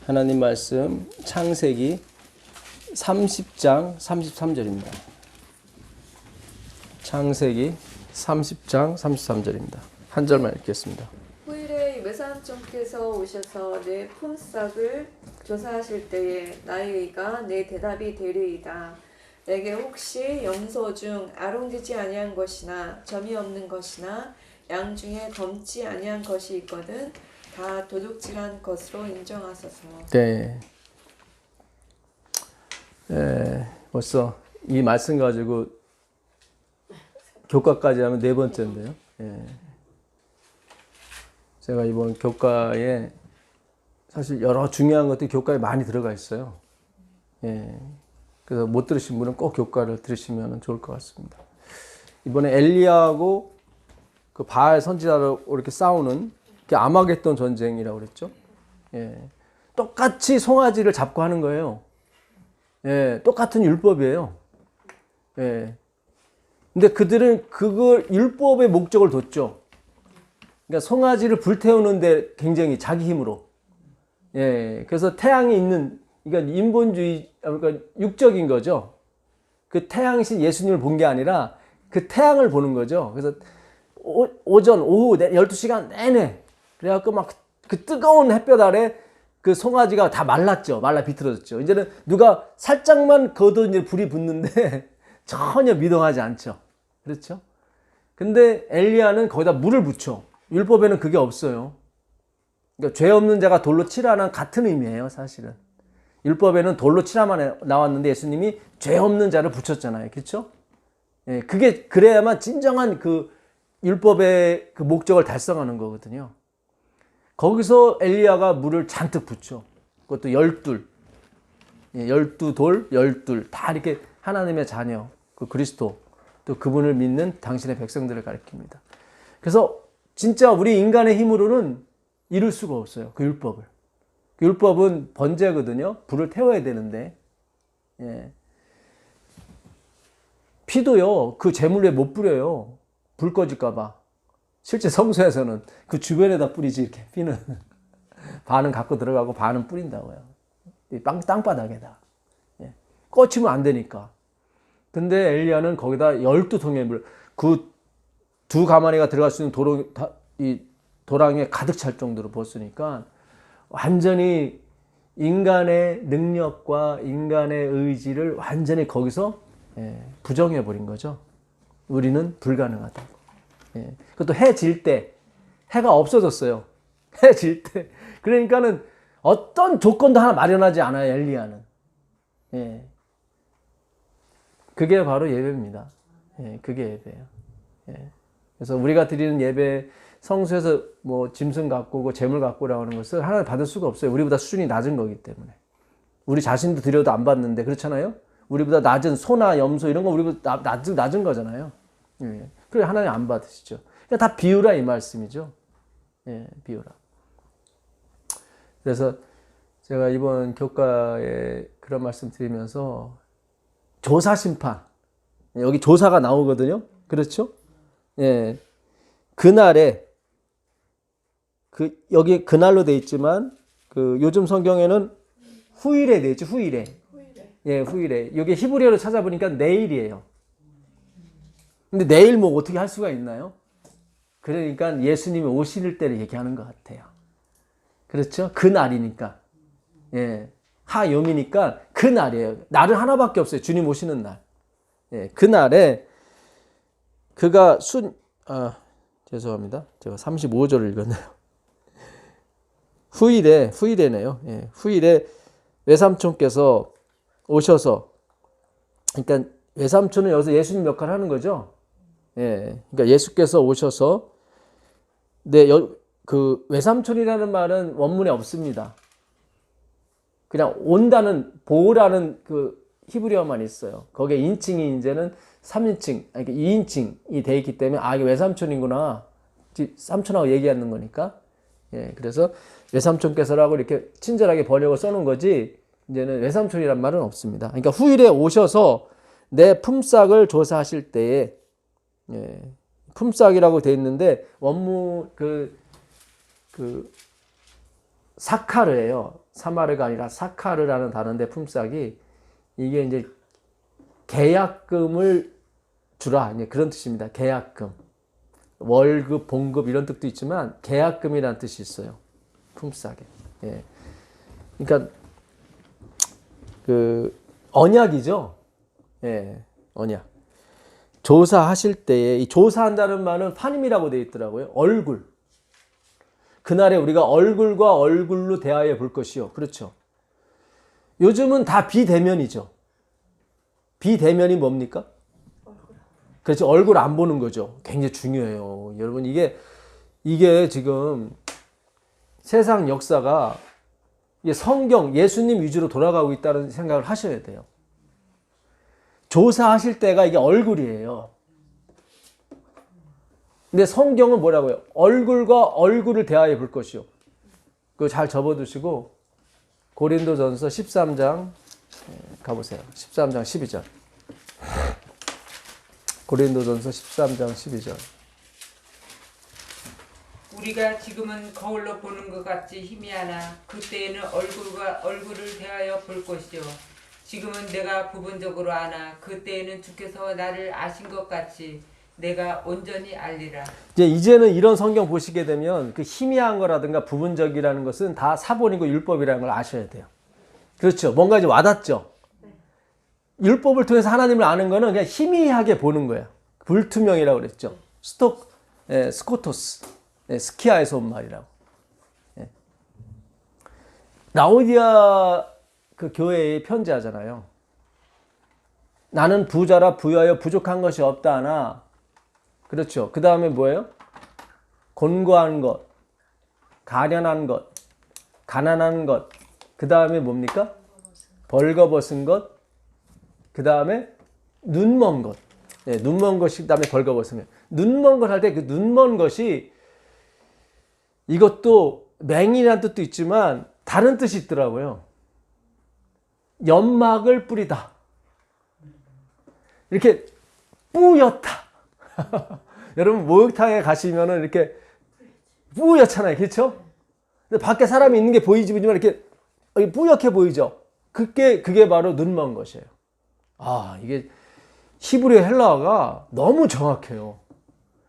하나님 말씀 창세기 30장 33절입니다. 창세기 30장 33절입니다. 한 절만 읽겠습니다. 후일에 외삼촌께서 오셔서 내 품삯을 조사하실 때에 나의 의가 내 대답이 되리이다. 내게 혹시 염소 중 아롱지지 아니한 것이나 점이 없는 것이나 양 중에 검지 아니한 것이 있거든 다 도둑질한 것으로 인정하소서. 네. 벌써 이 말씀 가지고 교과까지 하면 네 번째인데요. 제가 이번 교과에 사실 여러 중요한 것들이 교과에 많이 들어가 있어요. 그래서 못 들으신 분은 꼭 교과를 들으시면 좋을 것 같습니다. 이번에 엘리야하고 그 바알 선지자로 이렇게 싸우는 그 아마겟돈 전쟁이라고 그랬죠. 똑같이 송아지를 잡고 하는 거예요. 똑같은 율법이에요. 근데 그들은 그걸 율법의 목적을 뒀죠. 그러니까 송아지를 불태우는데 굉장히 자기 힘으로. 그래서 태양이 있는, 그러니까 인본주의, 그러니까 육적인 거죠. 그 태양신 예수님을 본 게 아니라 그 태양을 보는 거죠. 그래서 오전, 오후 12시간 내내 그래갖고 막 그 뜨거운 햇볕 아래 그 송아지가 다 말랐죠. 말라 비틀어졌죠. 이제는 누가 살짝만 거둬 이제 불이 붙는데 전혀 미동하지 않죠. 그렇죠? 근데 엘리야는 거기다 물을 붙여. 율법에는 그게 없어요. 그러니까 죄 없는 자가 돌로 치라는 같은 의미예요, 사실은. 율법에는 돌로 치라만 나왔는데 예수님이 죄 없는 자를 붙였잖아요. 그렇죠? 그게 그래야만 진정한 그 율법의 그 목적을 달성하는 거거든요. 거기서 엘리야가 물을 잔뜩 붓죠. 그것도 12돌, 12, 다 이렇게 하나님의 자녀, 그 그리스도, 또 그분을 믿는 당신의 백성들을 가리킵니다. 그래서 진짜 우리 인간의 힘으로는 이룰 수가 없어요. 그 율법을. 그 율법은 번제거든요. 불을 태워야 되는데, 피도요, 그 제물 위에 못 뿌려요. 불 꺼질까봐. 실제 성소에서는 그 주변에다 뿌리지, 이렇게 피는. 반은 갖고 들어가고 반은 뿌린다고요. 땅바닥에다. 꺼치면 안 되니까. 근데 엘리야는 거기다 12통의 물, 그 두 가마니가 들어갈 수 있는 이 도랑에 가득 찰 정도로 부었으니까 완전히 인간의 능력과 인간의 의지를 완전히 거기서 부정해버린 거죠. 우리는 불가능하다고. 그것도 해 질 때, 해가 없어졌어요. 해 질 때. 그러니까는 어떤 조건도 하나 마련하지 않아요, 엘리야는. 그게 바로 예배입니다. 그게 예배예요. 그래서 우리가 드리는 예배, 성수에서 뭐 짐승 가꾸고 재물 가꾸라고 하는 것을 하나님 받을 수가 없어요. 우리보다 수준이 낮은 거기 때문에. 우리 자신도 드려도 안 받는데, 그렇잖아요? 우리보다 낮은 소나 염소 이런 거 우리보다 낮은 거잖아요. 그래 하나님 안 받으시죠. 그러니까 다 비우라 이 말씀이죠. 비우라. 그래서 제가 이번 교과에 그런 말씀 드리면서 조사 심판, 여기 조사가 나오거든요. 그렇죠? 그날에 여기 그날로 돼 있지만 그 요즘 성경에는 후일에 돼 있죠. 후일에. 후일에. 이게 히브리어로 찾아보니까 내일이에요. 근데 내일 뭐 어떻게 할 수가 있나요? 그러니까 예수님이 오실 때를 얘기하는 것 같아요. 그렇죠? 그 날이니까. 하요미니까 그 날이에요. 날은 하나밖에 없어요. 주님 오시는 날. 그 날에 그가 죄송합니다. 제가 35절을 읽었네요. 후일에네요. 후일에 외삼촌께서 오셔서, 그러니까 외삼촌은 여기서 예수님 역할을 하는 거죠. 그러니까 예수께서 오셔서, 그 외삼촌이라는 말은 원문에 없습니다. 그냥 온다는, 보라는 그 히브리어만 있어요. 거기에 인칭이 이제는 3인칭, 그러니까 2인칭이 돼 있기 때문에, 이게 외삼촌이구나. 삼촌하고 얘기하는 거니까. 그래서 외삼촌께서라고 이렇게 친절하게 번역을 써놓은 거지, 이제는 외삼촌이란 말은 없습니다. 그러니까 후일에 오셔서 내 품삯을 조사하실 때에, 품삯이라고 돼 있는데, 원문, 사카르예요. 사마르가 아니라 사카르라는 단어인데 품삯이 이게 이제 계약금을 주라 이제 그런 뜻입니다. 계약금, 월급, 봉급 이런 뜻도 있지만 계약금이라는 뜻이 있어요. 품삯에. 예. 그러니까 그 언약이죠. 예, 언약. 조사하실 때에 이 조사한다는 말은 판임이라고 되어 있더라고요. 얼굴. 그날에 우리가 얼굴과 얼굴로 대하여 볼 것이요. 그렇죠. 요즘은 다 비대면이죠. 비대면이 뭡니까? 그렇죠. 얼굴 안 보는 거죠. 굉장히 중요해요. 여러분 이게 지금 세상 역사가 이게 성경, 예수님 위주로 돌아가고 있다는 생각을 하셔야 돼요. 조사하실 때가 이게 얼굴이에요. 근데 성경은 뭐라고요? 얼굴과 얼굴을 대하여 볼 것이요. 그거 잘 접어두시고 고린도전서 13장 가보세요. 13장 12절. 고린도전서 13장 12절. 우리가 지금은 거울로 보는 것 같이 희미하나 그때에는 얼굴과 얼굴을 대하여 볼 것이요. 지금은 내가 부분적으로 아나 그때에는 주께서 나를 아신 것 같이 내가 온전히 알리라. 이제는 이런 성경 보시게 되면 그 희미한 거라든가 부분적이라는 것은 다 사본이고 율법이라는 걸 아셔야 돼요. 그렇죠. 뭔가 이제 와닿죠. 율법을 통해서 하나님을 아는 거는 그냥 희미하게 보는 거예요. 불투명이라고 그랬죠. 스코토스, 스키아에서 온 말이라고. 라오디아 그 교회에 편지하잖아요. 나는 부자라 부유하여 부족한 것이 없다 하나. 그렇죠. 그 다음에 뭐예요? 곤고한 것, 가련한 것, 가난한 것. 그 다음에 뭡니까? 벌거벗은 것. 그 다음에 눈먼 것. 눈먼 것이 그 다음에 벌거벗으면. 눈먼 것 할 때 그 눈먼 것이 이것도 맹인이라는 뜻도 있지만 다른 뜻이 있더라고요. 연막을 뿌리다. 이렇게 뿌옇다. 여러분 목욕탕에 가시면은 이렇게 뿌옇잖아요. 그렇죠? 근데 밖에 사람이 있는 게 보이지만 이렇게 뿌옇게 보이죠. 그게 바로 눈먼 것이에요. 아, 이게 히브리 헬라어가 너무 정확해요.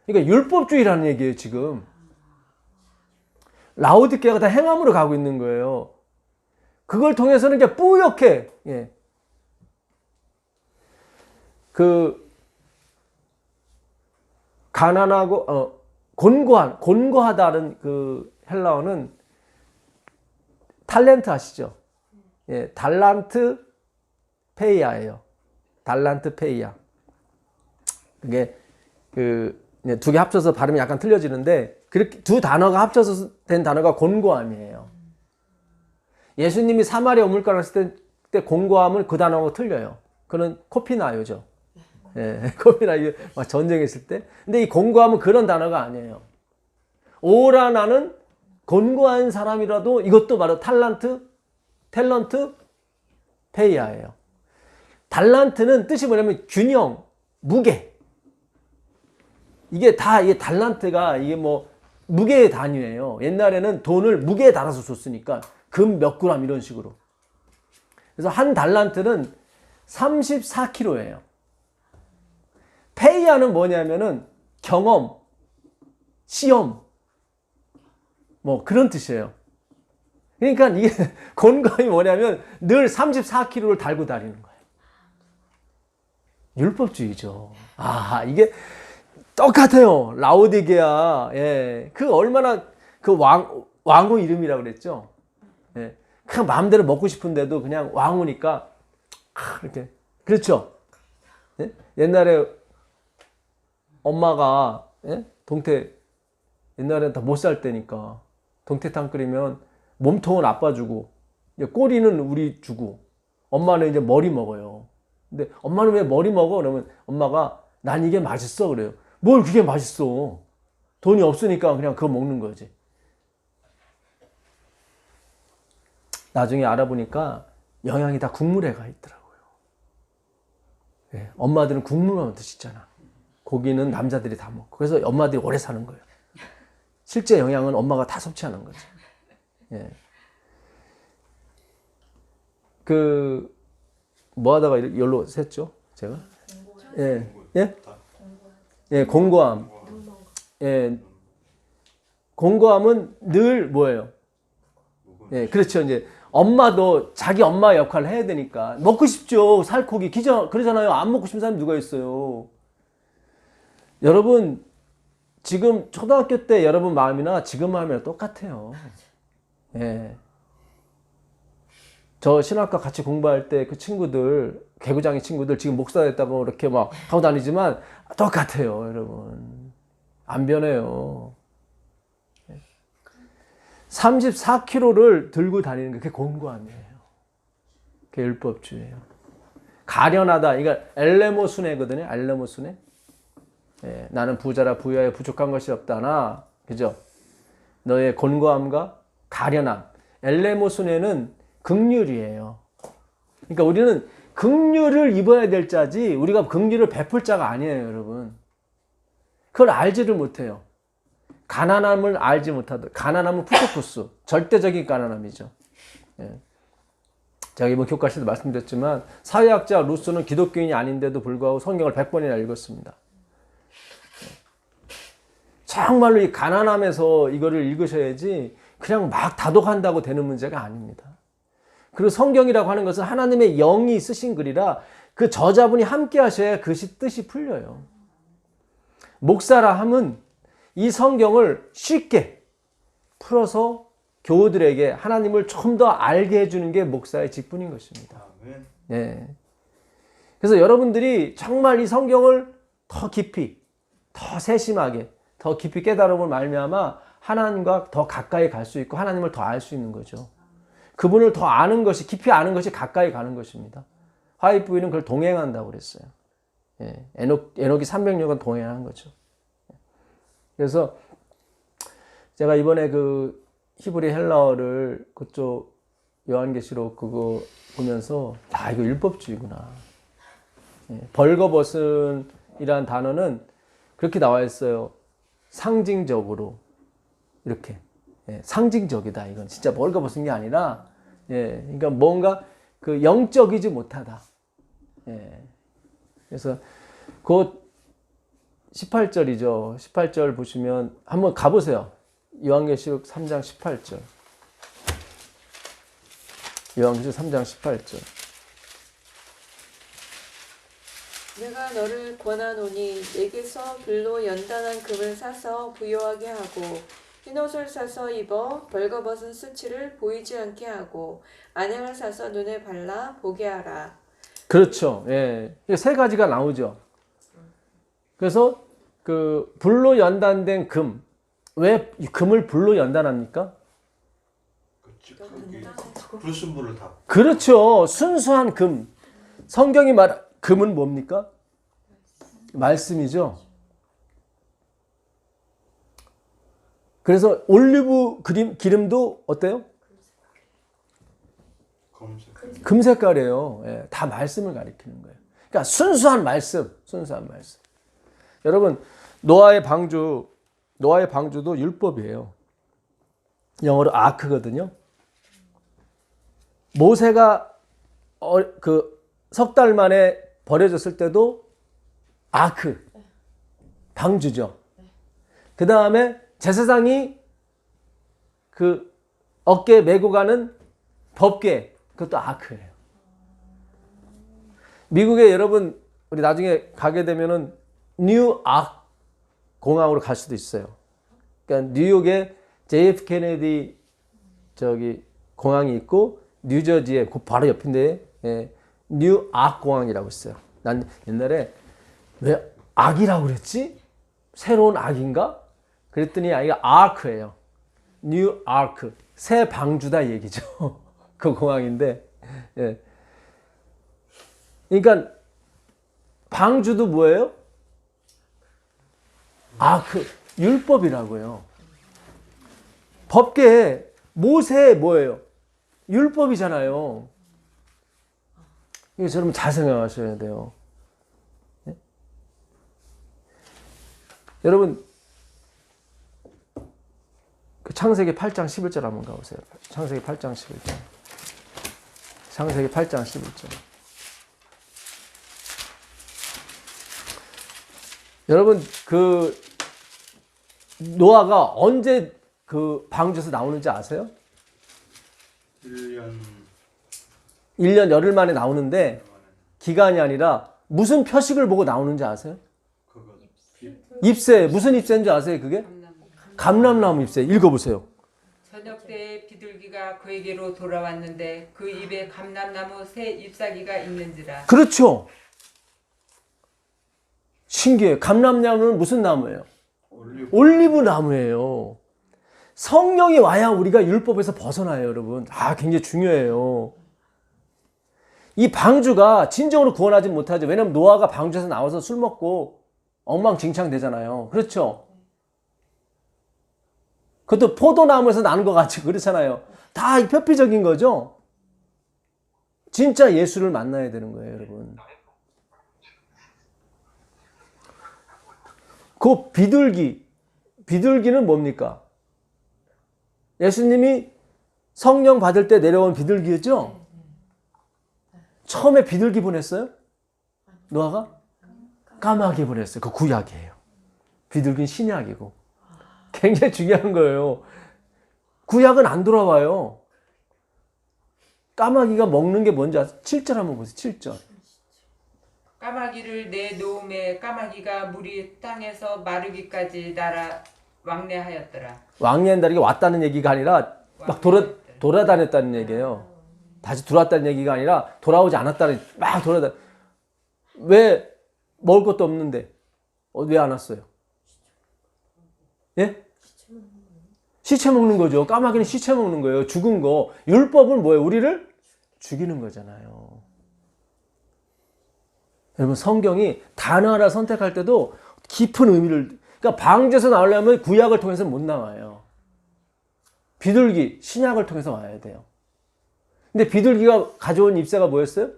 그러니까 율법주의라는 얘기예요, 지금. 라오디게아가 다 행함으로 가고 있는 거예요. 그걸 통해서는 이제 뿌옇게, 가난하고, 곤고하다는 그 헬라어는 탤런트 아시죠? 달란트 페이아예요. 달란트 페이아. 그게 두 개 합쳐서 발음이 약간 틀려지는데 그렇게 두 단어가 합쳐서 된 단어가 곤고함이에요. 예수님이 사마리아 우물가를 했을 때 곤고함은 그 단어하고 틀려요. 그는 코피나요죠. 코피나요. 전쟁했을 때. 근데 이 곤고함은 그런 단어가 아니에요. 오라 나는 곤고한 사람이라도 이것도 바로 탤런트 페이아예요. 달란트는 뜻이 뭐냐면 균형, 무게. 이게 달란트가 이게 뭐 무게의 단위예요. 옛날에는 돈을 무게에 달아서 줬으니까 금 몇 그램 이런 식으로. 그래서 한 달란트는 34kg예요. 페이아는 뭐냐면은 경험, 시험, 뭐 그런 뜻이에요. 그러니까 이게 곤감이 뭐냐면 늘 34kg를 달고 다니는 거예요. 율법주의죠. 아, 이게 똑같아요. 라오디게아. 그 얼마나 그 왕후 이름이라고 그랬죠. 그냥 마음대로 먹고 싶은데도 그냥 왕후니까 이렇게. 그렇죠. 옛날에 엄마가 동태 옛날에는 다 못 살 때니까 동태탕 끓이면 몸통은 아빠 주고 꼬리는 우리 주고 엄마는 이제 머리 먹어요. 근데 엄마는 왜 머리 먹어? 그러면 엄마가 난 이게 맛있어 그래요. 뭘 그게 맛있어? 돈이 없으니까 그냥 그거 먹는 거지. 나중에 알아보니까 영양이 다 국물에 가 있더라고요. 엄마들은 국물만 드시잖아. 고기는 남자들이 다 먹고. 그래서 엄마들이 오래 사는 거예요. 실제 영양은 엄마가 다 섭취하는 거죠. 그 뭐 하다가 열로 샜죠? 제가? 예. 예? 예, 공고함. 예. 공고함은 늘 뭐예요? 예, 그렇죠. 이제 엄마도 자기 엄마 역할을 해야 되니까 먹고 싶죠. 살코기 그러잖아요. 안 먹고 싶은 사람이 누가 있어요? 여러분 지금 초등학교 때 여러분 마음이나 지금 마음이랑 똑같아요. 예. 저 신학과 같이 공부할 때 그 친구들, 개구장이 친구들 지금 목사 됐다고 이렇게 막 하고 다니지만 똑같아요, 여러분. 안 변해요. 34kg를 들고 다니는 게 그게 공고함이에요. 그게 율법주의예요. 가련하다. 이거 엘레모 순회거든요. 엘레모 순회. 예, 나는 부자라 부여에 부족한 것이 없다나, 그죠? 너의 곤고함과 가련함. 엘레모 순회는 긍휼이에요. 그러니까 우리는 긍휼을 입어야 될 자지 우리가 긍휼을 베풀 자가 아니에요, 여러분. 그걸 알지를 못해요. 가난함을 알지 못하다. 가난함은 푸푸푸스. 절대적인 가난함이죠. 예. 제가 이번 교과서에도 말씀드렸지만 사회학자 루소는 기독교인이 아닌데도 불구하고 성경을 100번이나 읽었습니다. 정말로 이 가난함에서 이거를 읽으셔야지 그냥 막 다독한다고 되는 문제가 아닙니다. 그리고 성경이라고 하는 것은 하나님의 영이 쓰신 글이라 그 저자분이 함께 하셔야 그 뜻이 풀려요. 목사라 함은 이 성경을 쉽게 풀어서 교우들에게 하나님을 좀 더 알게 해주는 게 목사의 직분인 것입니다. 네. 그래서 여러분들이 정말 이 성경을 더 깊이, 더 세심하게, 더 깊이 깨달음을 말미암아 하나님과 더 가까이 갈 수 있고 하나님을 더 알 수 있는 거죠. 그분을 더 아는 것이, 깊이 아는 것이 가까이 가는 것입니다. 화입 부인은 그걸 동행한다고 그랬어요. 예, 에녹이 300년간 동행한 거죠. 그래서 제가 이번에 그 히브리 헬라어를 그쪽 요한계시록 그거 보면서 아 이거 율법주의구나. 예, 벌거벗은이라는 단어는 그렇게 나와 있어요. 상징적으로 이렇게 예, 상징적이다. 이건 진짜 벌거벗은 게 아니라 예, 그러니까 뭔가 그 영적이지 못하다. 예, 그래서 곧 18절이죠. 18절 보시면 한번 가보세요. 요한계시록 3장 18절. 요한계시록 3장 18절. 내가 너를 권하노니 내게서 불로 연단한 금을 사서 부요하게 하고 흰옷을 사서 입어 벌거벗은 수치를 보이지 않게 하고 안양을 사서 눈에 발라 보게 하라. 그렇죠. 예. 세 가지가 나오죠. 그래서 그 불로 연단된 금. 왜 금을 불로 연단합니까? 불순물을 다. 그렇죠. 순수한 금. 성경이 말한 금은 뭡니까? 말씀이죠. 그래서 올리브 기름도 어때요? 검색. 금색깔이에요. 예, 다 말씀을 가리키는 거예요. 그러니까 순수한 말씀, 순수한 말씀. 여러분, 노아의 방주도 율법이에요. 영어로 아크거든요. 모세가 석 달 만에 버려졌을 때도 아크, 방주죠. 그 다음에 제사장이 그 어깨에 메고 가는 법궤, 그것도 아크예요. 미국에 여러분, 우리 나중에 가게 되면은 뉴아크 공항으로 갈 수도 있어요. 그러니까 뉴욕에 JF 케네디 공항이 있고 뉴저지에 그 바로 옆인데 예, 뉴아크 공항이라고 있어요. 난 옛날에 왜 악이라고 그랬지? 새로운 악인가? 그랬더니 이게 아크예요. 뉴아크. 새 방주다 얘기죠. 그 공항인데. 예. 그러니까 방주도 뭐예요? 아크. 율법이라고요. 법계에 모세 뭐예요? 율법이잖아요. 이거 여러분 잘 생각하셔야 돼요. 예? 여러분 그 창세기 8장 11절 한번 가보세요. 창세기 8장 11절. 창세기 8장 11절. 여러분, 노아가 언제 그 방주에서 나오는지 아세요? 1년 열흘 만에 나오는데 기간이 아니라 무슨 표식을 보고 나오는지 아세요? 잎새. 무슨 잎새인지 아세요? 그게? 감람나무 잎새. 읽어보세요. 저녁 때에 비둘기가 그에게로 돌아왔는데 그 입에 감람나무 새 잎사귀가 있는지라. 그렇죠. 신기해요. 감람나무는 무슨 나무예요? 올리브 나무예요. 성령이 와야 우리가 율법에서 벗어나요, 여러분. 굉장히 중요해요. 이 방주가 진정으로 구원하지 못하죠. 왜냐면 노아가 방주에서 나와서 술 먹고 엉망진창 되잖아요. 그렇죠? 그것도 포도나무에서 나는 것 같이 그렇잖아요. 다 표피적인 거죠? 진짜 예수를 만나야 되는 거예요, 여러분. 그 비둘기는 뭡니까? 예수님이 성령 받을 때 내려온 비둘기였죠? 처음에 비둘기 보냈어요? 노아가? 까마귀 보냈어요. 그 구약이에요. 비둘기는 신약이고. 굉장히 중요한 거예요. 구약은 안 돌아와요. 까마귀가 먹는 게 뭔지 아세요? 7절 한번 보세요. 7절. 까마귀를 내놓음에 까마귀가 물이 땅에서 마르기까지 날아 왕래하였더라. 왕래한다는 게 왔다는 얘기가 아니라 막 돌아다녔다는 얘기예요. 다시 들어왔다는 얘기가 아니라 돌아오지 않았다는, 막 왜 먹을 것도 없는데 왜 안 왔어요? 예? 시체 먹는 거죠. 까마귀는 시체 먹는 거예요. 죽은 거. 율법은 뭐예요? 우리를 죽이는 거잖아요. 여러분, 성경이 단어 하나 선택할 때도 깊은 의미를, 그러니까 방주에서 나오려면 구약을 통해서 못 나와요. 비둘기, 신약을 통해서 와야 돼요. 근데 비둘기가 가져온 잎새가 뭐였어요?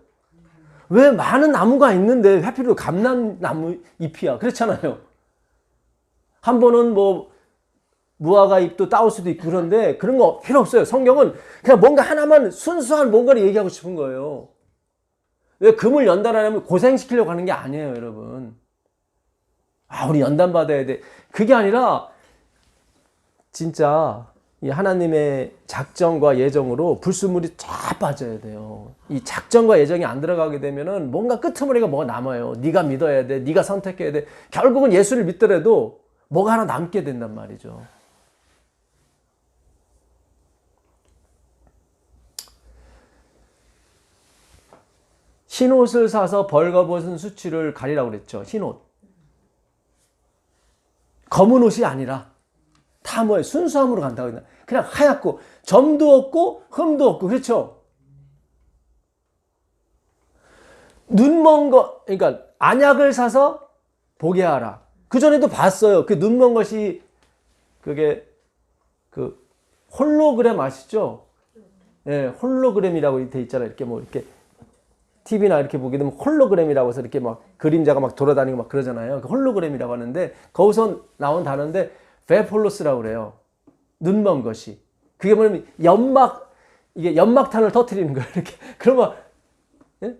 왜 많은 나무가 있는데 하필 감람나무 잎이야? 그렇잖아요. 한 번은 뭐 무화과 잎도 따올 수도 있고 그런데 그런 거 필요 없어요. 성경은 그냥 뭔가 하나만 순수한 뭔가를 얘기하고 싶은 거예요. 왜 금을 연단하냐면 고생시키려고 하는 게 아니에요, 여러분. 우리 연단 받아야 돼. 그게 아니라 진짜 이 하나님의 작정과 예정으로 불순물이 쫙 빠져야 돼요. 이 작정과 예정이 안 들어가게 되면은 뭔가 끄트머리가 뭐가 남아요. 네가 믿어야 돼. 네가 선택해야 돼. 결국은 예수를 믿더라도 뭐가 하나 남게 된단 말이죠. 흰옷을 사서 벌거벗은 수치를 가리라고 그랬죠. 흰옷. 검은 옷이 아니라 다 뭐예요? 순수함으로 간다고 했나? 그냥 하얗고 점도 없고 흠도 없고. 그렇죠? 눈먼 거, 그러니까 안약을 사서 보게 하라. 그전에도 봤어요. 그 눈먼 것이 그게 그 홀로그램 아시죠? 예, 홀로그램이라고 돼 있잖아요. 이렇게 뭐 이렇게 TV나 이렇게 보게 되면 홀로그램이라고 해서 이렇게 막 그림자가 막 돌아다니고 막 그러잖아요. 그 홀로그램이라고 하는데 거기서 나온 단어인데 베폴로스라고 그래요. 눈먼 것이. 그게 뭐냐면 이게 연막탄을 터뜨리는 거예요. 이렇게. 그러면 예?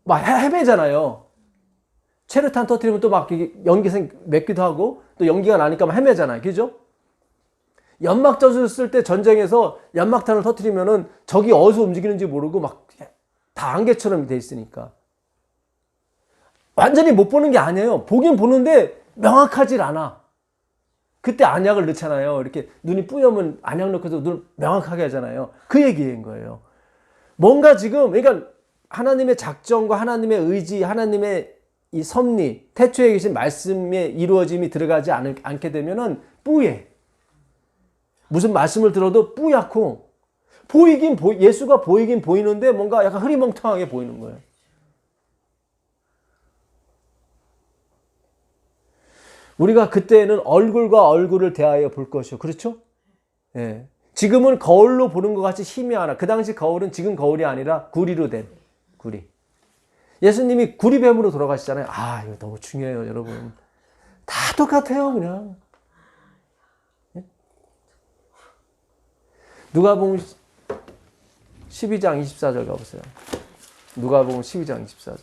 막 헤매잖아요. 체류탄 터뜨리면 또 막 연기생 맺기도 하고 또 연기가 나니까 막 헤매잖아요. 그죠? 연막전술 쓸 때 전쟁에서 연막탄을 터뜨리면은 적이 어디서 움직이는지 모르고 막 다 안개처럼 돼 있으니까. 완전히 못 보는 게 아니에요. 보긴 보는데 명확하질 않아. 그때 안약을 넣잖아요. 이렇게 눈이 뿌여면 안약 넣고서 눈을 명확하게 하잖아요. 그 얘기인 거예요. 뭔가 지금, 그러니까 하나님의 작정과 하나님의 의지, 하나님의 이 섭리, 태초에 계신 말씀의 이루어짐이 들어가지 않게 되면은 뿌예. 무슨 말씀을 들어도 뿌옇고, 예수가 보이긴 보이는데 뭔가 약간 흐리멍텅하게 보이는 거예요. 우리가 그때는 얼굴과 얼굴을 대하여 볼 것이요. 그렇죠? 예. 지금은 거울로 보는 것 같이 희미하나. 그 당시 거울은 지금 거울이 아니라 구리로 된 구리. 예수님이 구리뱀으로 돌아가시잖아요. 이거 너무 중요해요, 여러분. 다 똑같아요, 그냥. 예? 누가복음 12장 24절 가보세요. 누가복음 12장 24절.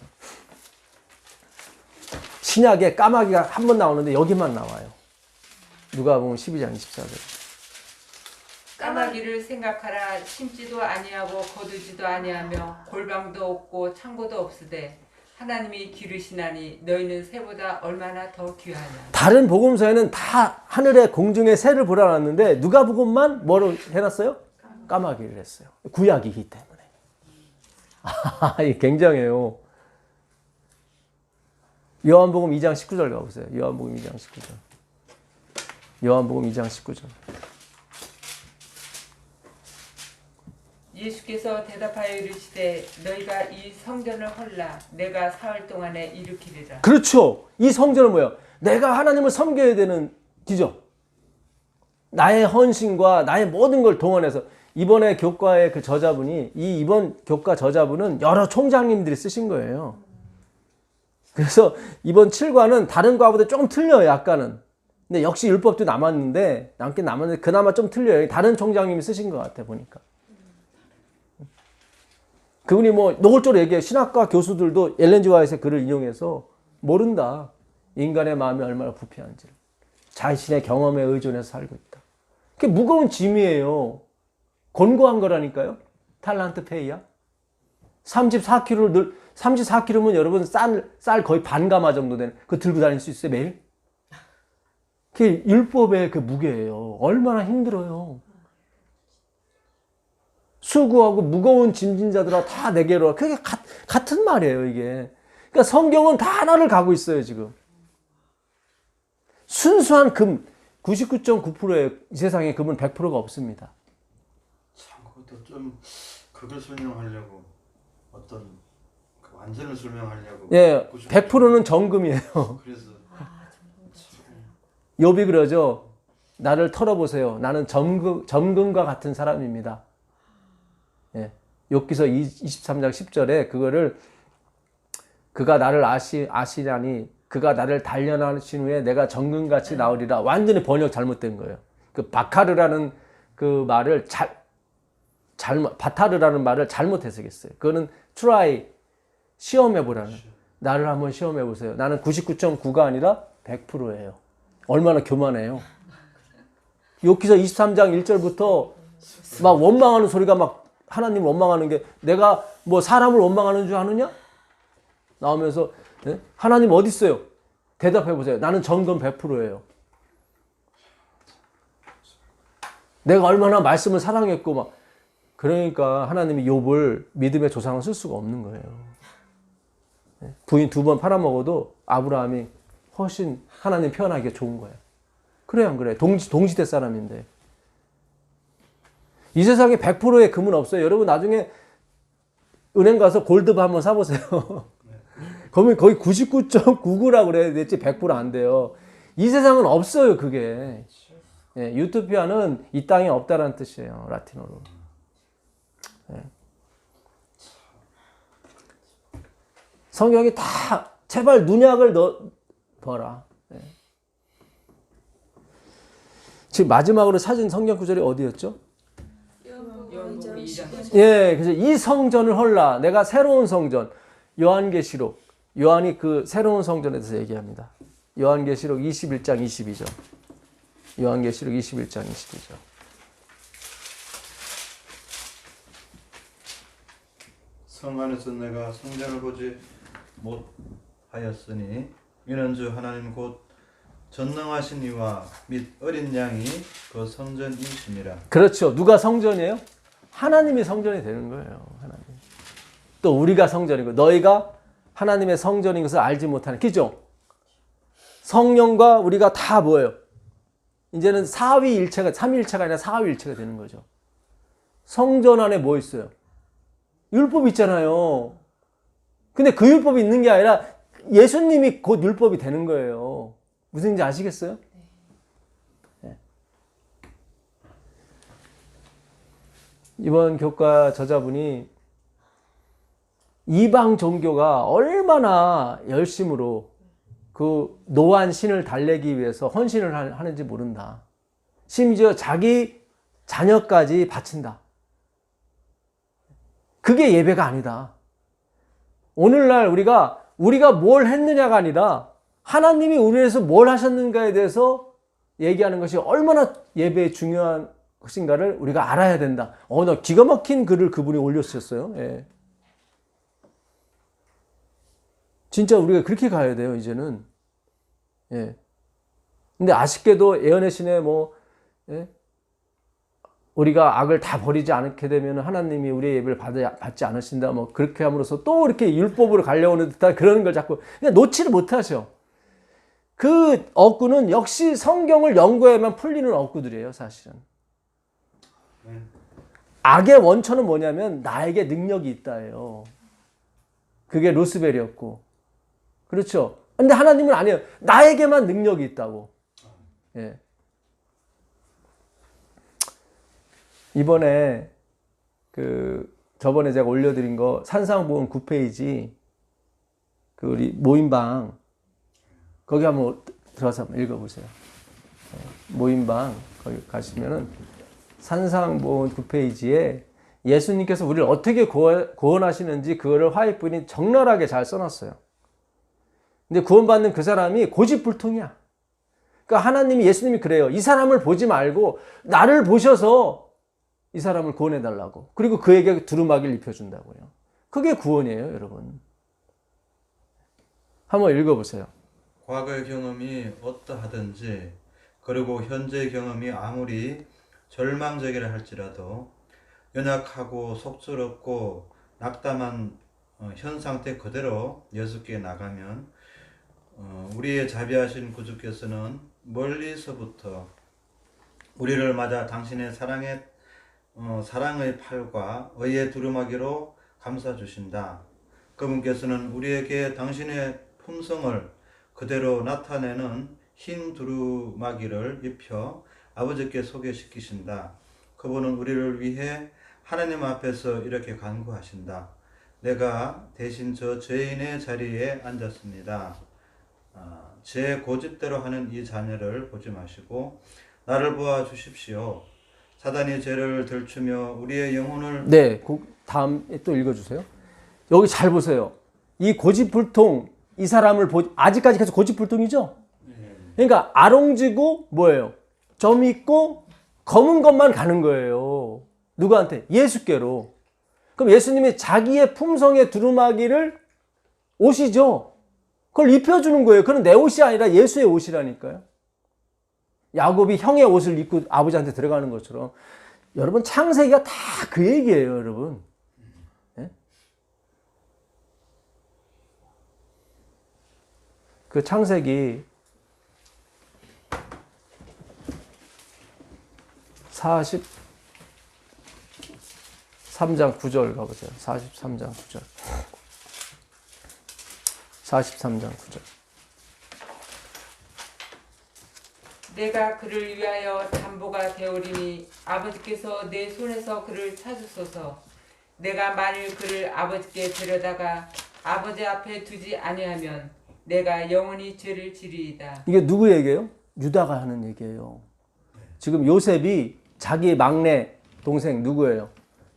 신약에 까마귀가 한 번 나오는데 여기만 나와요. 누가복음 12장 24절. 까마귀를 생각하라. 심지도 아니하고 거두지도 아니하며 골방도 없고 창고도 없으되 하나님이 기르시나니 너희는 새보다 얼마나 더 귀하냐. 다른 복음서에는 다 하늘의 공중에 새를 불어놨는데 누가복음만 뭐로 해놨어요? 까마귀를 했어요. 구약이기 때문에. 이게 굉장해요. 요한복음 2장 19절 가보세요. 요한복음 2장 19절. 요한복음 2장 19절. 예수께서 대답하여 이르시되 너희가 이 성전을 헐라 내가 사흘 동안에 일으키리라. 그렇죠. 이 성전은 뭐예요? 내가 하나님을 섬겨야 되는 기죠. 나의 헌신과 나의 모든 걸 동원해서 이번에 교과의 그 저자분이 이번 교과 저자분은 여러 총장님들이 쓰신 거예요. 그래서 이번 7과는 다른 과보다 조금 틀려요. 약간은. 근데 역시 율법도 남긴 남았는데 그나마 좀 틀려요. 다른 총장님이 쓰신 것 같아 보니까. 그분이 뭐 노골적으로 얘기해요. 신학과 교수들도 엘렌 지 화이트의 글을 인용해서 모른다. 인간의 마음이 얼마나 부패한지를. 자신의 경험에 의존해서 살고 있다. 그게 무거운 짐이에요. 권고한 거라니까요. 탈란트 페이야. 34kg면 여러분 쌀 거의 반가마 정도 되는 그거 들고 다닐 수 있어요 매일? 그게 율법의 그 무게예요. 얼마나 힘들어요. 수고하고 무거운 짐진 자들아 다 내게로 와. 그게 같은 말이에요 이게. 그러니까 성경은 다 하나를 가고 있어요 지금. 순수한 금 99.9%의 이 세상에 금은 100%가 없습니다. 참 그것도 좀 그걸 설명하려고 어떤 그 완전을 설명하려고. 예, 99. 100%는 정금이에요. 그래서 욥이 그러죠. 나를 털어보세요. 나는 점금과 같은 사람입니다. 예, 욥기서 23장 10절에 그거를 그가 나를 아시냐니 그가 나를 단련하신 후에 내가 정금같이 나으리라. 완전히 번역 잘못된 거예요. 그 바카르라는 그 말을 바타르라는 말을 잘못 해석했어요. 그거는 try, 시험해보라는. 나를 한번 시험해보세요. 나는 99.9가 아니라 100%예요. 얼마나 교만해요. 욥기서 23장 1절부터 막 원망하는 소리가 막 하나님을 원망하는 게 내가 뭐 사람을 원망하는 줄 아느냐? 나오면서 네? 하나님 어디 있어요? 대답해보세요. 나는 정금 100%예요. 내가 얼마나 말씀을 사랑했고 막 그러니까 하나님이 욥을 믿음의 조상을 쓸 수가 없는 거예요. 부인 2번 팔아먹어도 아브라함이 훨씬 하나님 편하게 좋은 거예요. 그래 안 그래? 동시대 사람인데. 이 세상에 100%의 금은 없어요. 여러분 나중에 은행 가서 골드바 한번 사보세요. 그러면 거의 99.99라고 그래야 되지 100%안 돼요. 이 세상은 없어요 그게. 예, 유토피아는 이 땅에 없다라는 뜻이에요. 라틴어로. 예. 성경이 다 제발 눈약을 넣어봐라. 예. 지금 마지막으로 찾은 성경 구절이 어디였죠? 예, 그래서 이 성전을 헐라. 내가 새로운 성전. 요한계시록. 요한이 그 새로운 성전에 대해서 얘기합니다. 요한계시록 21장 22절. 요한계시록 21장 22절. 성 안에서 내가 성전을 보지 못하였으니 이는 주 하나님 곧 전능하신 이와 및 어린 양이 그 성전이심이라. 그렇죠. 누가 성전이에요? 하나님이 성전이 되는 거예요. 하나님. 또 우리가 성전이고 너희가 하나님의 성전인 것을 알지 못하는 그죠? 성령과 우리가 다 뭐예요? 이제는 삼위일체가 아니라 사위일체가 되는 거죠. 성전 안에 뭐 있어요? 율법이 있잖아요. 근데 그 율법이 있는 게 아니라 예수님이 곧 율법이 되는 거예요. 무슨 얘기인지 아시겠어요? 네. 이번 교과 저자분이 이방 종교가 얼마나 열심으로 그 노한 신을 달래기 위해서 헌신을 하는지 모른다. 심지어 자기 자녀까지 바친다. 그게 예배가 아니다. 오늘날 우리가 뭘 했느냐가 아니라 하나님이 우리 위해서 뭘 하셨는가에 대해서 얘기하는 것이 얼마나 예배에 중요한 것인가를 우리가 알아야 된다. 나 기가 막힌 글을 그분이 올렸었어요. 예. 진짜 우리가 그렇게 가야 돼요, 이제는. 예. 근데 아쉽게도 예언의 신에 예? 우리가 악을 다 버리지 않게 되면 하나님이 우리의 예배를 받지 않으신다. 그렇게 함으로써 또 이렇게 율법으로 갈려오는 듯한 그런 걸 자꾸 그냥 놓지를 못하셔. 그 억구는 역시 성경을 연구해야만 풀리는 억구들이에요, 사실은. 악의 원천은 뭐냐면 나에게 능력이 있다예요. 그게 루스벨이었고. 그렇죠. 근데 하나님은 아니에요. 나에게만 능력이 있다고. 예. 이번에 저번에 제가 올려드린 거 산상보험 9페이지 우리 모임방 거기 한번 들어가서 한번 읽어보세요. 모임방 거기 가시면은 산상보험 9페이지에 예수님께서 우리를 어떻게 구원하시는지 그거를 화이트분이 적나라하게 잘 써놨어요. 근데 구원받는 그 사람이 고집불통이야. 그러니까 하나님이 예수님이 그래요. 이 사람을 보지 말고 나를 보셔서 이 사람을 구원해달라고. 그리고 그에게 두루마기를 입혀준다고요. 그게 구원이에요, 여러분. 한번 읽어보세요. 과거의 경험이 어떠하든지 그리고 현재의 경험이 아무리 절망적이라 할지라도 연약하고 속절없고 낙담한 현 상태 그대로 예수께 나가면 우리의 자비하신 구주께서는 멀리서부터 우리를 맞아 당신의 사랑의 팔과 의의 두루마기로 감싸주신다. 그분께서는 우리에게 당신의 품성을 그대로 나타내는 흰 두루마기를 입혀 아버지께 소개시키신다. 그분은 우리를 위해 하나님 앞에서 이렇게 간구하신다. 내가 대신 저 죄인의 자리에 앉았습니다. 제 고집대로 하는 이 자녀를 보지 마시고 나를 보아 주십시오. 사단이 죄를 들추며 우리의 영혼을 네, 다음에 또 읽어주세요. 여기 잘 보세요. 이 고집불통 이 사람을 아직까지 계속 고집불통이죠? 그러니까 아롱지고 뭐예요? 점 있고 검은 것만 가는 거예요. 누구한테? 예수께로. 그럼 예수님이 자기의 품성의 두루마기를 옷이죠. 그걸 입혀주는 거예요. 그건 내 옷이 아니라 예수의 옷이라니까요. 야곱이 형의 옷을 입고 아버지한테 들어가는 것처럼. 여러분 창세기가 다 그 얘기예요, 여러분. 네? 그 창세기 43장 9절 가보세요. 43장 9절. 43장 9절. 내가 그를 위하여 담보가 되오리니 아버지께서 내 손에서 그를 찾으소서. 내가 만일 그를 아버지께 데려다가 아버지 앞에 두지 아니하면 내가 영원히 죄를 지리이다. 이게 누구 얘기예요? 유다가 하는 얘기예요. 지금 요셉이 자기 막내 동생 누구예요?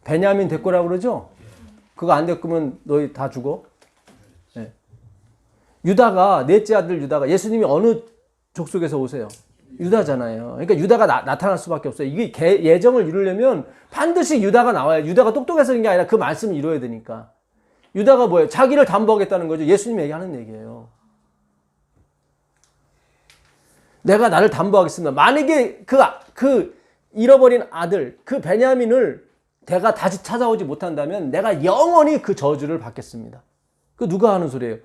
베냐민 데리고 오라고 그러죠? 그거 안 데리고 오면 너희 다 죽어? 네. 유다가, 넷째 아들 유다가, 예수님이 어느 족속에서 오세요? 유다잖아요. 그러니까 유다가 나타날 수밖에 없어요. 이게 예정을 이루려면 반드시 유다가 나와요. 유다가 똑똑해서 그런 게 아니라 그 말씀을 이루어야 되니까. 유다가 뭐예요? 자기를 담보하겠다는 거죠. 예수님이 얘기하는 얘기예요. 내가 나를 담보하겠습니다. 만약에 그 잃어버린 아들, 그 베냐민을 내가 다시 찾아오지 못한다면 내가 영원히 그 저주를 받겠습니다. 그 누가 하는 소리예요?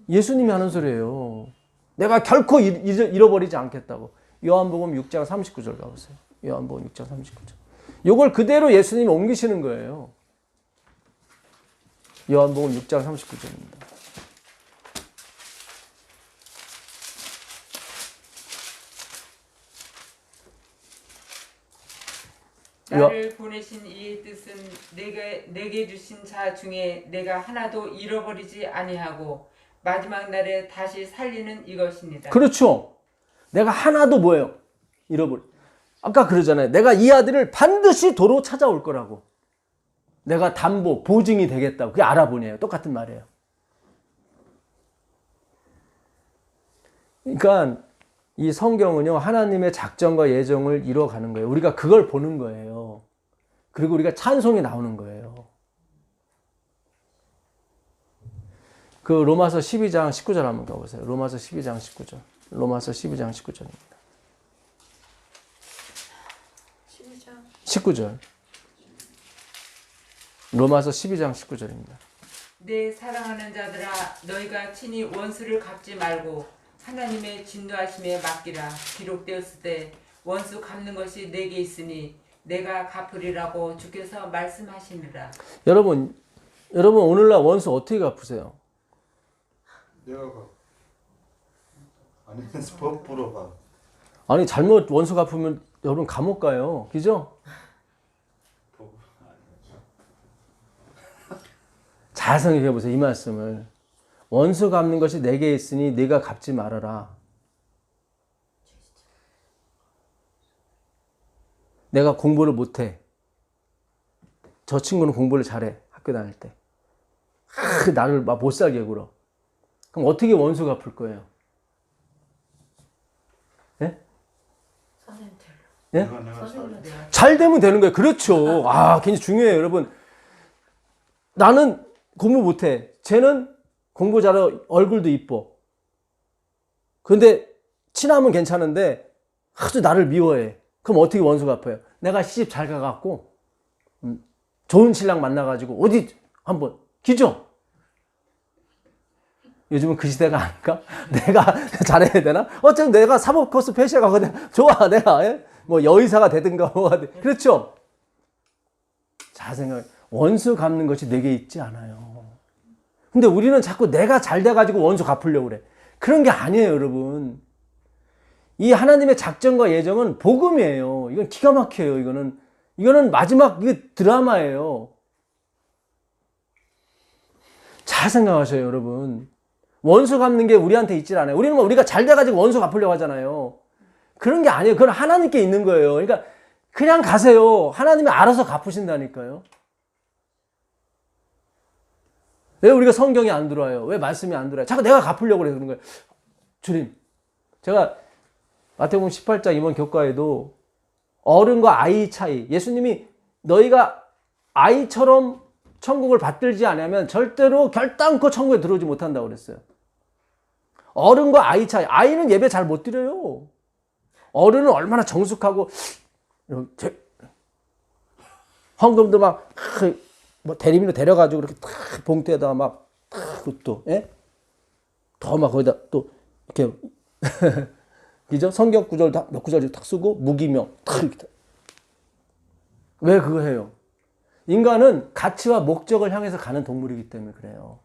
예수님이 하는 소리예요. 내가 결코 잃어버리지 않겠다고. 요한복음 6장 39절 가보세요. 요한복음 6장 39절. 요걸 그대로 예수님이 옮기시는 거예요. 요한복음 6장 39절입니다. 나를 보내신 이의 뜻은 내게 주신 자 중에 내가 하나도 잃어버리지 아니하고 마지막 날에 다시 살리는 이것입니다. 그렇죠. 내가 하나도 뭐예요? 잃어버려. 아까 그러잖아요. 내가 이 아들을 반드시 도로 찾아올 거라고. 내가 담보, 보증이 되겠다고. 그게 알아보니에요. 똑같은 말이에요. 그러니까 이 성경은요, 하나님의 작정과 예정을 이루어가는 거예요. 우리가 그걸 보는 거예요. 그리고 우리가 찬송이 나오는 거예요. 그 로마서 12장 19절 한번 가보세요. 로마서 12장 19절. 로마서 12장 19절입니다. 12장 19절. 로마서 12장 19절입니다. 내 사랑하는 자들아 너희가 친히 원수를 갚지 말고 하나님의 진노하심에 맡기라. 기록되었을 때 원수 갚는 것이 내게 있으니 내가 갚으리라고 주께서 말씀하시니라. 여러분 오늘날 원수 어떻게 갚으세요? 내가 가. 아니면 법부로 가. 아니 잘못 원수 갚으면 여러분 감옥 가요. 그죠? 잘 생각해 보세요. 이 말씀을. 원수 갚는 것이 내게 있으니 네가 갚지 말아라. 내가 공부를 못해. 저 친구는 공부를 잘해. 학교 다닐 때. 나를 막 못 살게 굴어. 그럼 어떻게 원수 갚을 거예요? 예? 예? 내가 잘 되면 되는 거예요. 그렇죠. 굉장히 중요해요, 여러분. 나는 공부 못해. 쟤는 공부 잘해. 얼굴도 이뻐. 근데 친하면 괜찮은데 아주 나를 미워해. 그럼 어떻게 원수 갚아요? 내가 시집 잘 가갖고 좋은 신랑 만나가지고 어디 한번 기죠? 요즘은 그 시대가 아닐까? 내가 잘해야 되나? 어쨌든 내가 사법 코스 패시아 가거든. 좋아, 내가 뭐 여의사가 되든가 뭐가 되. 그렇죠? 잘 생각해. 원수 갚는 것이 내게 있지 않아요. 근데 우리는 자꾸 내가 잘 돼가지고 원수 갚으려고 그래. 그런 게 아니에요, 여러분. 이 하나님의 작정과 예정은 복음이에요. 이건 기가 막혀요, 이거는 마지막 드라마예요. 잘 생각하셔요, 여러분. 원수 갚는 게 우리한테 있질 않아요. 우리가 잘 돼가지고 원수 갚으려고 하잖아요. 그런 게 아니에요. 그건 하나님께 있는 거예요. 그러니까 그냥 가세요. 하나님이 알아서 갚으신다니까요. 왜 우리가 성경이 안 들어와요? 왜 말씀이 안 들어와요? 자꾸 내가 갚으려고 그러는 거예요. 주님, 제가 마태복음 18장 이번 교과에도 어른과 아이 차이, 예수님이 너희가 아이처럼 천국을 받들지 않으면 절대로 결단코 천국에 들어오지 못한다고 그랬어요. 어른과 아이 차이. 아이는 예배 잘 못 드려요. 어른은 얼마나 정숙하고 헌금도 막 대리민으로 데려가지고 이렇게 탁 봉투에다가 막 또 더 막 거기다 또 이렇게 그죠? 성경 구절 몇 구절 탁 쓰고 무기명 탁 이렇게. 왜 그거 해요? 인간은 가치와 목적을 향해서 가는 동물이기 때문에 그래요.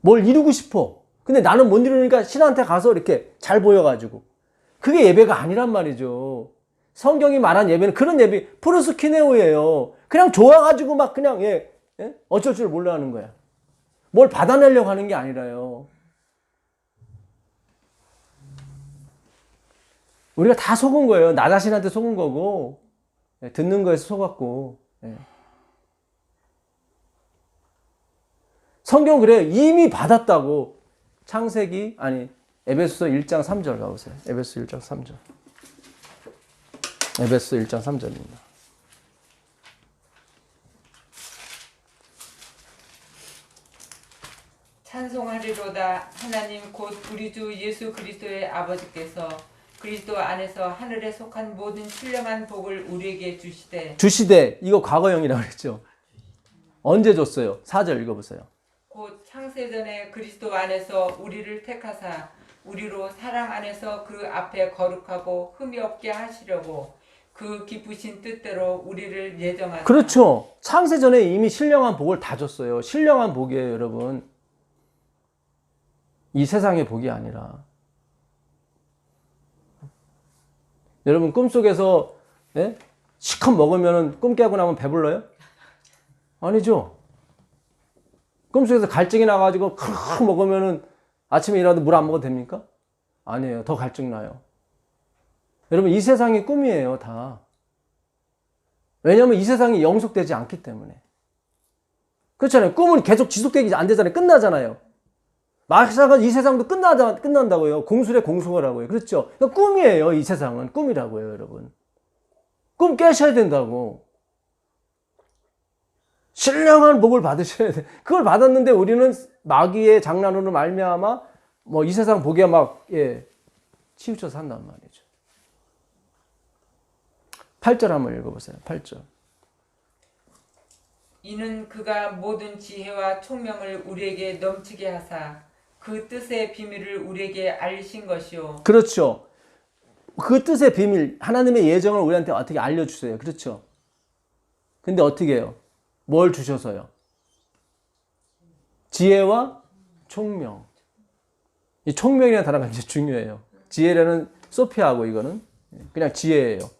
뭘 이루고 싶어. 근데 나는 못 이루니까 신한테 가서 이렇게 잘 보여가지고. 그게 예배가 아니란 말이죠. 성경이 말한 예배는 그런 예배, 프로스키네오예요. 그냥 좋아가지고 막 그냥 어쩔 줄 몰라 하는 거야. 뭘 받아내려고 하는 게 아니라요. 우리가 다 속은 거예요. 나 자신한테 속은 거고, 듣는 거에서 속았고. 성경 그래요. 이미 받았다고. 에베소서 1장 3절 가보세요. 에베소 1장 3절. 에베소 1장 3절입니다. 찬송하리로다. 하나님 곧 우리 주 예수 그리스도의 아버지께서 그리스도 안에서 하늘에 속한 모든 신령한 복을 우리에게 주시되 이거 과거형이라고 그랬죠. 언제 줬어요? 4절 읽어보세요. 곧 창세전에 그리스도 안에서 우리를 택하사 우리로 사랑 안에서 그 앞에 거룩하고 흠이 없게 하시려고 그 기쁘신 뜻대로 우리를 예정하사. 그렇죠. 창세전에 이미 신령한 복을 다 줬어요. 신령한 복이에요, 여러분. 이 세상의 복이 아니라. 여러분 꿈속에서 시컷 먹으면 꿈 깨고 나면 배불러요? 아니죠. 꿈속에서 갈증이 나가지고 크르르 먹으면 아침에 일어나도 물 안 먹어도 됩니까? 아니에요. 더 갈증 나요. 여러분 이 세상이 꿈이에요, 다. 왜냐하면 이 세상이 영속되지 않기 때문에. 그렇잖아요. 꿈은 계속 지속되기 안 되잖아요. 끝나잖아요. 마찬가지로 이 세상도 끝난다고요. 공술의 공수거라고요. 그렇죠. 그러니까 꿈이에요. 이 세상은 꿈이라고요, 여러분. 꿈 깨셔야 된다고. 신령한 복을 받으셔야 돼. 그걸 받았는데 우리는 마귀의 장난으로 말미암아 뭐 이 세상 복에 막 치우쳐 산단 말이죠. 8절 한번 읽어보세요. 8절. 이는 그가 모든 지혜와 총명을 우리에게 넘치게 하사 그 뜻의 비밀을 우리에게 알리신 것이요. 그렇죠. 그 뜻의 비밀, 하나님의 예정을 우리한테 어떻게 알려주세요. 그렇죠. 근데 어떻게 해요? 뭘 주셔서요? 지혜와 총명. 이 총명이라는 단어가 굉장히 중요해요. 지혜라는 소피아하고 이거는 그냥 지혜예요.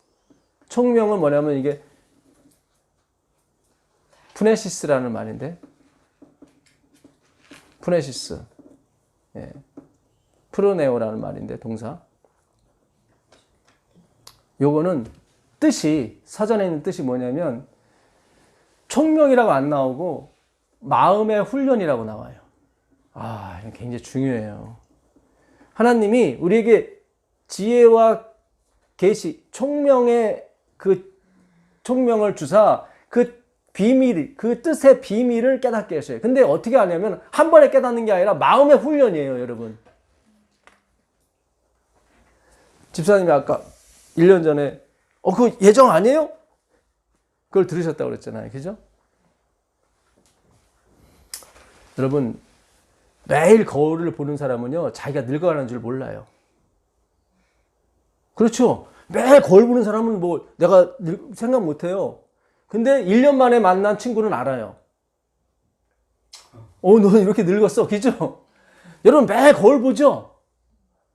총명은 뭐냐면 이게 푸네시스라는 말인데, 푸네시스, 프로네오라는 말인데 동사. 요거는 뜻이, 사전에 있는 뜻이 뭐냐면 총명이라고 안 나오고 마음의 훈련이라고 나와요. 아, 이거 굉장히 중요해요. 하나님이 우리에게 지혜와 계시, 총명의 그 총명을 주사 그 비밀, 그 뜻의 비밀을 깨닫게 하셔요. 근데 어떻게 하냐면 한 번에 깨닫는 게 아니라 마음의 훈련이에요, 여러분. 집사님이 아까 1년 전에 그 예정 아니에요? 그걸 들으셨다고 그랬잖아요. 그죠? 여러분, 매일 거울을 보는 사람은요, 자기가 늙어가는 줄 몰라요. 그렇죠? 매일 거울 보는 사람은 뭐 내가 생각 못 해요. 근데 1년 만에 만난 친구는 알아요. 너는 이렇게 늙었어. 그죠? 여러분, 매일 거울 보죠?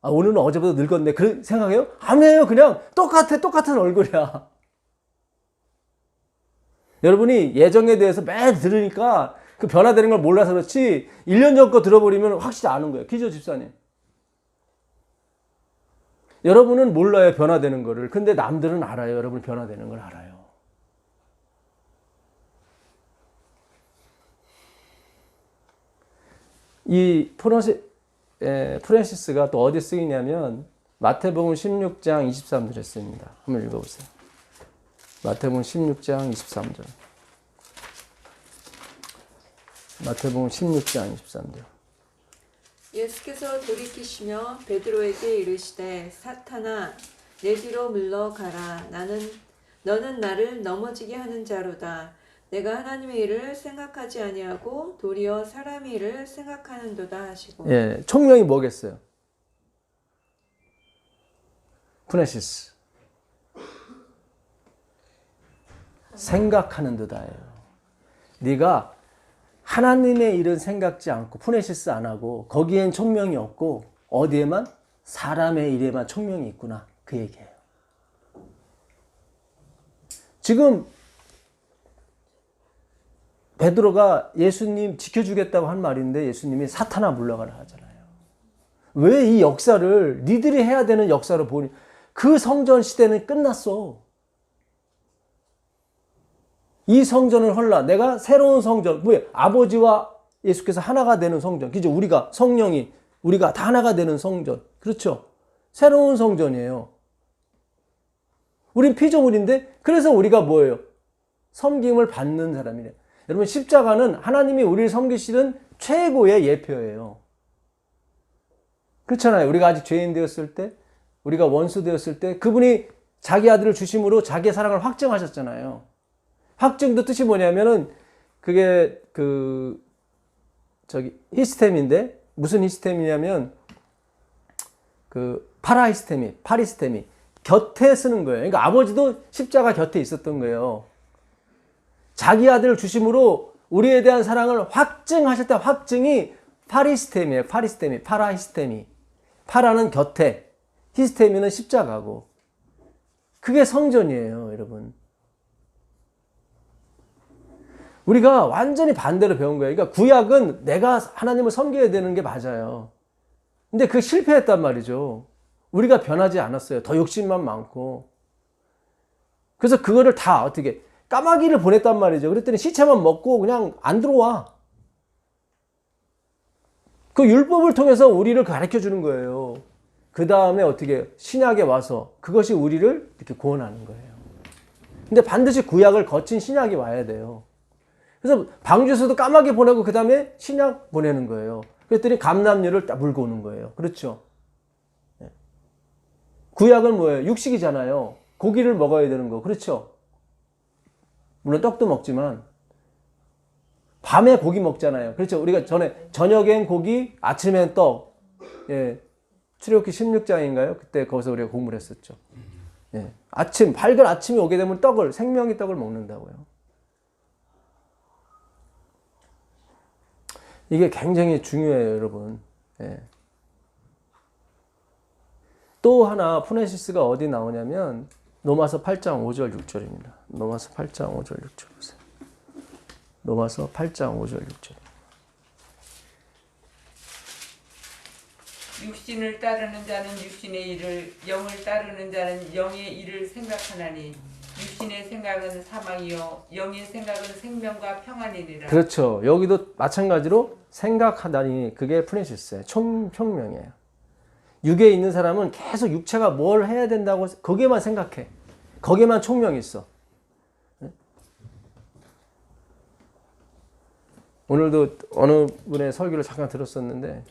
오늘은 어제보다 늙었네. 그런 생각해요? 아니에요. 그냥 똑같은 얼굴이야. 여러분이 예정에 대해서 매일 들으니까 그 변화되는 걸 몰라서 그렇지 1년 전 거 들어버리면 확실히 아는 거예요. 그죠, 집사님? 여러분은 몰라요, 변화되는 거를. 근데 남들은 알아요. 여러분 변화되는 걸 알아요. 이 프란시스가 또 어디 쓰이냐면 마태복음 16장 23절에 씁니다. 한번 읽어보세요. 마태복음 16장 23절. 마태복음 16장 23절. 예수께서 돌이키시며 베드로에게 이르시되 사탄아 내 뒤로 물러가라. 너는 나를 넘어지게 하는 자로다. 내가 하나님의 일을 생각하지 아니하고 도리어 사람의 일을 생각하는도다 하시고. 총명이 뭐겠어요? 푸네시스. 생각하는 듯아예요. 네가 하나님의 일은 생각지 않고 푸네시스 안 하고 거기엔 총명이 없고 어디에만? 사람의 일에만 총명이 있구나. 그 얘기예요. 지금 베드로가 예수님 지켜주겠다고 한 말인데 예수님이 사탄아 물러가라 하잖아요. 왜 이 역사를 니들이 해야 되는 역사로 보니 그 성전 시대는 끝났어. 이 성전을 헐라. 내가 새로운 성전, 아버지와 예수께서 하나가 되는 성전. 그죠? 우리가 성령이 우리가 다 하나가 되는 성전. 그렇죠? 새로운 성전이에요. 우린 피조물인데 그래서 우리가 뭐예요? 섬김을 받는 사람이래요. 여러분 십자가는 하나님이 우리를 섬기시는 최고의 예표예요. 그렇잖아요. 우리가 아직 죄인 되었을 때, 우리가 원수 되었을 때 그분이 자기 아들을 주심으로 자기의 사랑을 확증하셨잖아요. 확증도 뜻이 뭐냐면은 그게 히스템인데 무슨 히스템이냐면 파리스테미 곁에 쓰는 거예요. 그러니까 아버지도 십자가 곁에 있었던 거예요. 자기 아들을 주심으로 우리에 대한 사랑을 확증하실 때 확증이 파리스테미예요. 파라히스테미. 파라는 곁에, 히스테미는 십자가고. 그게 성전이에요, 여러분. 우리가 완전히 반대로 배운 거예요. 그러니까 구약은 내가 하나님을 섬겨야 되는 게 맞아요. 근데 그게 실패했단 말이죠. 우리가 변하지 않았어요. 더 욕심만 많고. 그래서 그거를 다 어떻게 까마귀를 보냈단 말이죠. 그랬더니 시체만 먹고 그냥 안 들어와. 그 율법을 통해서 우리를 가르쳐 주는 거예요. 그 다음에 어떻게 신약에 와서 그것이 우리를 이렇게 구원하는 거예요. 근데 반드시 구약을 거친 신약이 와야 돼요. 그래서 방주에서도 까마귀 보내고 그 다음에 신약 보내는 거예요. 그랬더니 감람류를 딱 물고 오는 거예요. 그렇죠? 구약은 뭐예요? 육식이잖아요. 고기를 먹어야 되는 거. 그렇죠? 물론 떡도 먹지만 밤에 고기 먹잖아요. 그렇죠? 우리가 저녁엔 고기, 아침엔 떡. 예. 출애굽기 16장인가요? 그때 거기서 우리가 공부를 했었죠. 예. 밝은 아침이 오게 되면 생명의 떡을 먹는다고요. 이게 굉장히 중요해요, 여러분. 예. 또 하나 푸네시스가 어디 나오냐면 로마서 8장 5절 6절입니다. 로마서 8장 5절 6절 보세요. 로마서 8장 5절 6절. 육신을 따르는 자는 육신의 일을, 영을 따르는 자는 영의 일을 생각하나니 육신의 생각은 사망이요 영의 생각은 생명과 평안이니라. 그렇죠. 여기도 마찬가지로 생각하다니 그게 푸네시스예요. 총명이에요. 육에 있는 사람은 계속 육체가 뭘 해야 된다고 거기에만 생각해. 거기에만 총명이 있어. 오늘도 어느 분의 설교를 잠깐 들었었는데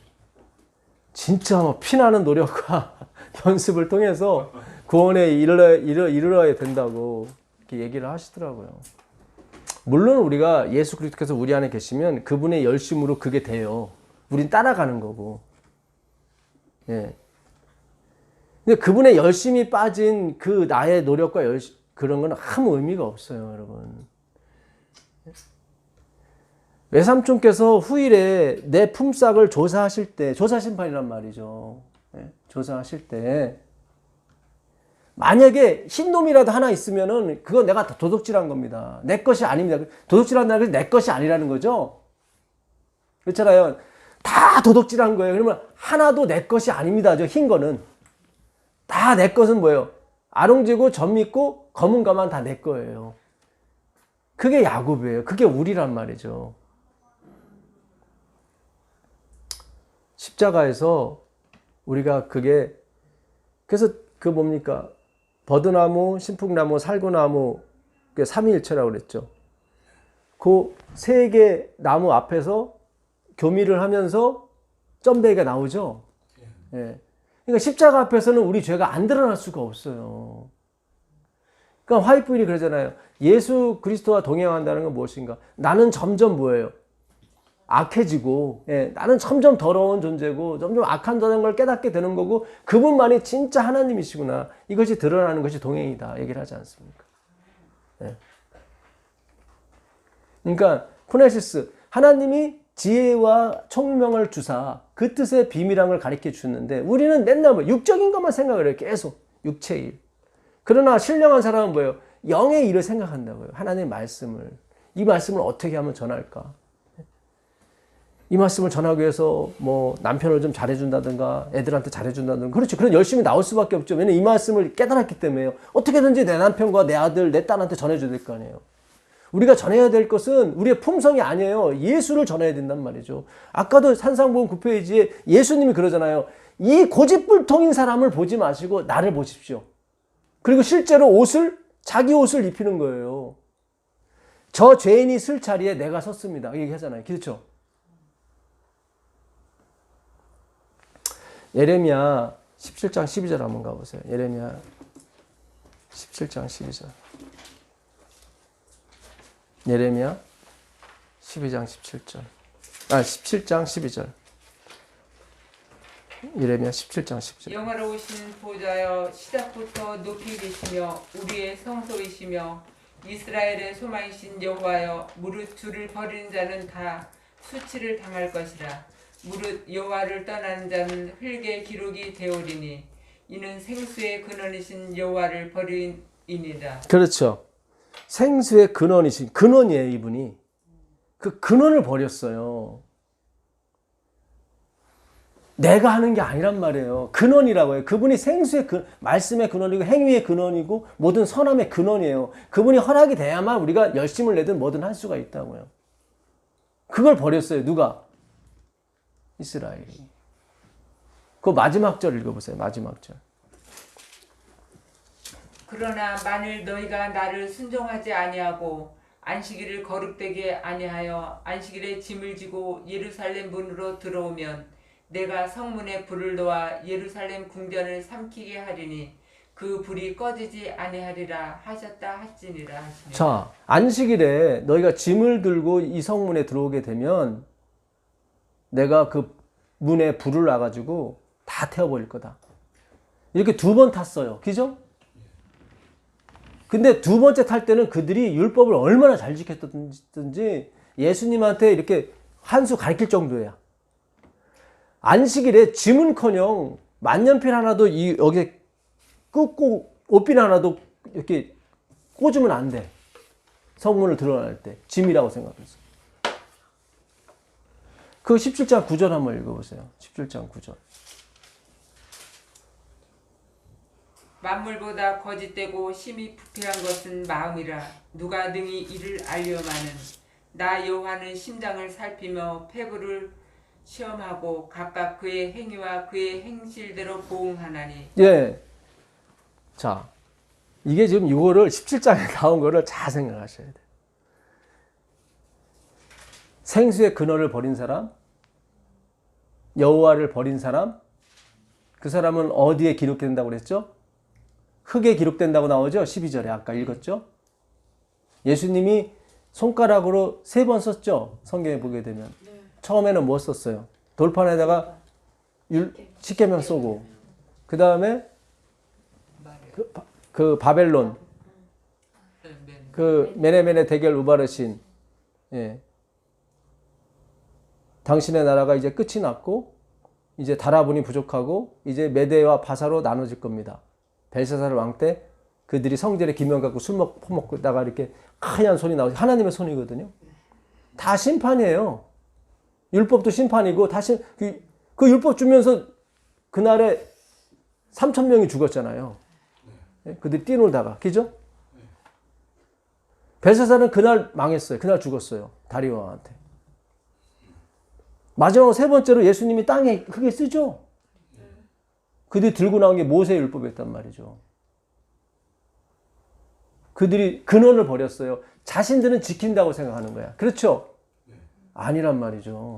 진짜 뭐 피나는 노력과 연습을 통해서 구원에 이르러야 된다고 이렇게 얘기를 하시더라고요. 물론 우리가 예수 그리스도께서 우리 안에 계시면 그분의 열심으로 그게 돼요. 우린 따라가는 거고. 예. 근데 그분의 열심이 빠진 그 나의 노력과 그런 건 아무 의미가 없어요, 여러분. 외삼촌께서 후일에 내 품삯을 조사하실 때, 조사심판이란 말이죠. 예? 조사하실 때, 만약에 흰놈이라도 하나 있으면은 그건 내가 도둑질한 겁니다. 내 것이 아닙니다. 도둑질한다는 게 내 것이 아니라는 거죠. 그렇잖아요. 다 도둑질한 거예요. 그러면 하나도 내 것이 아닙니다. 흰 거는. 다 내 것은 뭐예요? 아롱지고 젖밌고 검은 거만 다 내 거예요. 그게 야곱이에요. 그게 우리란 말이죠. 십자가에서 우리가 그래서 그 뭡니까? 버드나무, 신풍나무, 살구나무, 그 삼위일체라고 그랬죠. 그 세 개 나무 앞에서 교미를 하면서 점베이가 나오죠. 예. 그러니까 십자가 앞에서는 우리 죄가 안 드러날 수가 없어요. 그러니까 화이트윌이 그러잖아요. 예수 그리스도와 동행한다는 건 무엇인가? 나는 점점 뭐예요? 악해지고, 예, 나는 점점 더러운 존재고, 점점 악한다는 걸 깨닫게 되는 거고, 그분만이 진짜 하나님이시구나. 이것이 드러나는 것이 동행이다. 얘기를 하지 않습니까? 예. 그러니까, 푸네시스, 하나님이 지혜와 총명을 주사, 그 뜻의 비밀함을 가르쳐 주는데, 우리는 맨날 뭐 육적인 것만 생각을 해요. 계속. 육체의 일. 그러나 신령한 사람은 뭐예요? 영의 일을 생각한다고요. 하나님의 말씀을. 이 말씀을 어떻게 하면 전할까? 이 말씀을 전하기 위해서 뭐 남편을 좀 잘해준다든가 애들한테 잘해준다든가 그렇죠. 그런 열심히 나올 수밖에 없죠. 왜냐면 이 말씀을 깨달았기 때문에요. 어떻게든지 내 남편과 내 아들, 내 딸한테 전해줘야 될 거 아니에요. 우리가 전해야 될 것은 우리의 품성이 아니에요. 예수를 전해야 된단 말이죠. 아까도 산상복음 9페이지에 예수님이 그러잖아요. 이 고집불통인 사람을 보지 마시고 나를 보십시오. 그리고 실제로 자기 옷을 입히는 거예요. 저 죄인이 쓸 자리에 내가 섰습니다. 얘기하잖아요. 그렇죠. 예레미야 17장 12절 한번 가보세요. 예레미야 17장 12절. 예레미야 12장 17절. 17장 12절. 예레미야 17장 12절. 영화로우신 보좌여 시작부터 높이 계시며 우리의 성소이시며 이스라엘의 소망이신 여호와여 무릇 주를 버리는 자는 다 수치를 당할 것이라. 무릇 여호와를 떠나는 자는 흙의 기록이 되오리니 이는 생수의 근원이신 여호와를 버리니라. 그렇죠. 생수의 근원이에요, 이분이. 그 근원을 버렸어요. 내가 하는 게 아니란 말이에요. 근원이라고 해요. 그분이 생수의 말씀의 근원이고 행위의 근원이고 모든 선함의 근원이에요. 그분이 허락이 돼야만 우리가 열심을 내든 뭐든 할 수가 있다고요. 그걸 버렸어요. 누가? 이스라엘이. 그 마지막 절 읽어보세요. 마지막 절. 그러나 만일 너희가 나를 순종하지 아니하고 안식일을 거룩되게 아니하여 안식일에 짐을 지고 예루살렘 문으로 들어오면 내가 성문에 불을 놓아 예루살렘 궁전을 삼키게 하리니 그 불이 꺼지지 아니하리라 하셨다 하시니라. 자, 안식일에 너희가 짐을 들고 이 성문에 들어오게 되면 내가 그 문에 불을 놔가지고 다 태워버릴 거다. 이렇게 2번 탔어요. 그죠? 근데 2번째 탈 때는 그들이 율법을 얼마나 잘 지켰든지 예수님한테 이렇게 한 수 가르칠 정도야. 안식일에 짐은커녕 만년필 하나도 여기 꽂고 옷핀 하나도 이렇게 꽂으면 안 돼. 성문을 드러날 때 짐이라고 생각해서. 그 17장 9절 한번 읽어보세요. 17장 9절. 만물보다 거짓되고 심히 부패한 것은 마음이라 누가 능히 이를 알려마는 나 여호와는 심장을 살피며 폐부를 시험하고 각각 그의 행위와 그의 행실대로 보응하나니. 예. 자, 이게 지금 이거를 17장에 나온 거를 잘 생각하셔야 돼요. 생수의 근원을 버린 사람, 여호와를 버린 사람, 그 사람은 어디에 기록된다고 그랬죠? 흙에 기록된다고 나오죠? 12절에 아까 읽었죠? 예수님이 손가락으로 3번 썼죠? 성경에 보게 되면. 처음에는 뭐 썼어요? 돌판에다가 십계명 쏘고, 그 다음에 그 바벨론, 그 메네메네 대결 우바르신, 예. 당신의 나라가 이제 끝이 났고 이제 달아분이 부족하고 이제 메대와 바사로 나눠질 겁니다. 벨사살 왕 때 그들이 성전에 기명 갖고 술 퍼먹다가 이렇게 하얀 손이 나오죠. 하나님의 손이거든요. 다 심판이에요. 율법도 심판이고 다시 그 율법 주면서 그날에 3,000명이 죽었잖아요. 그들이 뛰놀다가, 그죠? 벨사살은 그날 망했어요. 그날 죽었어요. 다리오 왕한테. 마지막으로 3번째로 예수님이 땅에 흙에 쓰죠. 그들이 들고 나온 게 모세의 율법이었단 말이죠. 그들이 근원을 버렸어요. 자신들은 지킨다고 생각하는 거야. 그렇죠? 아니란 말이죠.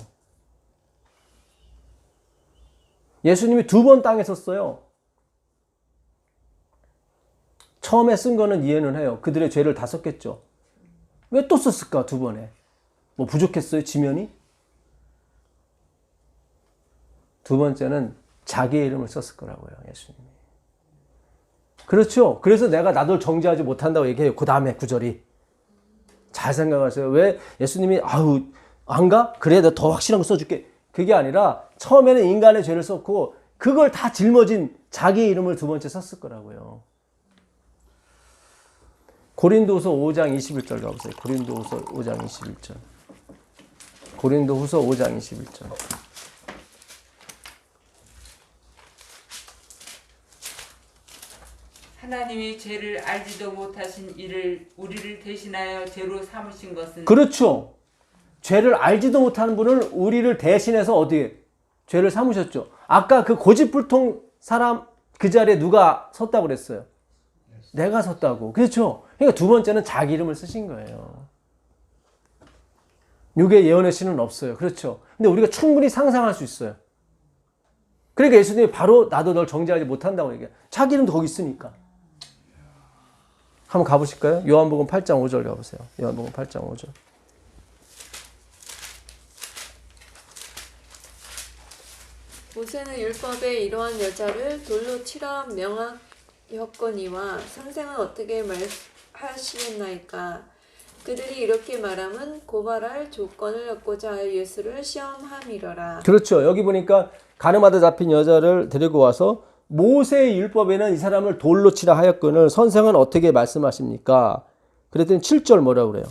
예수님이 2번 땅에 섰어요. 처음에 쓴 거는 이해는 해요. 그들의 죄를 다 썼겠죠. 왜 또 썼을까? 2번에. 뭐 부족했어요? 지면이? 2번째는 자기의 이름을 썼을 거라고요. 예수님이. 그렇죠. 그래서 내가 나도 정죄하지 못한다고 얘기해요. 그 다음에 9절이. 잘 생각하세요. 왜 예수님이 아우 안 가? 그래 내가 더 확실한 거 써줄게. 그게 아니라 처음에는 인간의 죄를 썼고 그걸 다 짊어진 자기의 이름을 2번째 썼을 거라고요. 고린도후서 5장 21절 가보세요. 고린도후서 5장 21절. 고린도후서 5장 21절. 하나님이 죄를 알지도 못하신 이를 우리를 대신하여 죄로 삼으신 것은. 그렇죠. 죄를 알지도 못하는 분을 우리를 대신해서 어디에 죄를 삼으셨죠. 아까 그 고집불통 사람 그 자리에 누가 섰다고 그랬어요? 내가 섰다고. 그렇죠. 그러니까 2번째는 자기 이름을 쓰신 거예요. 육의 예언의 신은 없어요. 그렇죠. 근데 우리가 충분히 상상할 수 있어요. 그러니까 예수님이 바로 나도 널 정죄하지 못한다고 얘기해요. 자기 이름도 거기 있으니까. 한번 가보실까요? 요한복음 8장 5절 가보세요. 요한복음 8장 5절. 모세는 율법에 이러한 여자를 돌로 치라 명하였거니와 상생은 어떻게 말하시겠나이까. 그들이 이렇게 말함은 고발할 조건을 얻고자 하여 예수를 시험함이러라. 그렇죠. 여기 보니까 가늠하다 잡힌 여자를 데리고 와서 모세의 율법에는 이 사람을 돌로 치라 하였거늘 선생은 어떻게 말씀하십니까? 그랬더니 7절 뭐라고 그래요?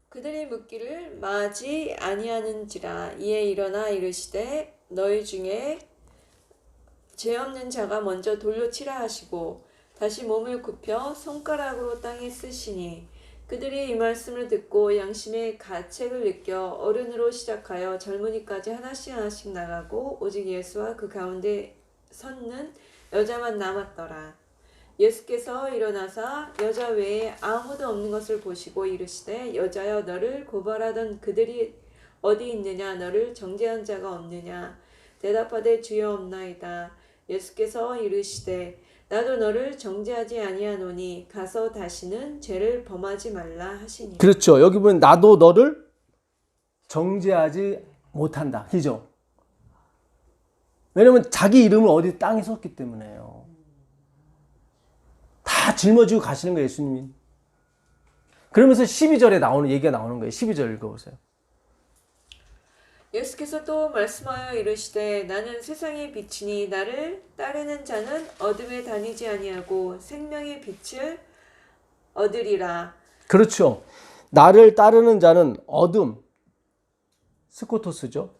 그들이 묻기를 마지 아니하는지라. 이에 일어나 이르시되 너희 중에 죄 없는 자가 먼저 돌로 치라 하시고 다시 몸을 굽혀 손가락으로 땅에 쓰시니 그들이 이 말씀을 듣고 양심의 가책을 느껴 어른으로 시작하여 젊은이까지 하나씩 나가고 오직 예수와 그 가운데 섰는 여자만 남았더라. 예수께서 일어나사 여자 외에 아무도 없는 것을 보시고 이르시되 여자여 너를 고발하던 그들이 어디 있느냐 너를 정죄한 자가 없느냐 대답하되 주여 없나이다. 예수께서 이르시되 나도 너를 정죄하지 아니하노니 가서 다시는 죄를 범하지 말라 하시니. 그렇죠. 여기 보면 나도 너를 정죄하지 못한다. 그죠? 왜냐면 자기 이름을 어디 땅에 썼기 때문에요. 다 짊어지고 가시는 거예요, 예수님이. 그러면서 12절에 나오는 얘기가 나오는 거예요. 12절 읽어보세요. 예수께서 또 말씀하여 이르시되 나는 세상의 빛이니 나를 따르는 자는 어둠에 다니지 아니하고 생명의 빛을 얻으리라. 그렇죠. 나를 따르는 자는 어둠, 스코토스죠.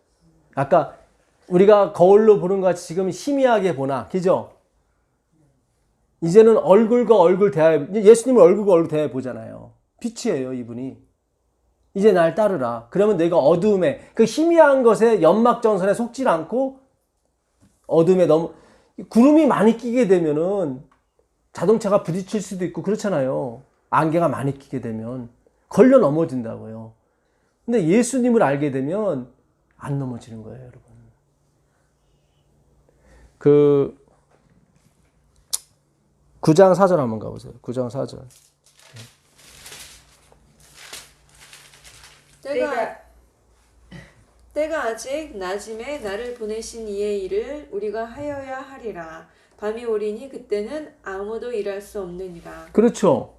아까 우리가 거울로 보는 것 같이 지금 희미하게 보나, 그죠? 이제는 얼굴과 얼굴 대하여, 예수님을 얼굴과 얼굴 대하여 보잖아요. 빛이에요, 이분이. 이제 날 따르라. 그러면 내가 어두움에, 그 희미한 것에 연막전선에 속지 않고 어둠에 너무, 구름이 많이 끼게 되면은 자동차가 부딪힐 수도 있고 그렇잖아요. 안개가 많이 끼게 되면 걸려 넘어진다고요. 근데 예수님을 알게 되면 안 넘어지는 거예요, 여러분. 그 9장 4절 한번 가보세요. 9장 4절. 때가 아직 낮음에 나를 보내신 이의 일을 우리가 하여야 하리라. 밤이 오리니 그때는 아무도 일할 수 없느니라. 그렇죠.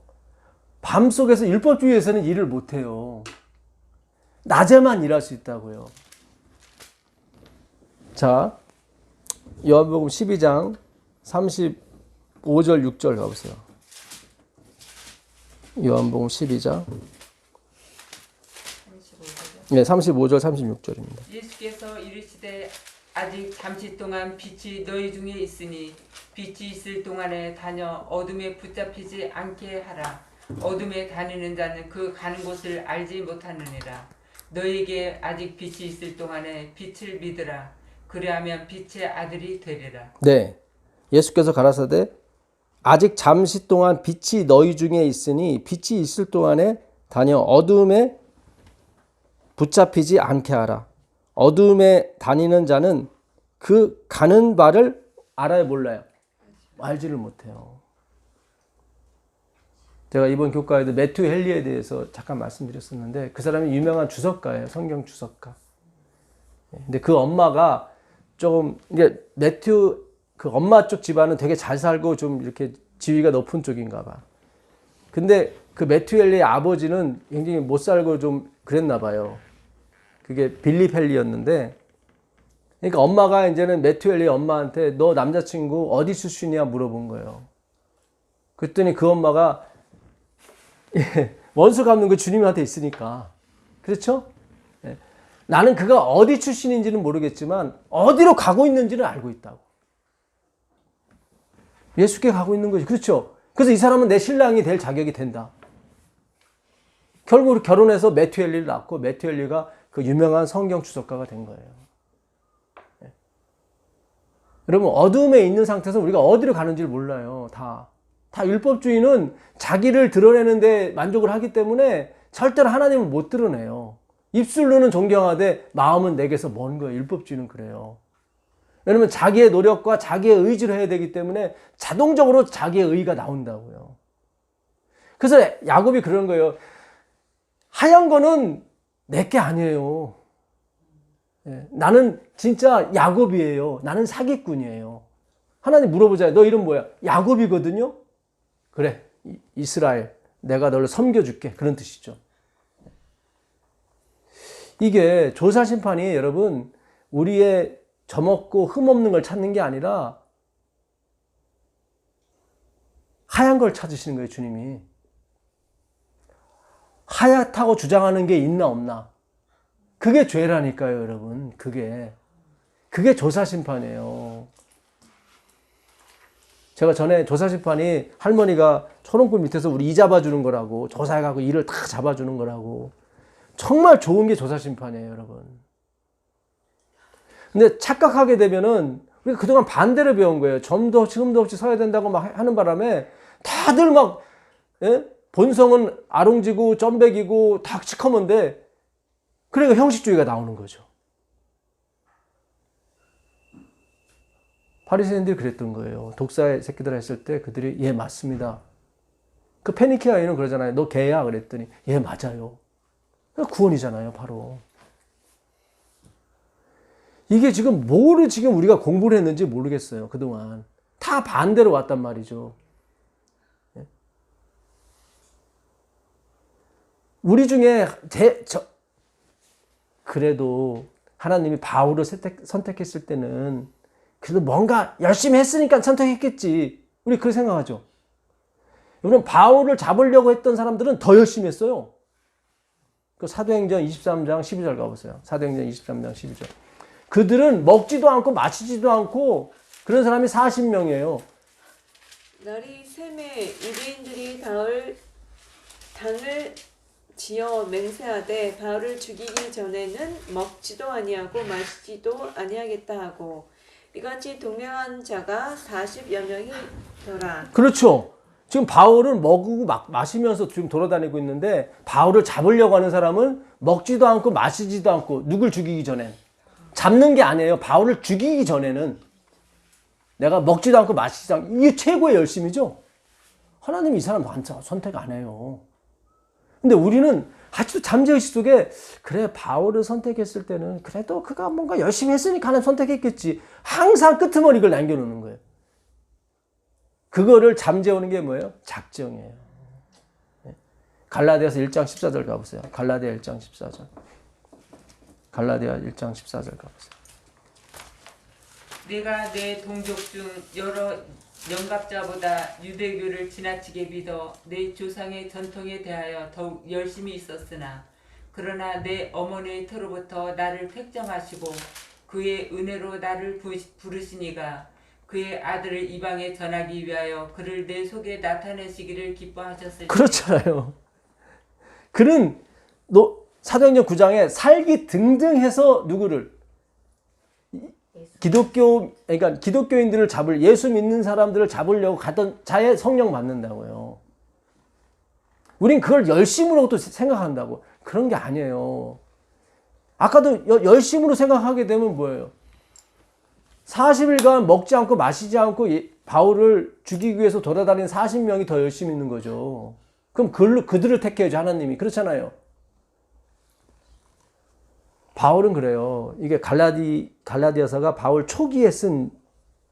밤속에서 율법주의에서는 일을 못해요. 낮에만 일할 수 있다고요. 자, 요한복음 12장 35절 6절 가보세요. 요한복음 12장 35절 36절입니다. 예수께서 이르시되 아직 잠시 동안 빛이 너희 중에 있으니 빛이 있을 동안에 다녀 어둠에 붙잡히지 않게 하라. 어둠에 다니는 자는 그 가는 곳을 알지 못하느니라. 너희에게 아직 빛이 있을 동안에 빛을 믿으라. 그리하면 빛의 아들이 되리라. 네, 예수께서 가라사대 아직 잠시 동안 빛이 너희 중에 있으니 빛이 있을 동안에 다녀 어둠에 붙잡히지 않게 하라. 어둠에 다니는 자는 그 가는 바를 알아요, 몰라요? 알지를 못해요. 제가 이번 교과에도 매튜 헨리에 대해서 잠깐 말씀드렸었는데 그 사람이 유명한 주석가예요. 성경 주석가. 근데 그 엄마가 조금 이게 매튜 그 엄마 쪽 집안은 되게 잘 살고 좀 이렇게 지위가 높은 쪽인가 봐. 근데 그 매튜 헨리의 아버지는 굉장히 못 살고 좀 그랬나 봐요. 그게 빌립 헨리였는데, 그러니까 엄마가 이제는 매튜 헨리 엄마한테 너 남자친구 어디 출신이야 물어본 거예요. 그랬더니 그 엄마가 원수 갚는 거 주님한테 있으니까. 그렇죠? 나는 그가 어디 출신인지는 모르겠지만 어디로 가고 있는지는 알고 있다고. 예수께 가고 있는 거지. 그렇죠? 그래서 이 사람은 내 신랑이 될 자격이 된다. 결국 결혼해서 매튜 헨리를 낳고 매튜 헨리가 그 유명한 성경 주석가가 된 거예요. 여러분, 어둠에 있는 상태에서 우리가 어디로 가는지를 몰라요. 다 율법주의는 자기를 드러내는데 만족을 하기 때문에 절대로 하나님을 못 드러내요. 입술로는 존경하되 마음은 내게서 먼 거예요. 율법주의는 그래요. 왜냐면 자기의 노력과 자기의 의지로 해야 되기 때문에 자동적으로 자기의 의가 나온다고요. 그래서 야곱이 그런 거예요. 하얀 거는 내게 아니에요. 나는 진짜 야곱이에요. 나는 사기꾼이에요. 하나님 물어보잖아요. 너 이름 뭐야? 야곱이거든요. 그래, 이스라엘. 내가 너를 섬겨줄게. 그런 뜻이죠. 이게 조사심판이 여러분 우리의 점없고 흠없는 걸 찾는 게 아니라 하얀 걸 찾으시는 거예요, 주님이. 하얗다고 주장하는 게 있나 없나. 그게 죄라니까요, 여러분. 그게 그게 조사심판이에요. 제가 전에 조사심판이 할머니가 초롱불 밑에서 우리 이 잡아주는 거라고, 조사해가고 이를 다 잡아주는 거라고. 정말 좋은 게 조사심판이에요, 여러분. 근데 착각하게 되면은 우리가 그동안 반대로 배운 거예요. 점도 없이 흠도 없이 서야 된다고 막 하는 바람에 다들 막, 예? 본성은 아롱지고 점백이고 다 시커먼데, 그러니까 형식주의가 나오는 거죠. 바리새인들이 그랬던 거예요. 독사의 새끼들 했을 때 그들이 예 맞습니다. 그 페니키아인은 그러잖아요. 너 개야 그랬더니 예 맞아요. 구원이잖아요, 바로. 이게 지금 뭐를 지금 우리가 공부를 했는지 모르겠어요. 그동안 다 반대로 왔단 말이죠. 우리 중에 그래도 하나님이 바울을 선택했을 때는 그래도 뭔가 열심히 했으니까 선택했겠지. 우리 그렇게 생각하죠. 여러분, 바울을 잡으려고 했던 사람들은 더 열심히 했어요. 그 사도행전 23장 12절 가보세요. 사도행전 23장 12절. 그들은 먹지도 않고 마시지도 않고 그런 사람이 40명이에요. 날이 새매 유대인들이 당을 지어 맹세하되 바울을 죽이기 전에는 먹지도 아니하고 마시지도 아니하겠다 하고 이같이 동명한 자가 40여 명이더라. 그렇죠. 지금 바울은 먹고 마시면서 지금 돌아다니고 있는데 바울을 잡으려고 하는 사람은 먹지도 않고 마시지도 않고 누굴 죽이기 전에 잡는 게 아니에요. 바울을 죽이기 전에는 내가 먹지도 않고 마시지도 않고 이게 최고의 열심이죠. 하나님이 이 사람 선택 안 해요. 근데 우리는 아직도 잠재의식 속에 그래 바울을 선택했을 때는 그래도 그가 뭔가 열심히 했으니까 하나님 선택했겠지. 항상 끄트머리 이걸 남겨놓는 거예요. 그거를 잠재우는 게 뭐예요? 작정이에요. 갈라디아서 1장 14절 가보세요. 갈라디아 1장 14절. 갈라디아 1장 14절 가보세요. 내가 내 동족 중 여러 영갑자보다 유대교를 지나치게 믿어 내 조상의 전통에 대하여 더욱 열심히 있었으나 그러나 내 어머니의 터로부터 나를 택정하시고 그의 은혜로 나를 부르시니가 그의 아들을 이방에 전하기 위하여 그를 내 속에 나타내시기를 기뻐하셨으니. 그렇잖아요. 그는 사도행전 9장에 살기 등등해서 누구를 그러니까 기독교인들을 예수 믿는 사람들을 잡으려고 갔던 자의 성령 받는다고요. 우린 그걸 열심으로 또 생각한다고. 그런 게 아니에요. 아까도 열심으로 생각하게 되면 뭐예요? 40일간 먹지 않고 마시지 않고 바울을 죽이기 위해서 돌아다니는 40명이 더 열심히 있는 거죠. 그럼 그들을 택해야죠, 하나님이. 그렇잖아요. 바울은 그래요. 이게 갈라디아서가 바울 초기에 쓴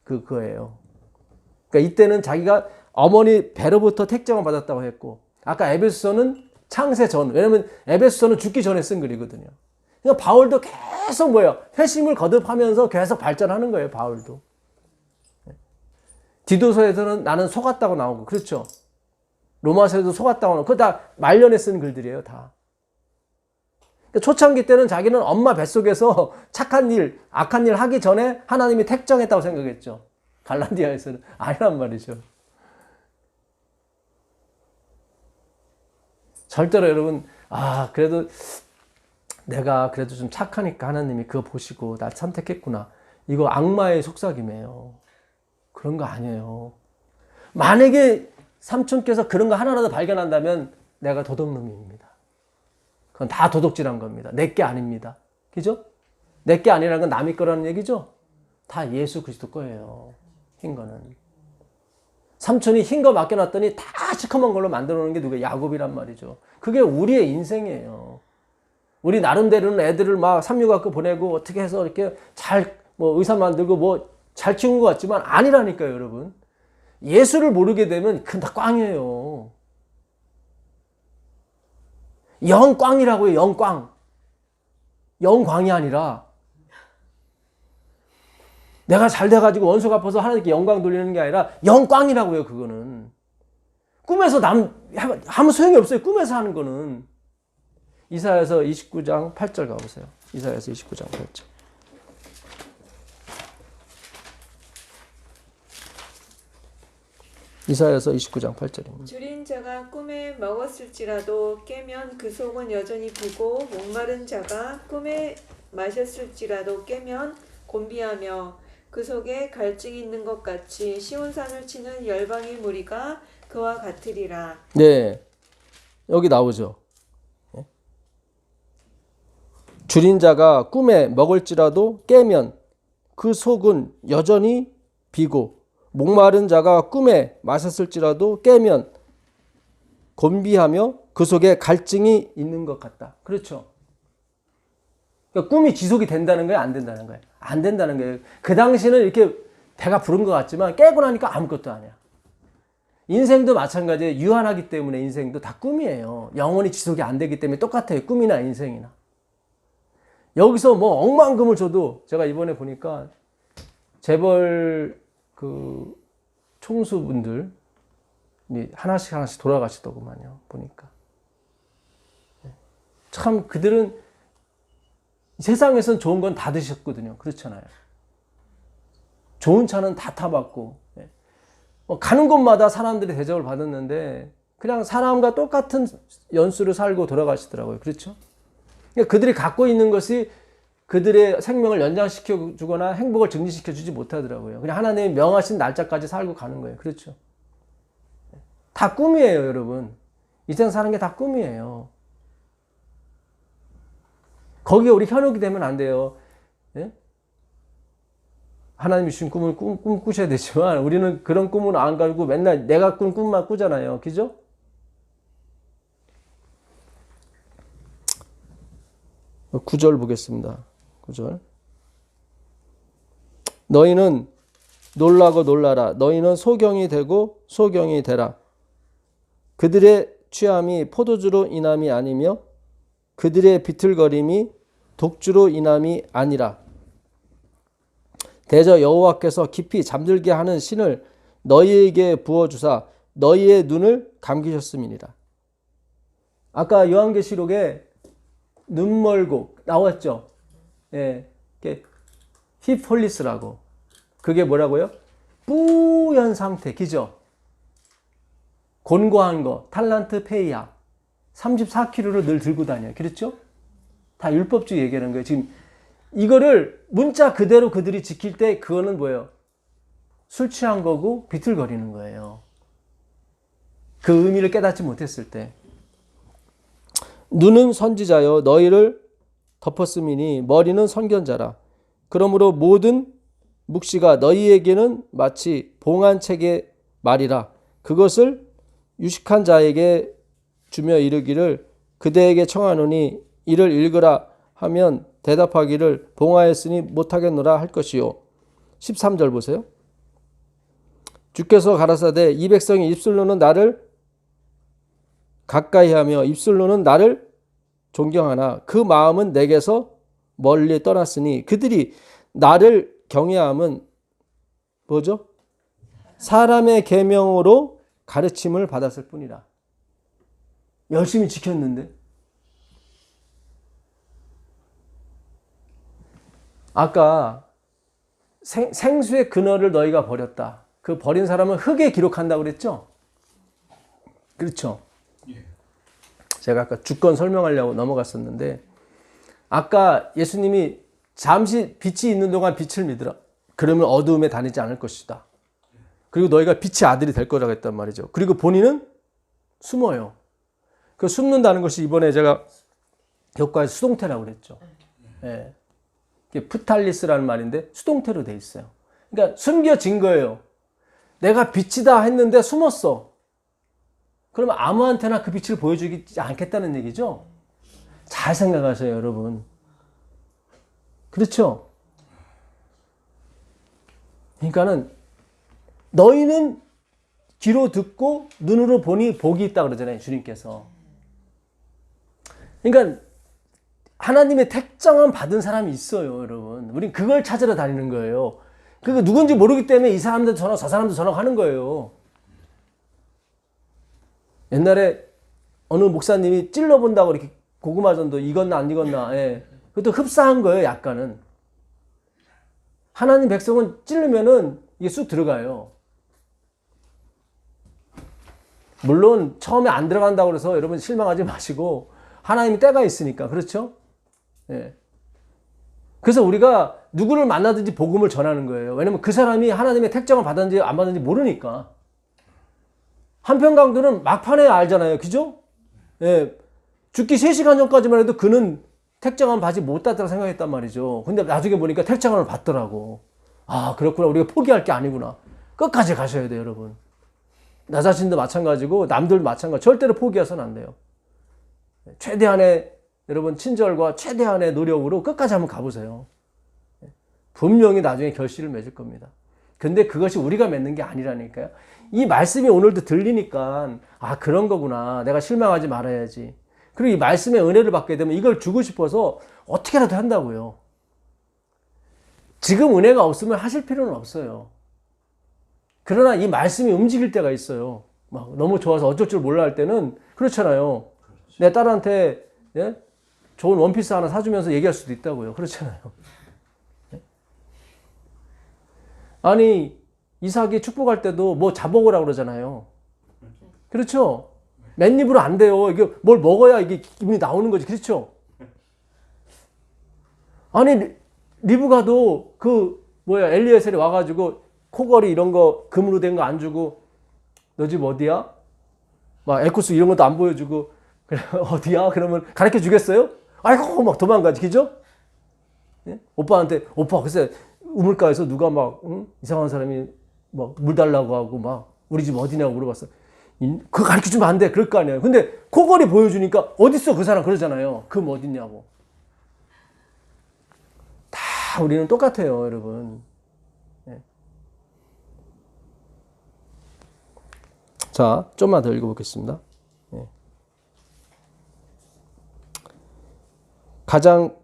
그거예요. 그러니까 이때는 자기가 어머니 배로부터 택정을 받았다고 했고, 아까 에베소서는 창세 전, 왜냐면 에베소서는 죽기 전에 쓴 글이거든요. 그러니까 바울도 계속 뭐예요? 회심을 거듭하면서 계속 발전하는 거예요, 바울도. 디도서에서는 나는 속았다고 나오고, 그렇죠? 로마서에도 속았다고 나오고, 그거 다 말년에 쓴 글들이에요, 다. 초창기 때는 자기는 엄마 뱃속에서 착한 일, 악한 일 하기 전에 하나님이 택정했다고 생각했죠. 갈라디아에서는 아니란 말이죠. 절대로 여러분, 그래도 내가 그래도 좀 착하니까 하나님이 그거 보시고 나 선택했구나. 이거 악마의 속삭임이에요. 그런 거 아니에요. 만약에 삼촌께서 그런 거 하나라도 발견한다면 내가 도둑놈입니다. 그건 다 도둑질한 겁니다. 내게 아닙니다. 그죠? 내게 아니라는 건 남의 거라는 얘기죠? 다 예수 그리스도 거예요. 흰 거는. 삼촌이 흰 거 맡겨놨더니 다 시커먼 걸로 만들어 놓은 게 누구야? 야곱이란 말이죠. 그게 우리의 인생이에요. 우리 나름대로는 애들을 막 삼육학교 보내고 어떻게 해서 이렇게 의사 만들고 잘 키운 것 같지만 아니라니까요, 여러분. 예수를 모르게 되면 그건 다 꽝이에요. 영광이라고요, 영광. 영광이 아니라 내가 잘 돼가지고 원수 갚아서 하나님께 영광 돌리는 게 아니라 영광이라고요, 그거는. 꿈에서 아무 소용이 없어요, 꿈에서 하는 거는. 이사야서 29장 8절 가보세요. 이사야서 29장 8절. 이사야서 29장 8절입니다. 줄인 자가 꿈에 먹었을지라도 깨면 그 속은 여전히 비고 목마른 자가 꿈에 마셨을지라도 깨면 곤비하며 그 속에 갈증이 있는 것 같이 시온산을 치는 열방의 무리가 그와 같으리라. 네, 여기 나오죠. 줄인 자가 꿈에 먹을지라도 깨면 그 속은 여전히 비고 목마른 자가 꿈에 마셨을지라도 깨면 곤비하며 그 속에 갈증이 있는 것 같다. 그렇죠. 그러니까 꿈이 지속이 된다는 거예요? 안 된다는 거예요? 안 된다는 거예요. 그 당시는 이렇게 배가 부른 것 같지만 깨고 나니까 아무것도 아니야. 인생도 마찬가지예요. 유한하기 때문에 인생도 다 꿈이에요. 영원히 지속이 안 되기 때문에 똑같아요. 꿈이나 인생이나. 여기서 뭐 억만금을 줘도 제가 이번에 보니까 재벌 그 총수분들 하나씩 돌아가시더구만요. 보니까. 참 그들은 세상에선 좋은 건 다 드셨거든요. 그렇잖아요. 좋은 차는 다 타봤고 가는 곳마다 사람들이 대접을 받았는데 그냥 사람과 똑같은 연수를 살고 돌아가시더라고요. 그렇죠? 그러니까 그들이 갖고 있는 것이 그들의 생명을 연장시켜 주거나 행복을 증진시켜 주지 못하더라고요. 그냥 하나님이 명하신 날짜까지 살고 가는 거예요. 그렇죠? 다 꿈이에요, 여러분. 이생 사는 게 다 꿈이에요. 거기에 우리 현혹이 되면 안 돼요. 예? 하나님이 주신 꿈을 꾸셔야 되지만 우리는 그런 꿈은 안 가지고 맨날 내가 꾼 꿈만 꾸잖아요. 그죠? 구절 보겠습니다. 9절. 너희는 놀라고 놀라라. 너희는 소경이 되고 소경이 되라. 그들의 취함이 포도주로 인함이 아니며 그들의 비틀거림이 독주로 인함이 아니라. 대저 여호와께서 깊이 잠들게 하는 신을 너희에게 부어주사 너희의 눈을 감기셨음이니라. 아까 요한계시록에 눈 멀고 나왔죠. 예, 힙폴리스라고. 그게 뭐라고요? 뿌연 상태, 그죠? 곤고한 거, 탈란트 페이야. 34kg를 늘 들고 다녀요. 그렇죠? 다 율법주의 얘기하는 거예요. 지금 이거를 문자 그대로 그들이 지킬 때 그거는 뭐예요? 술 취한 거고 비틀거리는 거예요. 그 의미를 깨닫지 못했을 때. 눈은 선지자여 너희를 덮었음이니 머리는 선견자라. 그러므로 모든 묵시가 너희에게는 마치 봉안책의 말이라. 그것을 유식한 자에게 주며 이르기를 그대에게 청하노니 이를 읽으라 하면 대답하기를 봉하였으니 못하겠노라 할 것이요. 13절 보세요. 주께서 가라사대 이 백성이 입술로는 나를 가까이하며 입술로는 나를 존경하나 그 마음은 내게서 멀리 떠났으니 그들이 나를 경외함은 뭐죠? 사람의 계명으로 가르침을 받았을 뿐이라. 열심히 지켰는데 아까 생수의 근원을 너희가 버렸다. 그 버린 사람은 흙에 기록한다고 그랬죠? 그렇죠? 제가 아까 주권 설명하려고 넘어갔었는데 아까 예수님이 잠시 빛이 있는 동안 빛을 믿으라. 그러면 어두움에 다니지 않을 것이다. 그리고 너희가 빛의 아들이 될 거라고 했단 말이죠. 그리고 본인은 숨어요. 그 숨는다는 것이 이번에 제가 교과에서 수동태라고 그랬죠. 예. 푸탈리스라는 말인데 수동태로 돼 있어요. 그러니까 숨겨진 거예요. 내가 빛이다 했는데 숨었어. 그러면 아무한테나 그 빛을 보여주지 않겠다는 얘기죠. 잘 생각하세요, 여러분. 그렇죠? 그러니까는 너희는 귀로 듣고 눈으로 보니 복이 있다 그러잖아요, 주님께서. 그러니까 하나님의 택정함 받은 사람이 있어요, 여러분. 우린 그걸 찾으러 다니는 거예요. 그게 누군지 모르기 때문에 이 사람도 전화, 저 사람도 전화 하는 거예요. 옛날에 어느 목사님이 찔러본다고 이렇게 고구마전도 익었나 안 익었나, 예. 그것도 흡사한 거예요, 약간은. 하나님 백성은 찌르면은 이게 쑥 들어가요. 물론 처음에 안 들어간다고 해서 여러분 실망하지 마시고 하나님이 때가 있으니까 그렇죠? 예. 그래서 우리가 누구를 만나든지 복음을 전하는 거예요. 왜냐면 그 사람이 하나님의 택정을 받았는지 안 받았는지 모르니까. 한편 강도는 막판에 알잖아요. 그죠? 예. 죽기 3시간 전까지만 해도 그는 택정을 받지 못했다고 생각했단 말이죠. 근데 나중에 보니까 택정을 받더라고. 아, 그렇구나. 우리가 포기할 게 아니구나. 끝까지 가셔야 돼요, 여러분. 나 자신도 마찬가지고 남들도 마찬가지. 절대로 포기해서는 안 돼요. 최대한의 여러분 친절과 최대한의 노력으로 끝까지 한번 가보세요. 분명히 나중에 결실을 맺을 겁니다. 근데 그것이 우리가 맺는 게 아니라니까요. 이 말씀이 오늘도 들리니까 아, 그런 거구나. 내가 실망하지 말아야지. 그리고 이 말씀의 은혜를 받게 되면 이걸 주고 싶어서 어떻게라도 한다고요. 지금 은혜가 없으면 하실 필요는 없어요. 그러나 이 말씀이 움직일 때가 있어요. 막 너무 좋아서 어쩔 줄 몰라 할 때는 그렇잖아요. 내 딸한테 예? 좋은 원피스 하나 사주면서 얘기할 수도 있다고요. 그렇잖아요. 아니 이삭이 축복할 때도 뭐 잡아오라고 그러잖아요. 그렇죠? 맨입으로 안 돼요. 이게 뭘 먹어야 이게 기분이 나오는 거지. 그렇죠? 아니 리브가도 엘리에셀이 와가지고 코걸이 이런 거 금으로 된 거 안 주고 너 집 어디야? 막 에쿠스 이런 것도 안 보여주고 그래 어디야? 그러면 가르쳐 주겠어요? 아이고 막 도망가지. 그죠? 예? 오빠한테 오빠 글쎄 우물가에서 누가 막 이상한 사람이 막 물 달라고 하고 막 우리 집 어디냐고 물어봤어. 그거 가르쳐 주면 안 돼. 그럴 거 아니에요. 근데 코걸이 보여주니까 어딨어 그 사람 그러잖아요. 금 어딨냐고. 다 우리는 똑같아요, 여러분. 네. 자, 좀만 더 읽어보겠습니다. 네. 가장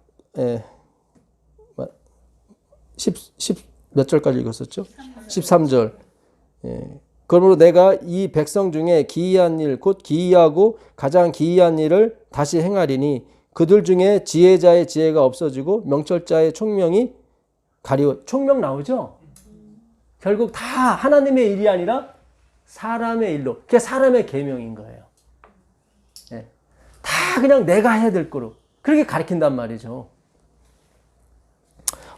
10 몇 절까지 읽었었죠? 13절. 예. 그러므로 내가 이 백성 중에 기이한 일, 곧 기이하고 가장 기이한 일을 다시 행하리니 그들 중에 지혜자의 지혜가 없어지고 명철자의 총명이 가리워. 총명 나오죠? 결국 다 하나님의 일이 아니라 사람의 일로. 그게 사람의 계명인 거예요. 예. 다 그냥 내가 해야 될 거로. 그렇게 가르친단 말이죠.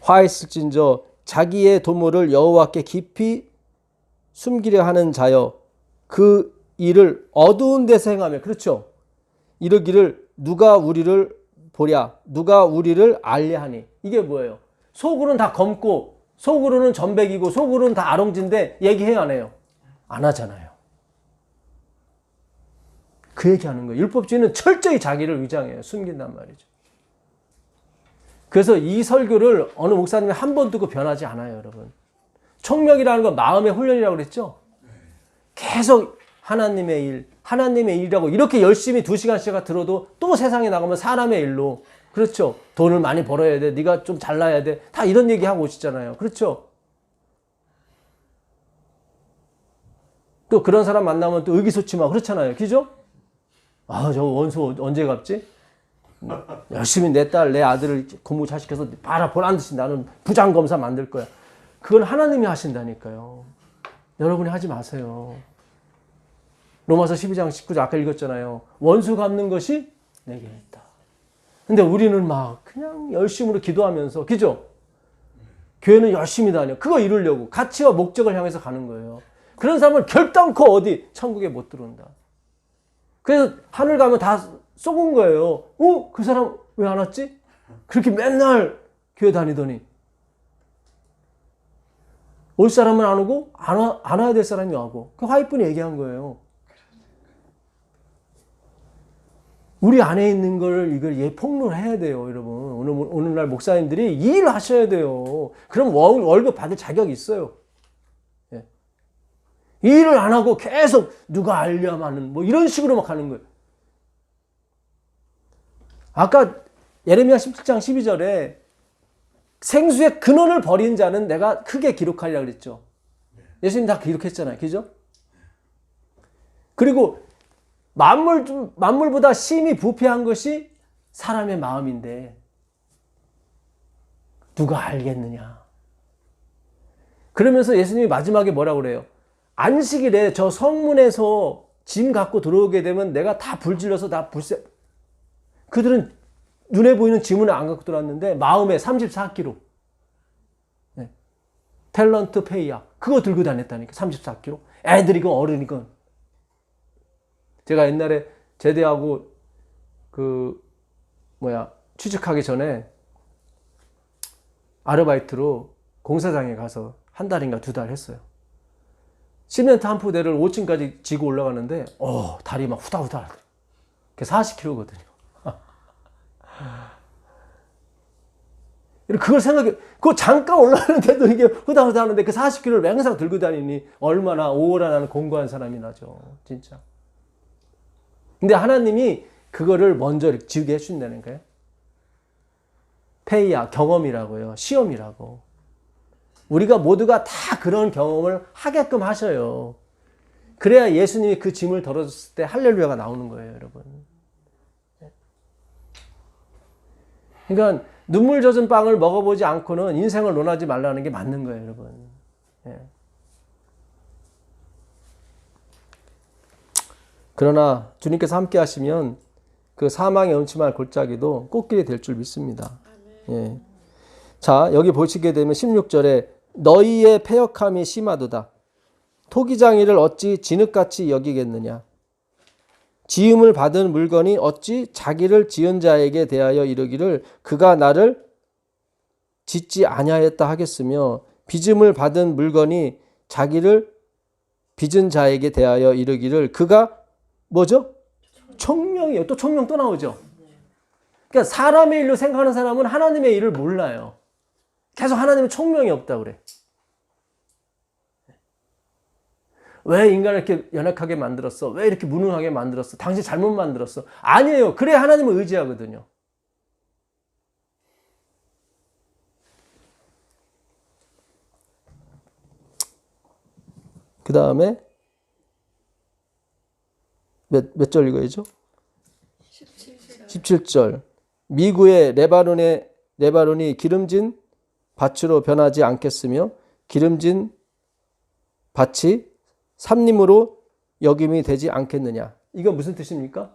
화 있을진저 자기의 도모를 여호와께 깊이 숨기려 하는 자여 그 일을 어두운 데서 행하며 그렇죠. 이르기를 누가 우리를 보랴 누가 우리를 알려 하니. 이게 뭐예요? 속으로는 다 검고 속으로는 전백이고 속으로는 다 아롱진데 얘기해요 안 해요? 안 하잖아요. 그 얘기하는 거예요. 율법주의는 철저히 자기를 위장해요. 숨긴단 말이죠. 그래서 이 설교를 어느 목사님이 한 번 듣고 변하지 않아요, 여러분. 총명이라는 건 마음의 훈련이라고 그랬죠? 계속 하나님의 일, 하나님의 일이라고 이렇게 열심히 2시간씩 들어도 또 세상에 나가면 사람의 일로. 그렇죠? 돈을 많이 벌어야 돼. 네가 좀 잘나야 돼. 다 이런 얘기하고 오시잖아요. 그렇죠? 또 그런 사람 만나면 또 의기소침하고 그렇잖아요. 그죠? 아, 저 원수 언제 갚지? 열심히 내 딸, 내 아들을 공부 잘 시켜서 봐라 보란 듯이 나는 부장검사 만들 거야. 그건 하나님이 하신다니까요. 여러분이 하지 마세요. 로마서 12장 19절 아까 읽었잖아요. 원수 갚는 것이 내게 있다. 근데 우리는 막 그냥 열심으로 기도하면서, 그죠? 교회는 열심히 다녀. 그거 이루려고 가치와 목적을 향해서 가는 거예요. 그런 사람은 결단코 어디 천국에 못 들어온다. 그래서 하늘 가면 다 쏘은 거예요. 그 사람 왜 안 왔지? 그렇게 맨날 교회 다니더니. 올 사람은 안 오고 안 와야 될 사람이 와고. 그 화이트분이 얘기한 거예요. 우리 안에 있는 걸 이걸 폭로를 해야 돼요, 여러분. 오늘날 목사님들이 이 일을 하셔야 돼요. 그럼 월급 받을 자격이 있어요. 예. 이 일을 안 하고 계속 누가 알려하는 뭐 이런 식으로 막 하는 거예요. 아까 예레미야 17장 12절에 생수의 근원을 버린 자는 내가 크게 기록하리라 그랬죠. 예수님 다 기록했잖아요. 그죠? 그리고 만물보다 심히 부패한 것이 사람의 마음인데 누가 알겠느냐. 그러면서 예수님이 마지막에 뭐라고 그래요? 안식일에 저 성문에서 짐 갖고 들어오게 되면 내가 다 불질러서 다 불새. 그들은 눈에 보이는 짐은 안 갖고 들어왔는데 마음에 34kg. 네. 탤런트 페이야. 그거 들고 다녔다니까. 34kg. 애들이건 어른이건. 제가 옛날에 제대하고 취직하기 전에 아르바이트로 공사장에 가서 한 달인가 2달 했어요. 시멘트 한 포대를 5층까지 지고 올라가는데 다리 막 후다후다. 그게 40kg거든요. 그걸 생각해. 그거 잠깐 올라가는데도 이게 후다후다 하는데 그 40kg를 항상 들고 다니니 얼마나 오호라는 공고한 사람이 나죠. 진짜. 근데 하나님이 그거를 먼저 지우게 해준다는 거예요. 페이야, 경험이라고요. 시험이라고. 우리가 모두가 다 그런 경험을 하게끔 하셔요. 그래야 예수님이 그 짐을 덜어줬을 때 할렐루야가 나오는 거예요, 여러분. 그러니까 눈물 젖은 빵을 먹어보지 않고는 인생을 논하지 말라는 게 맞는 거예요, 여러분. 예. 그러나 주님께서 함께 하시면 그 사망의 음침할 골짜기도 꽃길이 될 줄 믿습니다. 예. 자, 여기 보시게 되면 16절에 너희의 패역함이 심하도다. 토기장이를 어찌 진흙같이 여기겠느냐. 지음을 받은 물건이 어찌 자기를 지은 자에게 대하여 이르기를 그가 나를 짓지 아니하였다 하겠으며 빚음을 받은 물건이 자기를 빚은 자에게 대하여 이르기를 그가 뭐죠? 총명이에요. 또 총명 또 나오죠. 그러니까 사람의 일로 생각하는 사람은 하나님의 일을 몰라요. 계속 하나님은 총명이 없다 그래. 왜 인간을 이렇게 연약하게 만들었어? 왜 이렇게 무능하게 만들었어? 당신 잘못 만들었어? 아니에요. 그래 하나님을 의지하거든요. 그 다음에 몇 절 읽어야죠? 17절. 미구의 레바논이 기름진 밭으로 변하지 않겠으며 기름진 밭이 삼림으로 여김이 되지 않겠느냐. 이거 무슨 뜻입니까?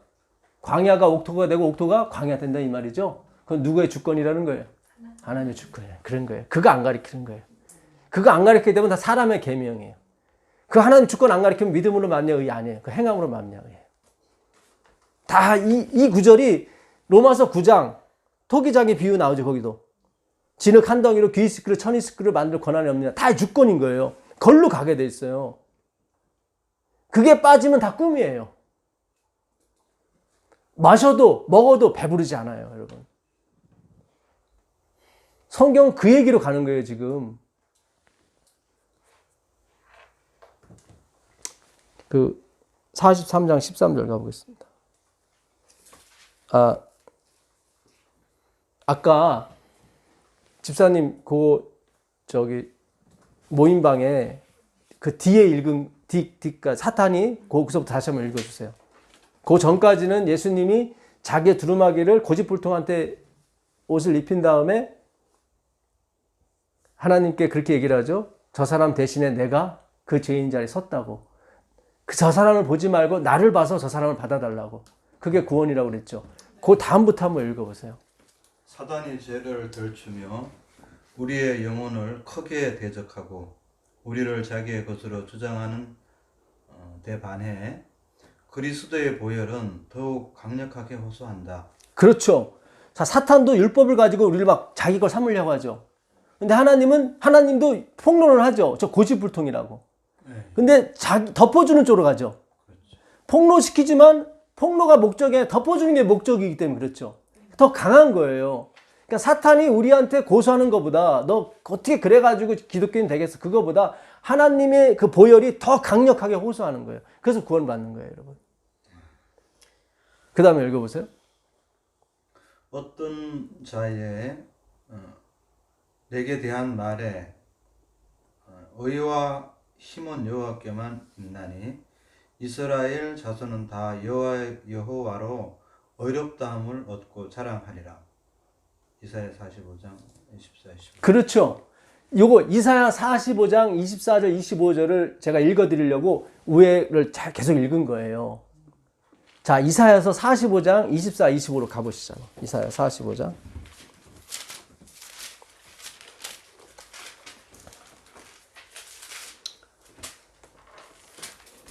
광야가 옥토가 되고 옥토가 광야 된다 이 말이죠. 그건 누구의 주권이라는 거예요? 하나님의 주권이에요. 그런 거예요. 그거 안 가리키는 거예요. 그거 안 가리키게 되면 다 사람의 계명이에요. 그 하나님 주권 안 가리키면 믿음으로 맞냐 의 아니에요. 그 행함으로 맞냐 의예요. 다 이 구절이 로마서 9장 토기장의 비유 나오죠. 거기도 진흙 한 덩이로 귀이스크를 천이스크를 만들 권한이 없느냐. 다 주권인 거예요. 걸로 가게 돼 있어요. 그게 빠지면 다 꿈이에요. 마셔도 먹어도 배부르지 않아요, 여러분. 성경은 그 얘기로 가는 거예요, 지금. 그 43장 13절 가보겠습니다. 아까 집사님 모임방에 그 뒤에 읽은 뒤가 사탄이 거기서부터 다시 한번 읽어주세요. 그 전까지는 예수님이 자기의 두루마기를 고집불통한테 옷을 입힌 다음에 하나님께 그렇게 얘기를 하죠. 저 사람 대신에 내가 그 죄인 자리에 섰다고. 저 사람을 보지 말고 나를 봐서 저 사람을 받아달라고. 그게 구원이라고 그랬죠. 그 다음부터 한번 읽어보세요. 사단이 죄를 덜추며 우리의 영혼을 크게 대적하고 우리를 자기의 것으로 주장하는 데 반해 그리스도의 보혈은 더욱 강력하게 호소한다. 그렇죠. 자, 사탄도 율법을 가지고 우리를 막 자기 걸 삼으려고 하죠. 근데 하나님도 폭로를 하죠. 저 고집불통이라고. 근데 덮어주는 쪽으로 가죠. 그렇죠. 폭로시키지만 폭로가 목적에 덮어주는 게 목적이기 때문에 그렇죠. 더 강한 거예요. 그러니까 사탄이 우리한테 고소하는 것보다 너 어떻게 그래가지고 기독교인 되겠어? 그거보다 하나님의 그 보혈이 더 강력하게 호소하는 거예요. 그래서 구원받는 거예요, 여러분. 그 다음에 읽어보세요. 어떤 자의 내게 대한 말에 의와 힘은 여호와께만 있나니 이스라엘 자손은 다 여호와로 의롭다함을 얻고 자랑하리라. 이사야 45장 24, 25. 그렇죠. 요거 이사야 45장 24절 25절을 제가 읽어드리려고 우회를 잘 계속 읽은 거예요. 자, 이사야서 45장 24, 25로 가보시죠. 이사야 45장.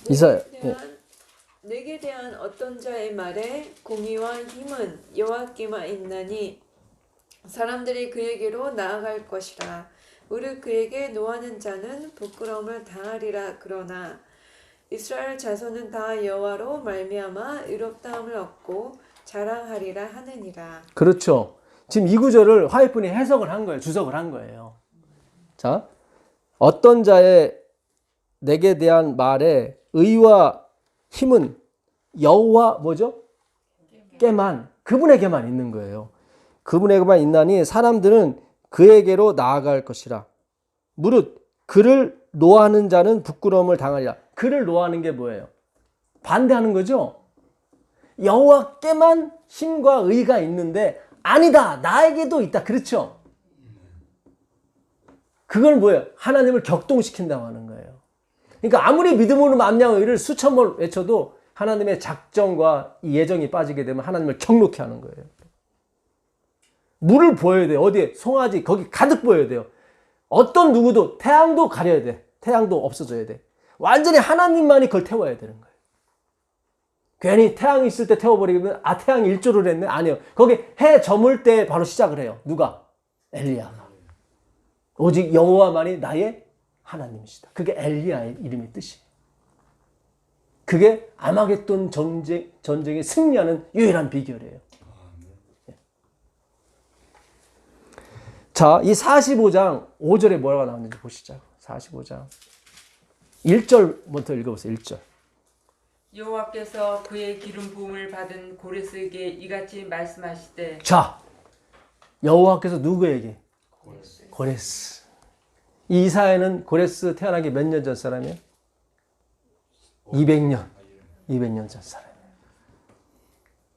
이사야. 내게 대한 어떤 자의 말에 공의와 힘은 여호와께만 있나니 사람들이 그에게로 나아갈 것이라. 무릇 그에게 노하는 자는 부끄러움을 당하리라. 그러나 이스라엘 자손은 다 여호와로 말미암아 의롭다함을 얻고 자랑하리라 하느니라. 그렇죠. 지금 이 구절을 화이트분이 해석을 한 거예요. 주석을 한 거예요. 자, 어떤 자의 내게 대한 말에 의와 힘은 여호와 뭐죠? 께만, 그분에게만 있는 거예요. 그분에게만 있나니 사람들은 그에게로 나아갈 것이라. 무릇 그를 노하는 자는 부끄러움을 당하리라. 그를 노하는 게 뭐예요? 반대하는 거죠. 여호와께만 힘과 의가 있는데 아니다, 나에게도 있다. 그렇죠? 그걸 뭐예요? 하나님을 격동시킨다고 하는 거예요. 그러니까 아무리 믿음으로 만냥 의를 수천 번 외쳐도 하나님의 작정과 이 예정이 빠지게 되면 하나님을 경록케 하는 거예요. 물을 보여야 돼요. 어디에? 송아지 거기 가득 보여야 돼요. 어떤 누구도 태양도 가려야 돼. 태양도 없어져야 돼. 완전히 하나님만이 그걸 태워야 되는 거예요. 괜히 태양이 있을 때 태워버리면 아 태양이 일조를 했네? 아니요. 거기 해 저물 때 바로 시작을 해요. 누가? 엘리야가. 오직 여호와만이 나의 하나님이시다. 그게 엘리야의 이름의 뜻이에요. 그게 아마겟돈 전쟁에 승리하는 유일한 비결이에요. 자, 이 45장 5절에 뭐라고 나오는지 보시죠. 45장 1절부터 읽어보세요. 1절. 여호와께서 그의 기름 부음을 받은 고레스에게 이같이 말씀하시되. 자, 여호와께서 누구에게? 고레스. 이 이사야는 고레스 태어나기 몇 년 전 사람이에요? 200년. 200년 전 사람이에요.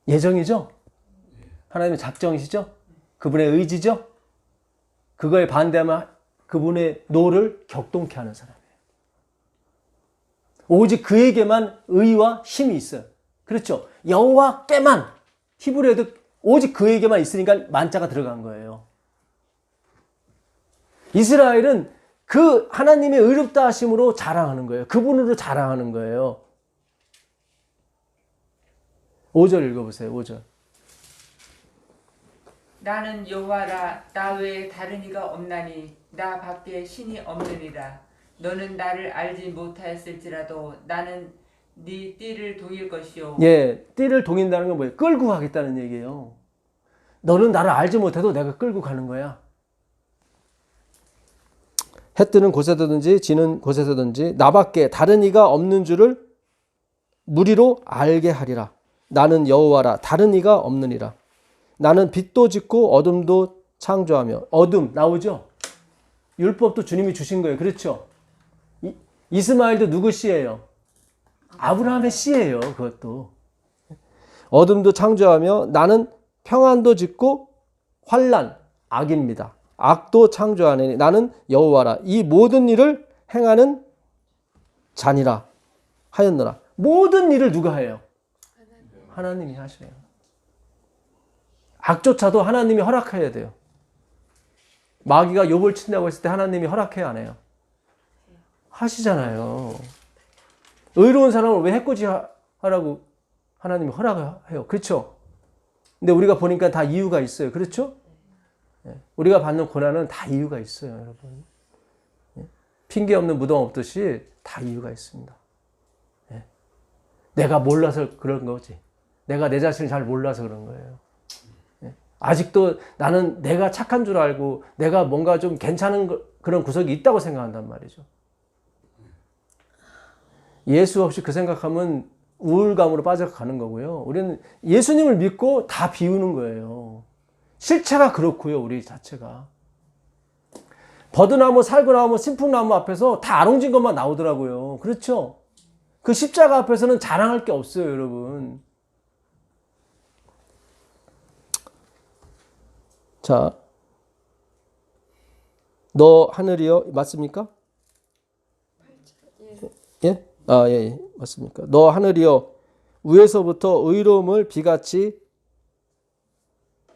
예정이죠? 하나님의 작정이시죠? 그분의 의지죠? 그거에 반대하면 그분의 노를 격동케 하는 사람이에요. 오직 그에게만 의와 힘이 있어요. 그렇죠? 여호와께만, 히브리어도 오직 그에게만 있으니까 만자가 들어간 거예요. 이스라엘은 그 하나님의 의롭다 하심으로 자랑하는 거예요. 그분으로 자랑하는 거예요. 5절 읽어보세요. 5절. 나는 여호와라. 나 외에 다른 이가 없나니 나 밖에 신이 없느니라. 너는 나를 알지 못하였을지라도 나는 네 띠를 동일 것이요. 예, 띠를 동인다는 건 뭐예요? 끌고 가겠다는 얘기예요. 너는 나를 알지 못해도 내가 끌고 가는 거야. 해 뜨는 곳에서든지 지는 곳에서든지 나밖에 다른 이가 없는 줄을 무리로 알게 하리라. 나는 여호와라. 다른 이가 없느니라. 나는 빛도 짓고 어둠도 창조하며. 어둠 나오죠? 율법도 주님이 주신 거예요. 그렇죠? 이스마엘도 누구 씨예요? 아브라함의 씨예요. 그것도. 어둠도 창조하며 나는 평안도 짓고 환난, 악입니다. 악도 창조하느니 나는 여호와라. 이 모든 일을 행하는 자니라 하였노라. 모든 일을 누가 해요? 하나님이 하셔요. 악조차도 하나님이 허락해야 돼요. 마귀가 욥을 친다고 했을 때 하나님이 허락해야 안 해요? 하시잖아요. 의로운 사람을 왜 해코지 하라고 하나님이 허락해요? 그렇죠? 근데 우리가 보니까 다 이유가 있어요. 그렇죠? 우리가 받는 고난은 다 이유가 있어요, 여러분. 핑계 없는 무덤 없듯이 다 이유가 있습니다. 내가 몰라서 그런 거지. 내가 내 자신을 잘 몰라서 그런 거예요. 아직도 나는 내가 착한 줄 알고 내가 뭔가 좀 괜찮은 그런 구석이 있다고 생각한단 말이죠. 예수 없이 그 생각하면 우울감으로 빠져가는 거고요. 우리는 예수님을 믿고 다 비우는 거예요. 실체가 그렇고요. 우리 자체가. 버드나무, 살구나무, 신풍나무 앞에서 다 아롱진 것만 나오더라고요. 그렇죠? 그 십자가 앞에서는 자랑할 게 없어요, 여러분. 자, 너 하늘이여 맞습니까? 예? 아, 예, 맞습니까? 너 하늘이여 위에서부터 의로움을 비같이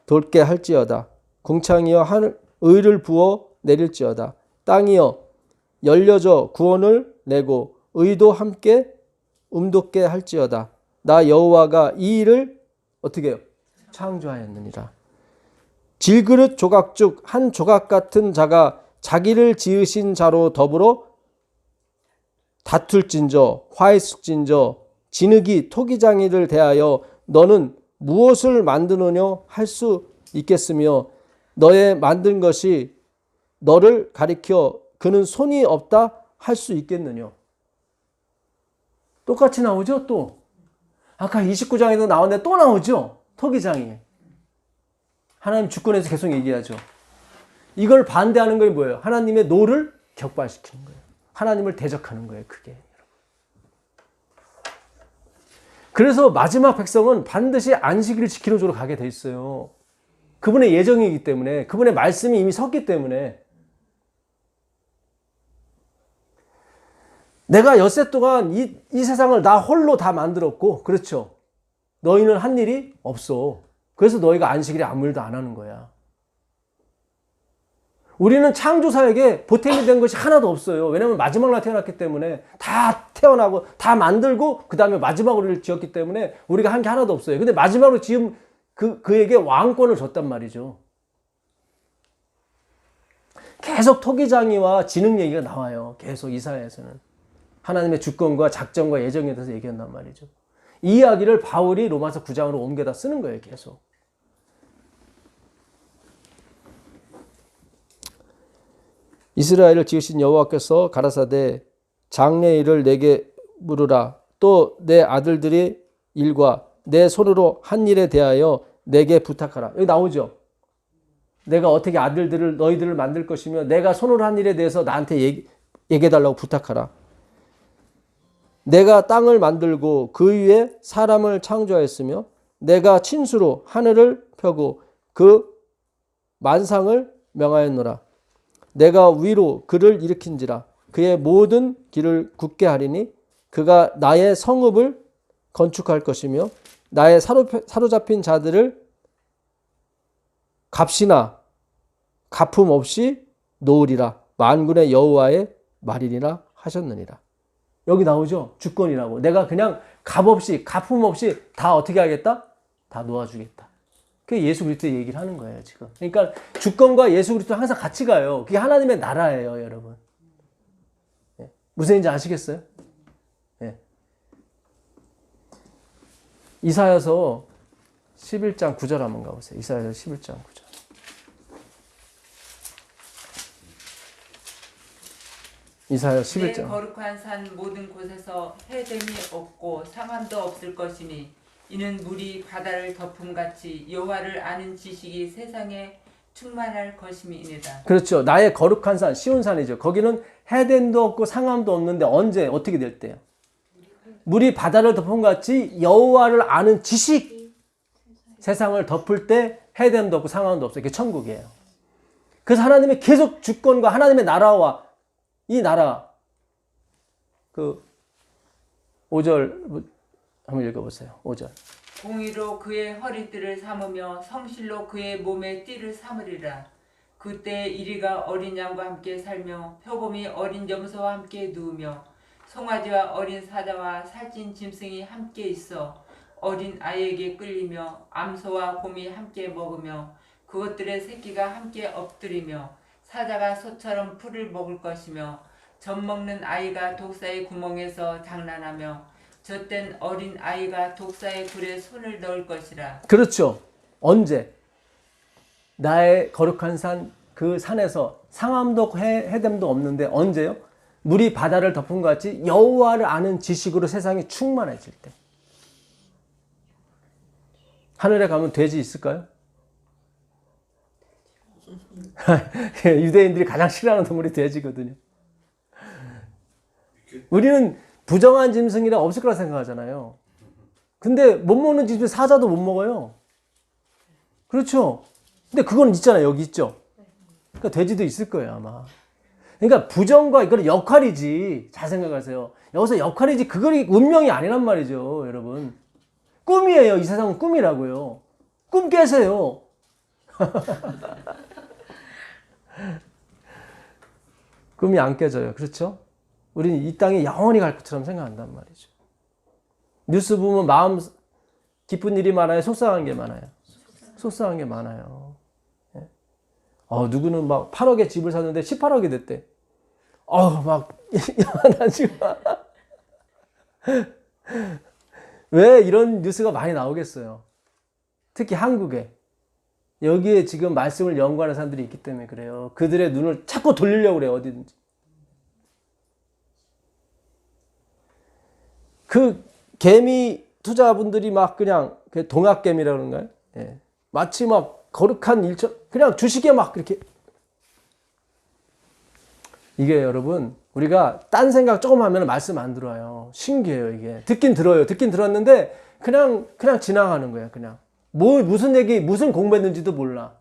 돋게 할지어다. 궁창이여 하늘 의를 부어 내릴지어다. 땅이여 열려져 구원을 내고 의도 함께 음돋게 할지어다. 나 여호와가 이 일을 어떻게 해요? 창조하였느니라. 질그릇 조각죽 한 조각 같은 자가 자기를 지으신 자로 더불어 다툴진저 화해숙진저 진흙이 토기장이를 대하여 너는 무엇을 만드느냐 할 수 있겠으며 너의 만든 것이 너를 가리켜 그는 손이 없다 할 수 있겠느냐. 똑같이 나오죠. 또 아까 29장에도 나왔는데 또 나오죠. 토기장이. 하나님 주권에서 계속 얘기하죠. 이걸 반대하는 게 뭐예요? 하나님의 노를 격발시키는 거예요. 하나님을 대적하는 거예요. 그게. 그래서 마지막 백성은 반드시 안식일을 지키는 쪽으로 가게 돼 있어요. 그분의 예정이기 때문에, 그분의 말씀이 이미 섰기 때문에. 내가 엿새 동안 이 세상을 나 홀로 다 만들었고, 그렇죠. 너희는 한 일이 없어. 그래서 너희가 안식일에 아무 일도 안 하는 거야. 우리는 창조사에게 보탬이 된 것이 하나도 없어요. 왜냐하면 마지막 날 태어났기 때문에 다 태어나고 다 만들고 그 다음에 마지막으로 우리를 지었기 때문에 우리가 한 게 하나도 없어요. 근데 마지막으로 지은 그에게 왕권을 줬단 말이죠. 계속 토기장이와 진흙 얘기가 나와요. 계속 이사야에서는. 하나님의 주권과 작정과 예정에 대해서 얘기한단 말이죠. 이 이야기를 바울이 로마서 9장으로 옮겨다 쓰는 거예요. 계속. 이스라엘을 지으신 여호와께서 가라사대 장래 일을 내게 물으라. 또 내 아들들의 일과 내 손으로 한 일에 대하여 내게 부탁하라. 여기 나오죠. 내가 어떻게 너희들을 만들 것이며 내가 손으로 한 일에 대해서 나한테 얘기해달라고 부탁하라. 내가 땅을 만들고 그 위에 사람을 창조하였으며 내가 친수로 하늘을 펴고 그 만상을 명하였노라. 내가 위로 그를 일으킨지라. 그의 모든 길을 굳게 하리니 그가 나의 성읍을 건축할 것이며 나의 사로잡힌 자들을 값이나 갚음 없이 놓으리라. 만군의 여호와의 말이니라 하셨느니라. 여기 나오죠. 주권이라고. 내가 그냥 값 없이 갚음 없이 다 어떻게 하겠다? 다 놓아주겠다. 그게 예수 그리스도의 얘기를 하는 거예요, 지금. 그러니까 주권과 예수 그리스도는 항상 같이 가요. 그게 하나님의 나라예요, 여러분. 예. 무슨 얘기인지 아시겠어요? 예. 이사야서 11장 9절 한번 가보세요. 이사야서 11장 9절. 이사야 11장. 내 거룩한 산 모든 곳에서 해됨이 없고 상함도 없을 것이니 이는 물이 바다를 덮음같이 여호와를 아는 지식이 세상에 충만할 것임이니라. 그렇죠. 나의 거룩한 산, 시온산이죠. 거기는 해됨도 없고 상함도 없는데 언제 어떻게 될 때요? 물이 바다를 덮음같이 여호와를 아는 지식 세상을 덮을 때 해됨도 없고 상함도 없어요. 이게 천국이에요. 그래서 하나님의 계속 주권과 하나님의 나라와 이 나라 5절 한번 읽어보세요. 5절. 공의로 그의 허리띠를 삼으며 성실로 그의 몸에 띠를 삼으리라. 그때 이리가 어린 양과 함께 살며 표범이 어린 염소와 함께 누우며 송아지와 어린 사자와 살찐 짐승이 함께 있어 어린 아이에게 끌리며 암소와 곰이 함께 먹으며 그것들의 새끼가 함께 엎드리며 사자가 소처럼 풀을 먹을 것이며 젖 먹는 아이가 독사의 구멍에서 장난하며 젖된 어린 아이가 독사의 굴에 손을 넣을 것이라. 그렇죠. 언제? 나의 거룩한 산, 그 산에서 상함도 없고 해됨도 없는데 언제요? 물이 바다를 덮은 것 같이 여호와를 아는 지식으로 세상이 충만해질 때. 하늘에 가면 돼지 있을까요? 유대인들이 가장 싫어하는 동물이 돼지거든요. 우리는 부정한 짐승이라 없을 거라 생각하잖아요. 근데 못 먹는 짐승 사자도 못 먹어요. 그렇죠? 근데 그건 있잖아요. 여기 있죠? 그러니까 돼지도 있을 거예요, 아마. 그러니까 부정과 이거는 역할이지. 잘 생각하세요. 여기서 역할이지 그걸 운명이 아니란 말이죠, 여러분. 꿈이에요. 이 세상은 꿈이라고요. 꿈 깨세요. 꿈이 안 깨져요. 그렇죠? 우리는 이 땅에 영원히 갈 것처럼 생각한단 말이죠. 뉴스 보면 마음 기쁜 일이 많아요? 속상한 게 많아요? 속상한 게 많아요. 예? 누구는 막 8억에 집을 샀는데 18억이 됐대. 나 지금. 왜 이런 뉴스가 많이 나오겠어요? 특히 한국에. 여기에 지금 말씀을 연구하는 사람들이 있기 때문에 그래요. 그들의 눈을 자꾸 돌리려고 그래요, 어디든지. 그 개미 투자분들이 막 그냥 동학개미라고 그런가요? 예. 마치 막 거룩한 일처럼 그냥 주식에 막 그렇게. 이게 여러분, 우리가 딴 생각 조금 하면 말씀 안 들어와요. 신기해요, 이게. 듣긴 들어요. 듣긴 들었는데 그냥 지나가는 거야, 그냥. 무슨 얘기, 무슨 공부했는지도 몰라.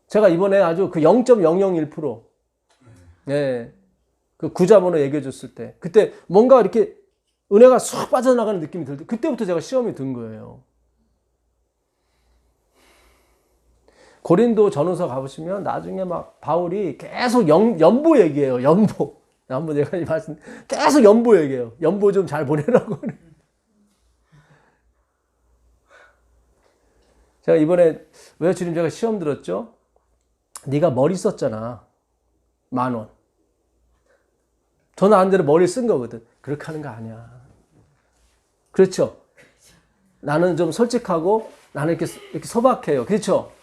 제가 이번에 아주 그 0.001%, 예, 그 구자번호 얘기해 줬을 때, 그때 뭔가 이렇게 은혜가 쑥 빠져나가는 느낌이 들 때, 그때부터 제가 시험이 든 거예요. 고린도 전후서 가보시면 나중에 막 바울이 계속 연보 얘기해요. 연보. 한번 내가 이 말씀, 계속 연보 얘기해요. 연보 좀 잘 보내라고. 제가 이번에 왜 주님 제가 시험 들었죠? 네가 머리 썼잖아. 10,000원. 저 나름대로 머리 쓴 거거든. 그렇게 하는 거 아니야. 그렇죠? 나는 좀 솔직하고 나는 이렇게 소박해요. 그렇죠?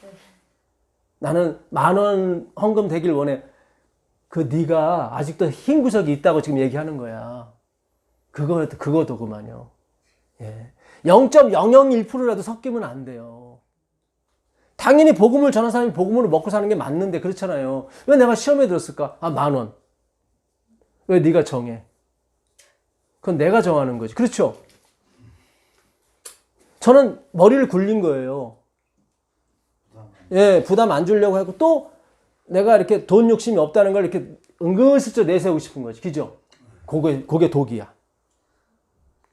나는 10,000원 헌금 되길 원해. 네가 아직도 흰 구석이 있다고 지금 얘기하는 거야. 그거도 그만요. 예. 0.001%라도 섞이면 안 돼요. 당연히 복음을 전한 사람이 복음으로 먹고 사는 게 맞는데 그렇잖아요. 왜 내가 시험에 들었을까? 10,000원. 왜 네가 정해? 그건 내가 정하는 거지. 그렇죠? 저는 머리를 굴린 거예요. 예, 부담 안 주려고 하고 또 내가 이렇게 돈 욕심이 없다는 걸 이렇게 은근슬쩍 내세우고 싶은 거지. 그죠? 그게 독이야.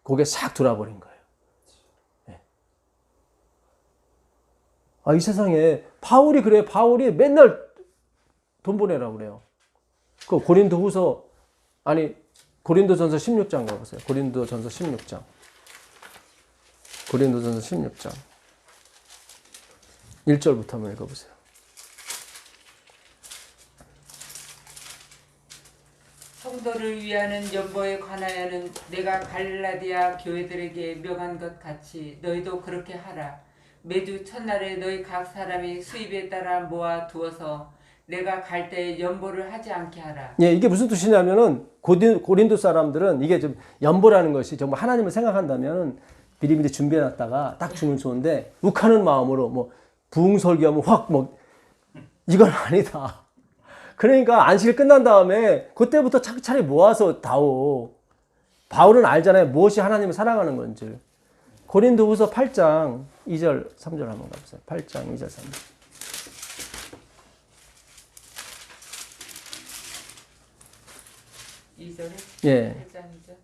그게 싹 돌아버린 거예요. 이 세상에 바울이 그래요. 바울이 맨날 돈 보내라고 그래요. 고린도전서 16장 가보세요. 고린도전서 16장. 고린도전서 16장. 1절부터 한번 읽어보세요. 성도를 위하는 연보에 관하여는 내가 갈라디아 교회들에게 명한 것 같이 너희도 그렇게 하라. 매주 첫날에 너희 각 사람이 수입에 따라 모아 두어서 내가 갈 때 연보를 하지 않게 하라. 예, 이게 무슨 뜻이냐면은 고린도 사람들은 이게 좀 연보라는 것이 정말 하나님을 생각한다면 미리미리 준비해놨다가 딱 주면 좋은데 욱하는 마음으로 뭐 부흥설교하면 확 뭐 이건 아니다. 그러니까 안식일 끝난 다음에 그때부터 차례 모아서 다오. 바울은 알잖아요. 무엇이 하나님을 사랑하는 건지. 고린도후서 8장 2절 3절 한번 가보세요. 8장 2절 3절. 예.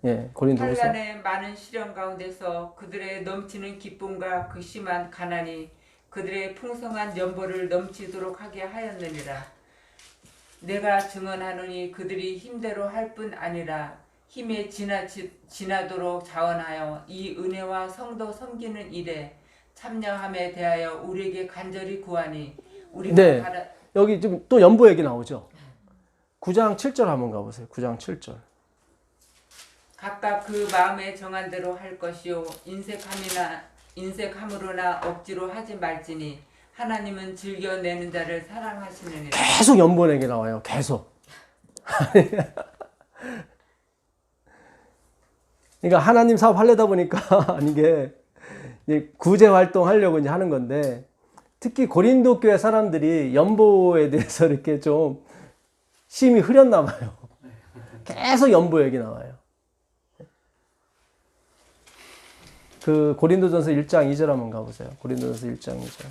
예. 고린도후서. 환난의 많은 시련 가운데서 그들의 넘치는 기쁨과 그 심한 가난이 그들의 풍성한 연보를 넘치도록 하게 하였느니라. 내가 증언하노니 그들이 힘대로 할 뿐 아니라 힘에 지나도록 자원하여 이 은혜와 성도 섬기는 일에 참여함에 대하여 우리에게 간절히 구하니 우리가 네. 여기 좀 또 연보 얘기 나오죠. 9장 7절 한번 가보세요. 9장 7절. 각각 그 마음에 정한 대로 할 것이요 인색함으로나 억지로 하지 말지니 하나님은 즐겨내는 자를 사랑하시느니라. 계속 연보 얘기 나와요. 계속. 그러니까 하나님 사업 하려다 보니까 이게 구제 활동 하려고 이제 하는 건데 특히 고린도 교회 사람들이 연보에 대해서 이렇게 좀 심히 흐렸나 봐요. 계속 연보 얘기 나와요. 그 고린도전서 1장 2절 한번 가보세요. 고린도전서 1장 2절.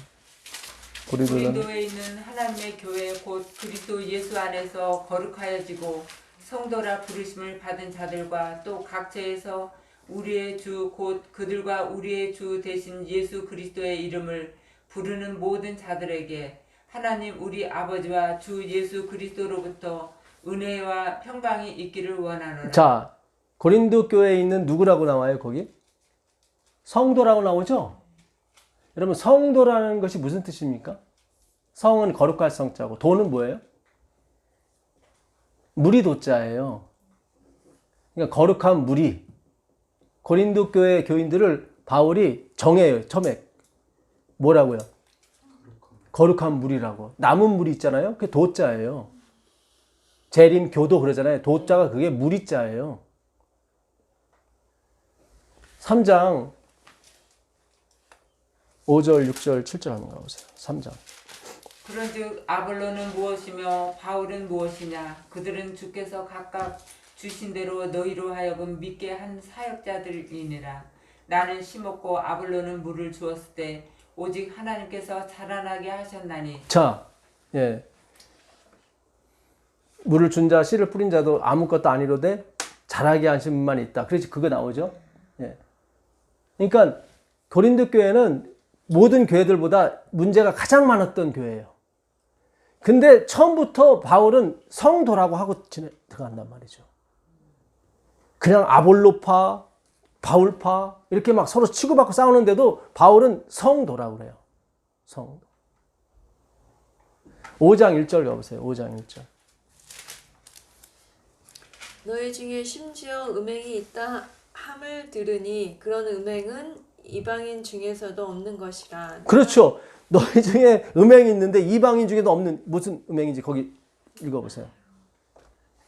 고린도에 있는 하나님의 교회 곧 그리스도 예수 안에서 거룩하여지고 성도라 부르심을 받은 자들과 또 각처에서 우리의 주 곧 그들과 우리의 주 되신 예수 그리스도의 이름을 부르는 모든 자들에게 하나님 우리 아버지와 주 예수 그리스도로부터 은혜와 평강이 있기를 원하노라. 자, 고린도 교회에 있는 누구라고 나와요, 거기? 성도라고 나오죠? 여러분, 성도라는 것이 무슨 뜻입니까? 성은 거룩할 성자고, 도는 뭐예요? 무리 도자예요. 그러니까 거룩한 무리. 고린도 교회 교인들을 바울이 정해요, 처음에. 뭐라고요? 거룩한 무리라고. 남은 무리 있잖아요? 그게 도자예요. 재림 교도 그러잖아요. 도자가 그게 무리자예요. 3장 5절, 6절, 7절 한번 가보세요. 3장. 그런즉 아볼로는 무엇이며 바울은 무엇이냐? 그들은 주께서 각각 주신 대로 너희로 하여금 믿게 한 사역자들이니라. 나는 심었고 아볼로는 물을 주었을 때 오직 하나님께서 자라나게 하셨나니. 자, 예. 물을 준 자, 씨를 뿌린 자도 아무것도 아니로되 자라게 하신 분만 있다. 그래서 그거 나오죠. 예. 그러니까 고린도 교회는 모든 교회들보다 문제가 가장 많았던 교회예요. 근데 처음부터 바울은 성도라고 하고 들어간단 말이죠. 그냥 아볼로파, 바울파 이렇게 막 서로 치고받고 싸우는데도 바울은 성도라고 그래요. 성도. 5장 1절 가보세요. 5장 1절. 너희 중에 심지어 음행이 있다 함을 들으니 그런 음행은 이방인 중에서도 없는 것이라. 그렇죠. 너희 중에 음행이 있는데 이방인 중에도 없는 무슨 음행인지 거기 읽어보세요.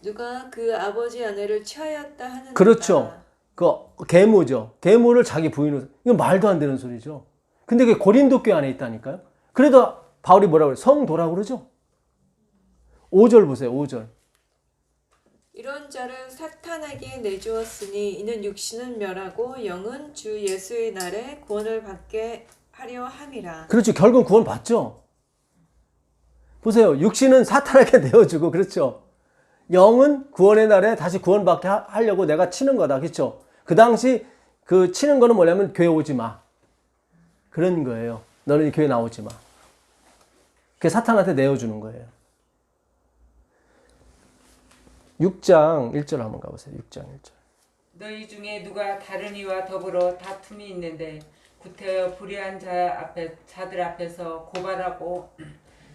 누가 그 아버지 아내를 취하였다 하는. 그렇죠. 그 계모죠. 계모를 자기 부인으로. 이건 말도 안 되는 소리죠. 근데 그게 고린도 교회 안에 있다니까요. 그래도 바울이 뭐라고 그래요? 성도라고 그러죠. 5절 보세요. 5절. 이런 자를 사탄에게 내주었으니 이는 육신은 멸하고 영은 주 예수의 날에 구원을 받게 하려 함이라. 그렇죠. 결국 구원 받죠. 보세요. 육신은 사탄에게 내어주고 그렇죠. 영은 구원의 날에 다시 구원받게 하려고 내가 치는 거다. 그렇죠. 그 당시 그 치는 거는 뭐냐면 교회 오지 마. 그런 거예요. 너는 교회 나오지 마. 그게 사탄한테 내어주는 거예요. 6장 1절 한번 가보세요. 6장 1절. 너희 중에 누가 다른 이와 더불어 다툼이 있는데 구태여 불의한 자들 앞에서 고발하고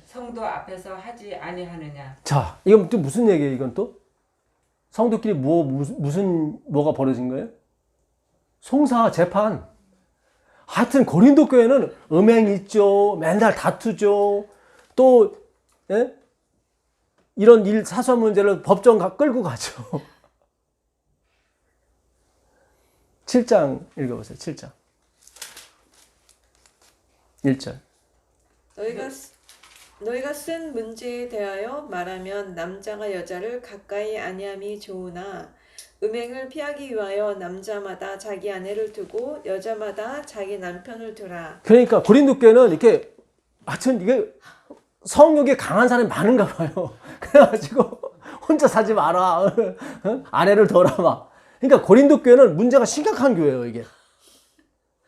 성도 앞에서 하지 아니하느냐. 자, 이건 또 무슨 얘기예요? 이건 또 성도끼리 뭐가 벌어진 거예요? 송사 재판. 하여튼 고린도 교회는 음행이 있죠. 맨날 다투죠. 또 예? 이런 사소한 문제를 법정 끌고 가죠. 7장 읽어보세요. 7장 1절. 너희가 쓴 문제에 대하여 말하면 남자가 여자를 가까이 아니함이 좋으나 음행을 피하기 위하여 남자마다 자기 아내를 두고 여자마다 자기 남편을 두라. 그러니까 고린도 교회는 이렇게 하여튼 이게 성욕이 강한 사람이 많은가 봐요. 그래가지고 혼자 사지 마라. 아내를 덜어마. 그러니까 고린도 교회는 문제가 심각한 교회예요. 이게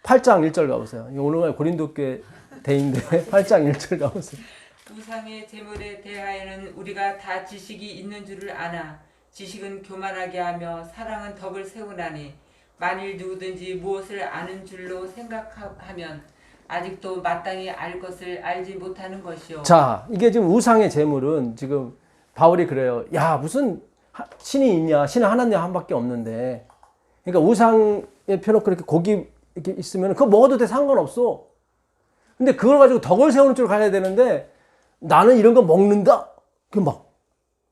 8장 1절 가보세요. 오늘 고린도 교회 대인데 8장 1절 가보세요. 우상의 제물에 대하여는 우리가 다 지식이 있는 줄을 아나 지식은 교만하게 하며 사랑은 덕을 세우나니 만일 누구든지 무엇을 아는 줄로 생각하면 아직도 마땅히 알 것을 알지 못하는 것이요. 자, 이게 지금 우상의 제물은 지금 바울이 그래요. 야, 무슨 신이 있냐? 신은 하나님 한 밖에 없는데. 그러니까 우상에 펴놓고 이렇게 고기 이렇게 있으면 그거 먹어도 돼. 상관없어. 근데 그걸 가지고 덕을 세우는 쪽으로 가야 되는데 나는 이런 거 먹는다? 그 막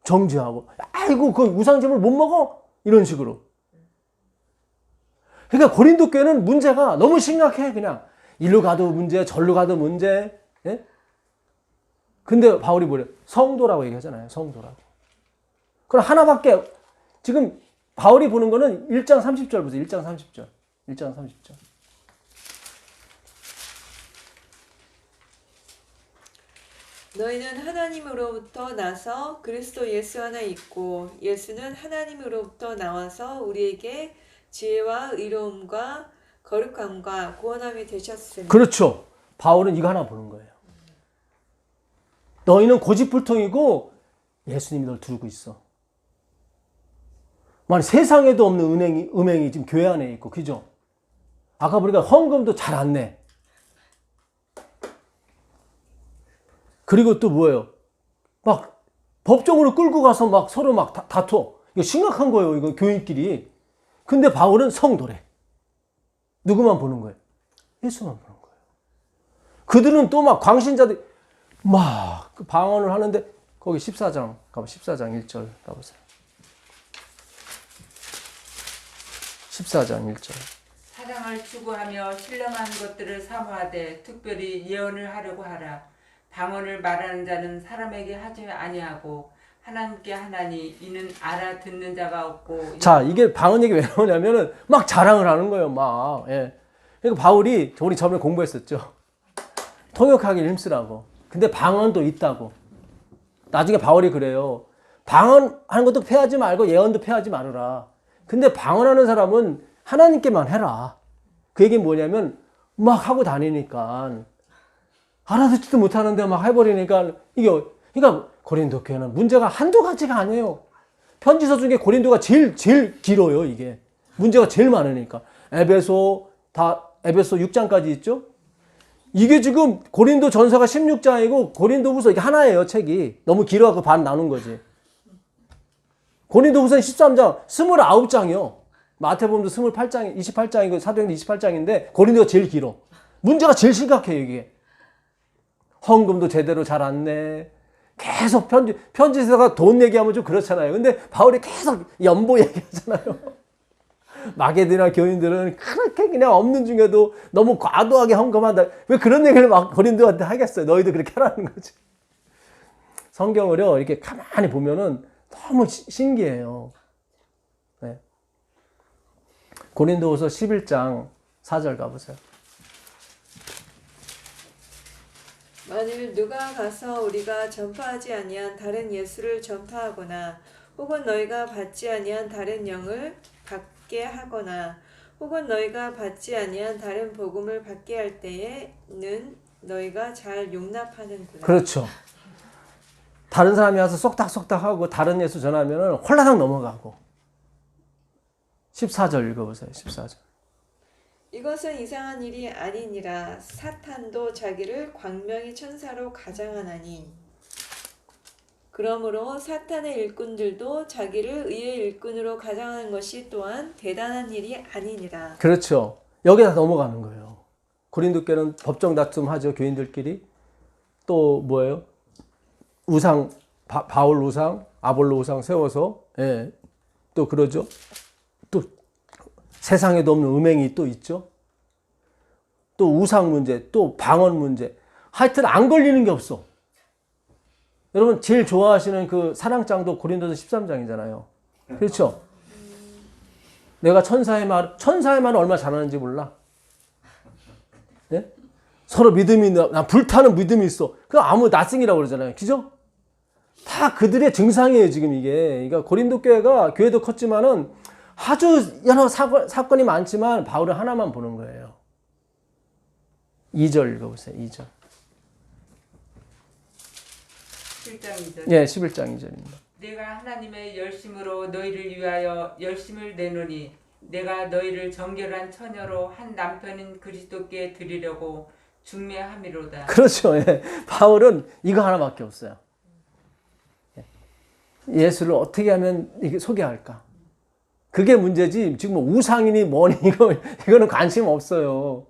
정죄하고 아이고 그 우상 제물 못 먹어? 이런 식으로. 그러니까 고린도 교회는 문제가 너무 심각해. 그냥 일로 가도 문제, 절로 가도 문제. 예? 근데 바울이 뭐래? 성도라고 얘기하잖아요. 성도라고. 그럼 하나밖에 지금 바울이 보는 거는 1장 30절 보세요. 1장 30절. 1장 30절. 너희는 하나님으로부터 나서 그리스도 예수 안에 있고 예수는 하나님으로부터 나와서 우리에게 지혜와 의로움과 거룩함과 구원함이 되셨으니. 그렇죠. 바울은 이거 하나 보는 거예요. 너희는 고집불통이고 예수님이 널 두르고 있어. 세상에도 없는 음행이 지금 교회 안에 있고, 그죠? 아까 보니까 헌금도 잘 안 내. 그리고 또 뭐예요? 막 법정으로 끌고 가서 막 서로 막 다퉈. 이거 심각한 거예요, 이거 교인끼리. 근데 바울은 성도래. 누구만 보는 거예요? 예수만 보는 거예요. 그들은 또 막 광신자들 막 방언을 하는데, 거기 14장 가봐. 14장 1절 가보세요. 14장 1절. 사랑을 추구하며 신령한 것들을 사모하되 특별히 예언을 하려고 하라. 방언을 말하는 자는 사람에게 하지 아니하고 하나님께 하나니 이는 알아듣는 자가 없고. 자, 이게 방언 얘기 왜 나오냐면은 막 자랑을 하는 거예요, 막. 예. 그러니까 바울이, 우리 저번에 공부했었죠. 통역하기를 힘쓰라고. 근데 방언도 있다고. 나중에 바울이 그래요. 방언하는 것도 패하지 말고 예언도 패하지 말아라. 근데 방언하는 사람은 하나님께만 해라. 그 얘기는 뭐냐면 막 하고 다니니까 알아듣지도 못하는데 막 해버리니까 이게, 그러니까 고린도 교회는 문제가 한두 가지가 아니에요. 편지서 중에 고린도가 제일 길어요, 이게. 문제가 제일 많으니까. 에베소 6장까지 있죠? 이게 지금 고린도 전서가 16장이고 고린도 후서 이게 하나예요, 책이. 너무 길어갖고 반 나눈 거지. 고린도 후서는 13장, 29장이요. 마태복음도 28장이고 사도행전 28장인데 고린도가 제일 길어. 문제가 제일 심각해요, 이게. 헌금도 제대로 잘 안 내. 계속 편지서가 돈 얘기하면 좀 그렇잖아요. 근데 바울이 계속 연보 얘기하잖아요. 마게도냐 교인들은 그렇게 그냥 없는 중에도 너무 과도하게 헌금한다. 왜 그런 얘기를 막 고린도한테 하겠어요? 너희도 그렇게 하라는 거지. 성경을요, 이렇게 가만히 보면은 너무 신기해요. 네. 고린도후서 11장 4절 가보세요. 만일 누가 가서 우리가 전파하지 아니한 다른 예수를 전파하거나 혹은 너희가 받지 아니한 다른 영을 받게 하거나 혹은 너희가 받지 아니한 다른 복음을 받게 할 때에는 너희가 잘 용납하는구나. 그렇죠. 다른 사람이 와서 쏙닥쏙닥 하고 다른 예수 전하면 홀라당 넘어가고. 14절 읽어보세요. 14절. 이것은 이상한 일이 아니니라. 사탄도 자기를 광명의 천사로 가장하나니. 그러므로 사탄의 일꾼들도 자기를 의의 일꾼으로 가장하는 것이 또한 대단한 일이 아니니라. 그렇죠. 여기다 넘어가는 거예요. 고린도 교회는 법정 다툼 하죠. 교인들끼리. 또 뭐예요? 우상, 바울 우상, 아볼로 우상 세워서, 예, 또 그러죠. 또 세상에도 없는 음행이 또 있죠. 또 우상 문제, 또 방언 문제. 하여튼 안 걸리는 게 없어. 여러분 제일 좋아하시는 그 사랑장도 고린도서 13장이잖아요. 그렇죠? 내가 천사의 말을 얼마나 잘하는지 몰라. 네? 서로 믿음이 나 불타는 믿음이 있어. 그거 아무 나싱이라고 그러잖아요. 그죠? 다 그들의 증상이에요, 지금 이게. 그러니까 고린도 교회가 교회도 컸지만은 아주 여러 사건이 많지만 바울은 하나만 보는 거예요. 2절 읽어보세요. 2절. 7장 2절. 예, 11장 2절입니다. 내가 하나님의 열심으로 너희를 위하여 열심을 내노니 내가 너희를 정결한 처녀로 한 남편인 그리스도께 드리려고 중매함이로다. 그렇죠. 예. 바울은 이거 하나밖에 없어요. 예수를 어떻게 하면 이게 소개할까? 그게 문제지. 지금 뭐 우상이니 뭐니 이거는 관심 없어요.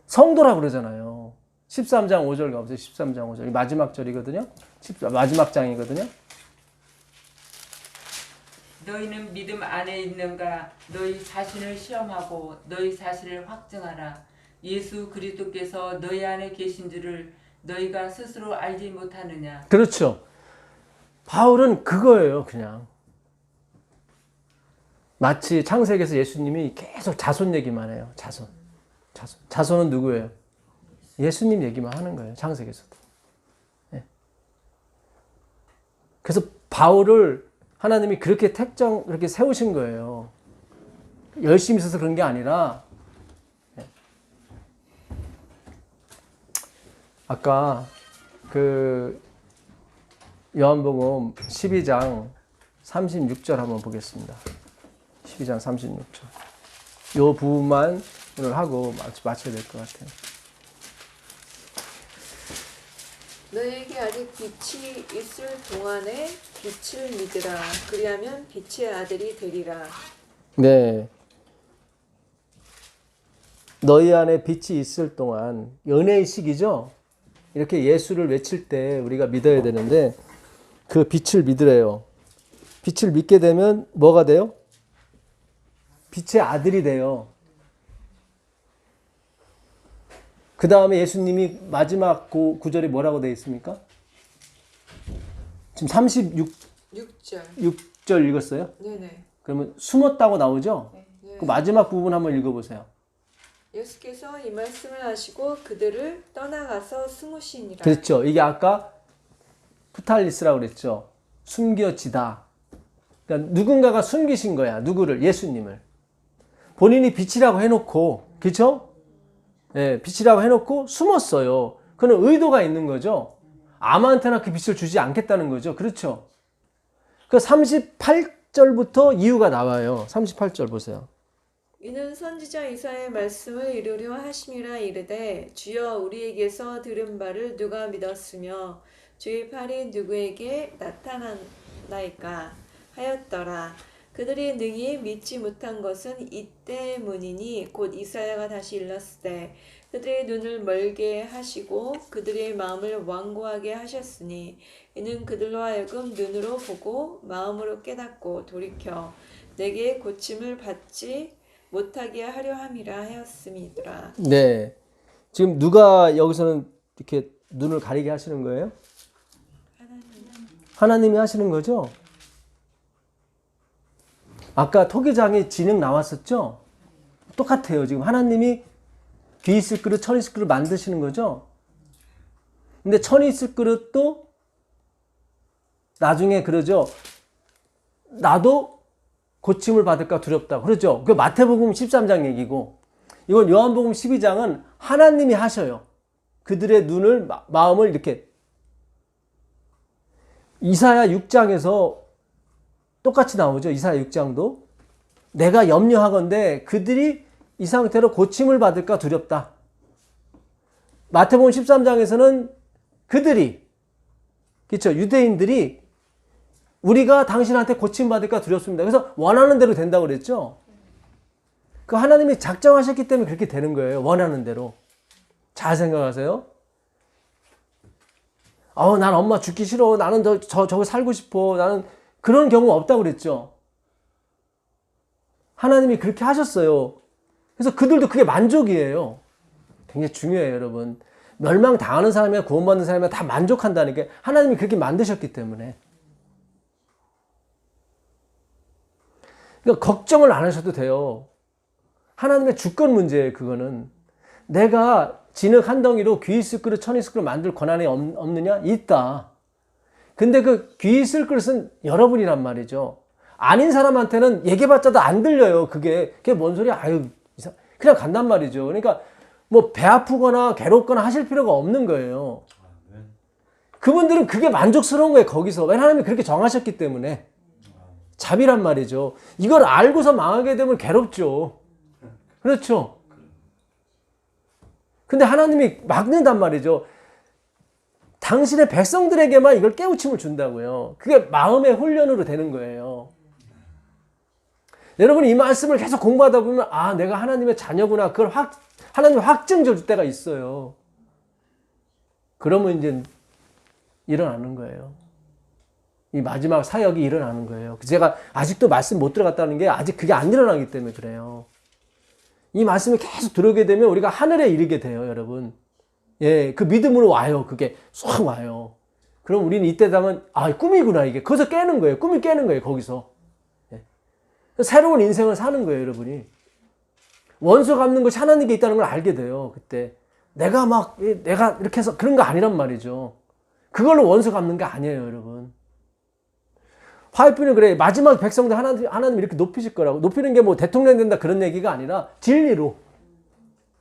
성도라 그러잖아요. 13장 5절 가보세요. 13장 5절. 마지막 절이거든요. 마지막 장이거든요. 너희는 믿음 안에 있는가? 너희 자신을 시험하고 너희 자신을 확증하라. 예수 그리스도께서 너희 안에 계신 줄을 너희가 스스로 알지 못하느냐. 그렇죠. 바울은 그거예요, 그냥. 마치 창세기에서 예수님이 계속 자손 얘기만 해요. 자손. 자손은 누구예요? 예수님 얘기만 하는 거예요. 창세기에서도. 예. 그래서 바울을 하나님이 그렇게 그렇게 세우신 거예요. 열심히 있어서 그런 게 아니라, 예. 아까 요한복음 12장 36절 한번 보겠습니다. 12장 36절. 요 부분만 오늘 하고 마쳐야 될 것 같아요. 너에게 아직 빛이 있을 동안에 빛을 믿으라. 그리하면 빛의 아들이 되리라. 네. 너희 안에 빛이 있을 동안, 연애의 시기죠? 이렇게 예수를 외칠 때 우리가 믿어야 되는데, 그 빛을 믿으래요. 빛을 믿게 되면 뭐가 돼요? 빛의 아들이 돼요. 그 다음에 예수님이 마지막 구절이 뭐라고 되어 있습니까? 지금 6절. 읽었어요? 네네. 그러면 숨었다고 나오죠? 네. 그 마지막 부분 한번 읽어보세요. 예수께서 이 말씀을 하시고 그들을 떠나가서 숨으시니라. 그렇죠. 이게 아까 푸탈리스라고 그랬죠. 숨겨지다. 그러니까 누군가가 숨기신 거야. 누구를? 예수님을. 본인이 빛이라고 해놓고, 그렇죠? 예, 빛이라고 해놓고 숨었어요. 그는 의도가 있는 거죠. 아무한테나 그 빛을 주지 않겠다는 거죠. 그렇죠? 그 38절부터 이유가 나와요. 38절 보세요. 이는 선지자 이사야의 말씀을 이루려 하심이라 이르되 주여 우리에게서 들은 바를 누가 믿었으며 주의 팔이 누구에게 나타나나이까 하였더라. 그들이 능히 믿지 못한 것은 이때문이니 곧 이사야가 다시 일렀을 때 그들의 눈을 멀게 하시고 그들의 마음을 완고하게 하셨으니 이는 그들로 하여금 눈으로 보고 마음으로 깨닫고 돌이켜 내게 고침을 받지 못하게 하려 함이라 하였음이더라. 네. 지금 누가 여기서는 이렇게 눈을 가리게 하시는 거예요? 하나님이 하시는 거죠? 아까 토기장에 진흙 나왔었죠? 똑같아요. 지금 하나님이 귀 있을 그릇, 천 있을 그릇 만드시는 거죠? 근데 천 있을 그릇도 나중에 그러죠. 나도 고침을 받을까 두렵다. 그렇죠? 그 마태복음 13장 얘기고, 이건 요한복음 12장은 하나님이 하셔요. 그들의 눈을, 마음을 이렇게. 이사야 6장에서 똑같이 나오죠. 이사야 6장도. 내가 염려하건대 그들이 이 상태로 고침을 받을까 두렵다. 마태복음 13장에서는 그들이, 그렇죠? 유대인들이 우리가 당신한테 고침받을까 두렵습니다. 그래서 원하는 대로 된다고 그랬죠. 그 하나님이 작정하셨기 때문에 그렇게 되는 거예요. 원하는 대로. 잘 생각하세요. 난 엄마 죽기 싫어. 나는 저거 살고 싶어. 나는 그런 경우 없다고 그랬죠. 하나님이 그렇게 하셨어요. 그래서 그들도 그게 만족이에요. 굉장히 중요해요, 여러분. 멸망당하는 사람이나 구원받는 사람이나 다 만족한다니까. 하나님이 그렇게 만드셨기 때문에. 그러니까 걱정을 안 하셔도 돼요. 하나님의 주권 문제예요, 그거는. 내가 진흙 한 덩이로 귀 있을 그릇, 천 있을 그릇 만들 권한이 없느냐? 있다. 근데 그 귀 있을 그릇은 여러분이란 말이죠. 아닌 사람한테는 얘기해봤자도 안 들려요. 그게 뭔 소리야? 그냥 간단 말이죠. 그러니까 뭐 배 아프거나 괴롭거나 하실 필요가 없는 거예요. 그분들은 그게 만족스러운 거예요, 거기서. 왜냐하면 하나님이 그렇게 정하셨기 때문에. 자비란 말이죠. 이걸 알고서 망하게 되면 괴롭죠. 그렇죠? 근데 하나님이 막는단 말이죠. 당신의 백성들에게만 이걸 깨우침을 준다고요. 그게 마음의 훈련으로 되는 거예요. 여러분이 이 말씀을 계속 공부하다 보면 내가 하나님의 자녀구나. 그걸 하나님이 확증 줄 때가 있어요. 그러면 이제 일어나는 거예요. 이 마지막 사역이 일어나는 거예요. 제가 아직도 말씀 못 들어갔다는 게 아직 그게 안 일어나기 때문에 그래요. 이 말씀을 계속 들어오게 되면 우리가 하늘에 이르게 돼요, 여러분. 예, 그 믿음으로 와요. 그게 쏙 와요. 그럼 우리는 이때 되면 꿈이구나 이게. 거기서 깨는 거예요. 꿈이 깨는 거예요, 거기서. 예. 새로운 인생을 사는 거예요, 여러분이. 원수 갚는 것이 하나님께 있다는 걸 알게 돼요, 그때. 내가 이렇게 해서 그런 거 아니란 말이죠. 그걸로 원수 갚는 게 아니에요, 여러분. 화해표는 그래. 마지막 백성들 하나님 이렇게 높이실 거라고. 높이는 게 뭐 대통령 된다 그런 얘기가 아니라 진리로,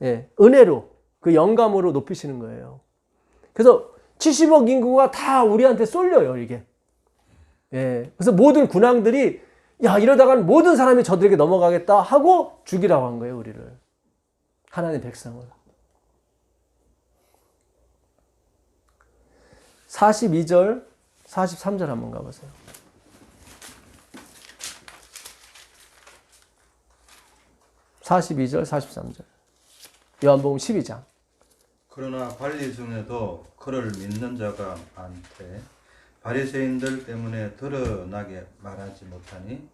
예, 은혜로, 그 영감으로 높이시는 거예요. 그래서 70억 인구가 다 우리한테 쏠려요, 이게. 예. 그래서 모든 군왕들이 야, 이러다가는 모든 사람이 저들에게 넘어가겠다 하고 죽이라고 한 거예요, 우리를. 하나님 백성을. 42절, 43절 한번 가보세요. (42절) (43절) 요한복음 12장. 그러나 관리 중에도 그를 믿는 자가 많되 바리새인들 때문에 드러나게 말하지 못하니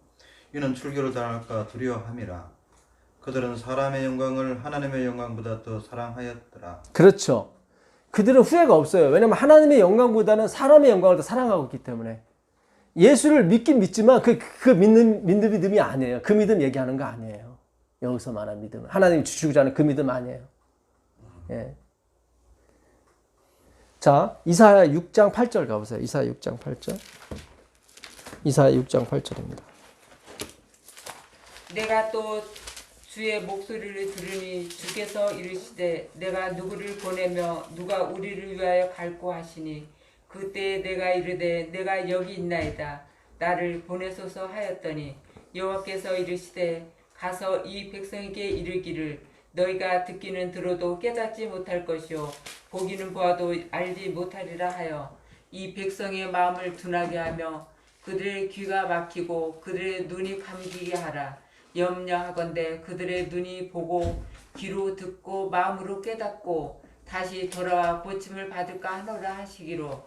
이는 출교를 당할까 두려워함이라. 그들은 사람의 영광을 하나님의 영광보다 더 사랑하였더라. 그렇죠. 그들은 후회가 없어요. 왜냐하면 하나님의 영광보다는 사람의 영광을 더 사랑하고 있기 때문에. 예수를 믿긴 믿지만 그 믿는 믿음이 아니에요. 그 믿음 얘기하는 거 아니에요. 여기서 말하는 믿음, 하나님이 주시고자 하는 그 믿음 아니에요. 예. 자, 이사야 6장 8절 가보세요. 이사야 6장 8절. 이사야 6장 8절입니다. 내가 또 주의 목소리를 들으니 주께서 이르시되 내가 누구를 보내며 누가 우리를 위하여 갈고 하시니 그때 내가 이르되 내가 여기 있나이다. 나를 보내소서 하였더니 여호와께서 이르시되 가서 이 백성에게 이르기를 너희가 듣기는 들어도 깨닫지 못할 것이요 보기는 보아도 알지 못하리라 하여 이 백성의 마음을 둔하게 하며 그들의 귀가 막히고 그들의 눈이 감기게 하라. 염려하건대 그들의 눈이 보고 귀로 듣고 마음으로 깨닫고 다시 돌아와 고침을 받을까 하노라 하시기로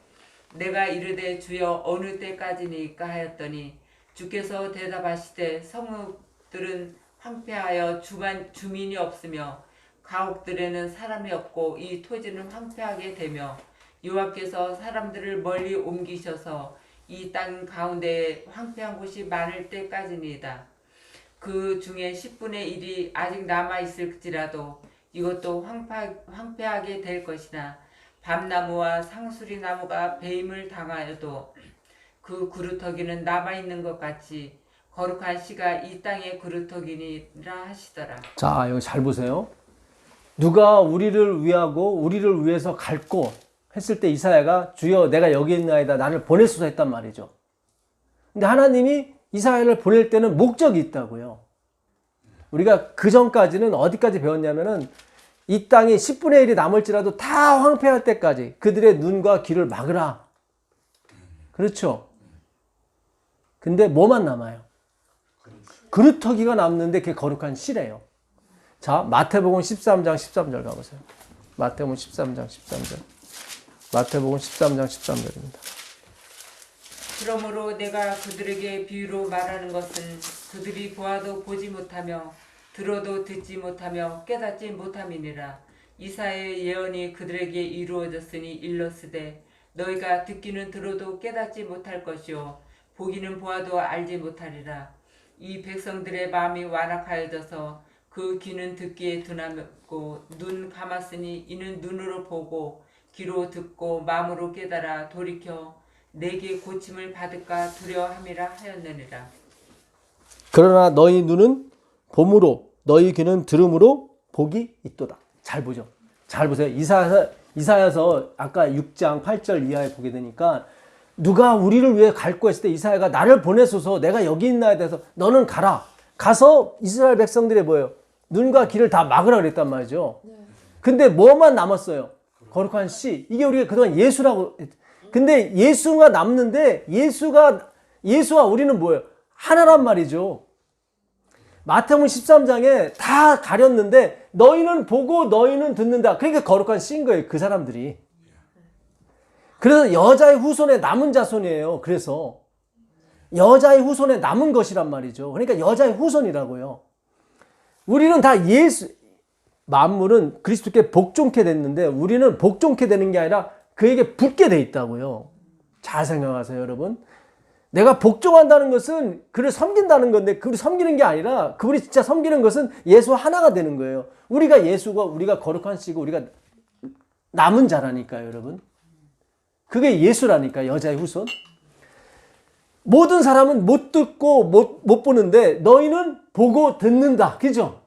내가 이르되 주여 어느 때까지니까 하였더니 주께서 대답하시되 성읍들은 황폐하여 주민이 없으며 가옥들에는 사람이 없고 이 토지는 황폐하게 되며 여호와께서 사람들을 멀리 옮기셔서 이 땅 가운데에 황폐한 곳이 많을 때까지니이다. 그 중에 10분의 1이 아직 남아있을지라도 이것도 황폐하게 될 것이나 밤나무와 상수리 나무가 배임을 당하여도 그 그루터기는 남아있는 것 같이 거룩한 씨가 이 땅의 그루터기니라 하시더라. 자, 여기 잘 보세요. 누가 우리를 위하고 우리를 위해서 갈고 했을 때 이사야가 주여 내가 여기 있나이다 나를 보내소서 했단 말이죠. 근데 하나님이 이사야를 보낼 때는 목적이 있다고요. 우리가 그 전까지는 어디까지 배웠냐면은 이 땅이 10분의 1이 남을지라도 다 황폐할 때까지 그들의 눈과 귀를 막으라. 그렇죠. 근데 뭐만 남아요? 그루터기가 남는데 그게 거룩한 씨래요. 자, 마태복음 13장 13절 가보세요. 마태복음 13장 13절. 마태복음 13장 13절입니다. 그러므로 내가 그들에게 비유로 말하는 것은 그들이 보아도 보지 못하며 들어도 듣지 못하며 깨닫지 못함이니라. 이사야의 예언이 그들에게 이루어졌으니 일렀으되 너희가 듣기는 들어도 깨닫지 못할 것이요 보기는 보아도 알지 못하리라. 이 백성들의 마음이 완악하여져서 그 귀는 듣기에 둔하고 눈 감았으니 이는 눈으로 보고 귀로 듣고 마음으로 깨달아 돌이켜 내게 고침을 받을까 두려워함이라 하였느니라. 그러나 너희 눈은 봄으로 너희 귀는 들음으로 복이 있도다. 잘 보죠. 잘 보세요. 이사야서 아까 6장 8절 이하에 보게 되니까 누가 우리를 위해 갈고 했을 때 이사야가 나를 보내소서 내가 여기 있나에 대해서 너는 가라. 가서 이스라엘 백성들의 뭐예요? 눈과 귀를 다 막으라 그랬단 말이죠. 근데 뭐만 남았어요? 거룩한 씨. 이게 우리가 그동안 예수라고. 근데 예수가 남는데 예수와 우리는 뭐예요? 하나란 말이죠. 마태복음 13장에 다 가렸는데 너희는 보고 너희는 듣는다. 그러니까 거룩한 씨인 거예요. 그 사람들이. 그래서 여자의 후손에 남은 자손이에요. 그래서 여자의 후손에 남은 것이란 말이죠. 그러니까 여자의 후손이라고요. 우리는 다 만물은 그리스도께 복종케 됐는데 우리는 복종케 되는 게 아니라 그에게 붙게 돼 있다고요. 잘 생각하세요, 여러분. 내가 복종한다는 것은 그를 섬긴다는 건데 그를 섬기는 게 아니라 그분이 진짜 섬기는 것은 예수와 하나가 되는 거예요. 우리가 예수고 우리가 거룩한 씨고 우리가 남은 자라니까요, 여러분. 그게 예수라니까, 여자의 후손. 모든 사람은 못 듣고 못 보는데 너희는 보고 듣는다. 그죠?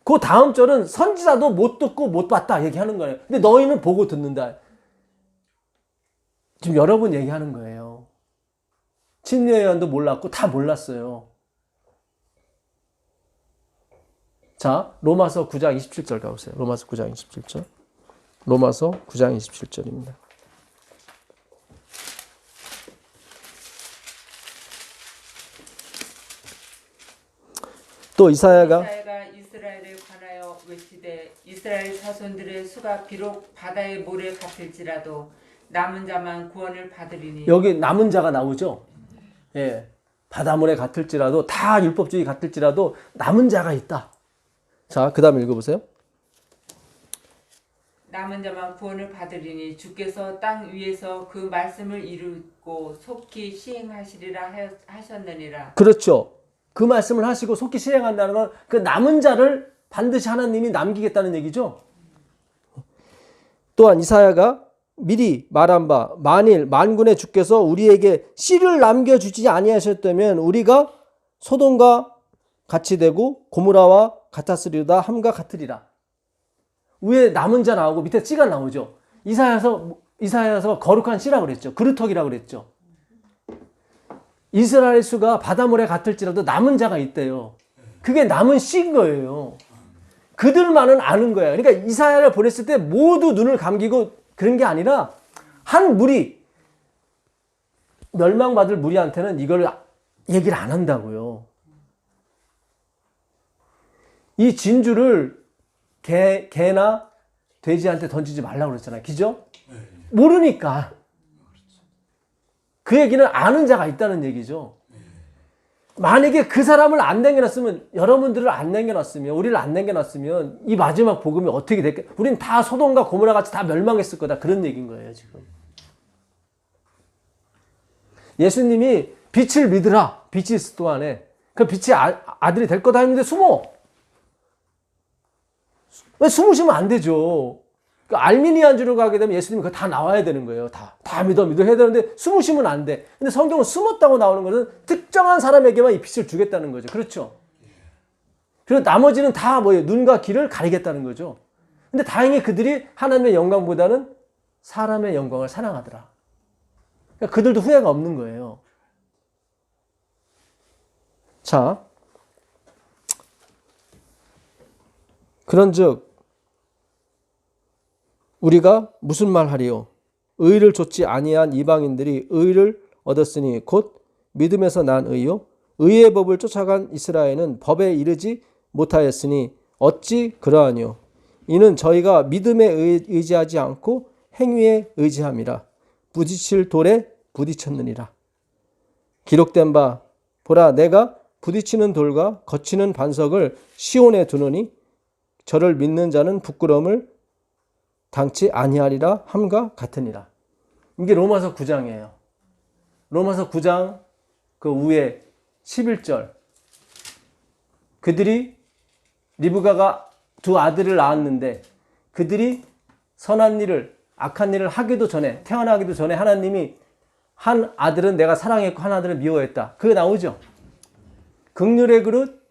그 다음 절은 선지자도 못 듣고 못 봤다 얘기하는 거예요. 근데 너희는 보고 듣는다. 지금 여러분 얘기하는 거예요. 친례요한도 몰랐고 다 몰랐어요. 자, 로마서 9장 27절 가보세요. 로마서 9장 27절. 로마서 9장 27절입니다. 또 이사야가 이스라엘에 관하여 외치되 이스라엘 자손들의 수가 비록 바다의 모래 같을지라도 남은 자만 구원을 받으리니. 여기 남은 자가 나오죠. 예, 바닷물에 같을지라도 다 율법주의 같을지라도 남은 자가 있다. 자, 그 다음 읽어보세요. 남은 자만 구원을 받으리니 주께서 땅 위에서 그 말씀을 이루고 속히 시행하시리라 하셨느니라. 그렇죠. 그 말씀을 하시고 속히 실행한다는 건 그 남은 자를 반드시 하나님이 남기겠다는 얘기죠. 또한 이사야가 미리 말한 바 만일 만군의 주께서 우리에게 씨를 남겨주지 아니하셨다면 우리가 소돔과 같이 되고 고무라와 같았으리로다 함과 같으리라. 위에 남은 자 나오고 밑에 씨가 나오죠. 이사야서 거룩한 씨라고 그랬죠. 그루터기라고 그랬죠. 이스라엘 수가 바닷물에 같을지라도 남은 자가 있대요. 그게 남은 씨인 거예요. 그들만은 아는 거야. 그러니까 이사야를 보냈을 때 모두 눈을 감기고 그런 게 아니라 한 무리, 멸망받을 무리한테는 이걸 얘기를 안 한다고요. 이 진주를 개나 돼지한테 던지지 말라고 그랬잖아요. 그죠? 모르니까. 그 얘기는 아는 자가 있다는 얘기죠. 만약에 그 사람을 안 남겨놨으면, 여러분들을 안 남겨놨으면, 우리를 안 남겨놨으면 이 마지막 복음이 어떻게 될까? 우린 다 소돔과 고모라 같이 다 멸망했을 거다. 그런 얘기인 거예요, 지금. 예수님이 빛을 믿으라. 빛이 있을 동안에. 그 빛이 아들이 될 거다 했는데 숨어. 왜 숨으시면 안 되죠. 그 알미니안주로 가게 되면 예수님이 그거 다 나와야 되는 거예요. 다 믿어 해야 되는데 숨으시면 안 돼. 근데 성경은 숨었다고 나오는 것은 특정한 사람에게만 이 빛을 주겠다는 거죠. 그렇죠? 그리고 나머지는 다 뭐예요? 눈과 귀를 가리겠다는 거죠. 근데 다행히 그들이 하나님의 영광보다는 사람의 영광을 사랑하더라. 그러니까 그들도 후회가 없는 거예요. 자, 그런즉 우리가 무슨 말 하리요? 의를 좇지 아니한 이방인들이 의를 얻었으니 곧 믿음에서 난 의요. 의의 법을 쫓아간 이스라엘은 법에 이르지 못하였으니 어찌 그러하뇨? 이는 저희가 믿음에 의지하지 않고 행위에 의지함이라. 부딪힐 돌에 부딪혔느니라. 기록된 바 보라 내가 부딪히는 돌과 거치는 반석을 시온에 두노니 저를 믿는 자는 부끄러움을 당치 아니하리라 함과 같으니라. 이게 로마서 9장이에요. 로마서 9장 그 위에 11절. 그들이 리브가가 두 아들을 낳았는데 그들이 선한 일을 악한 일을 하기도 전에 태어나기도 전에 하나님이 한 아들은 내가 사랑했고 한 아들은 미워했다. 그게 나오죠. 긍휼의 그릇,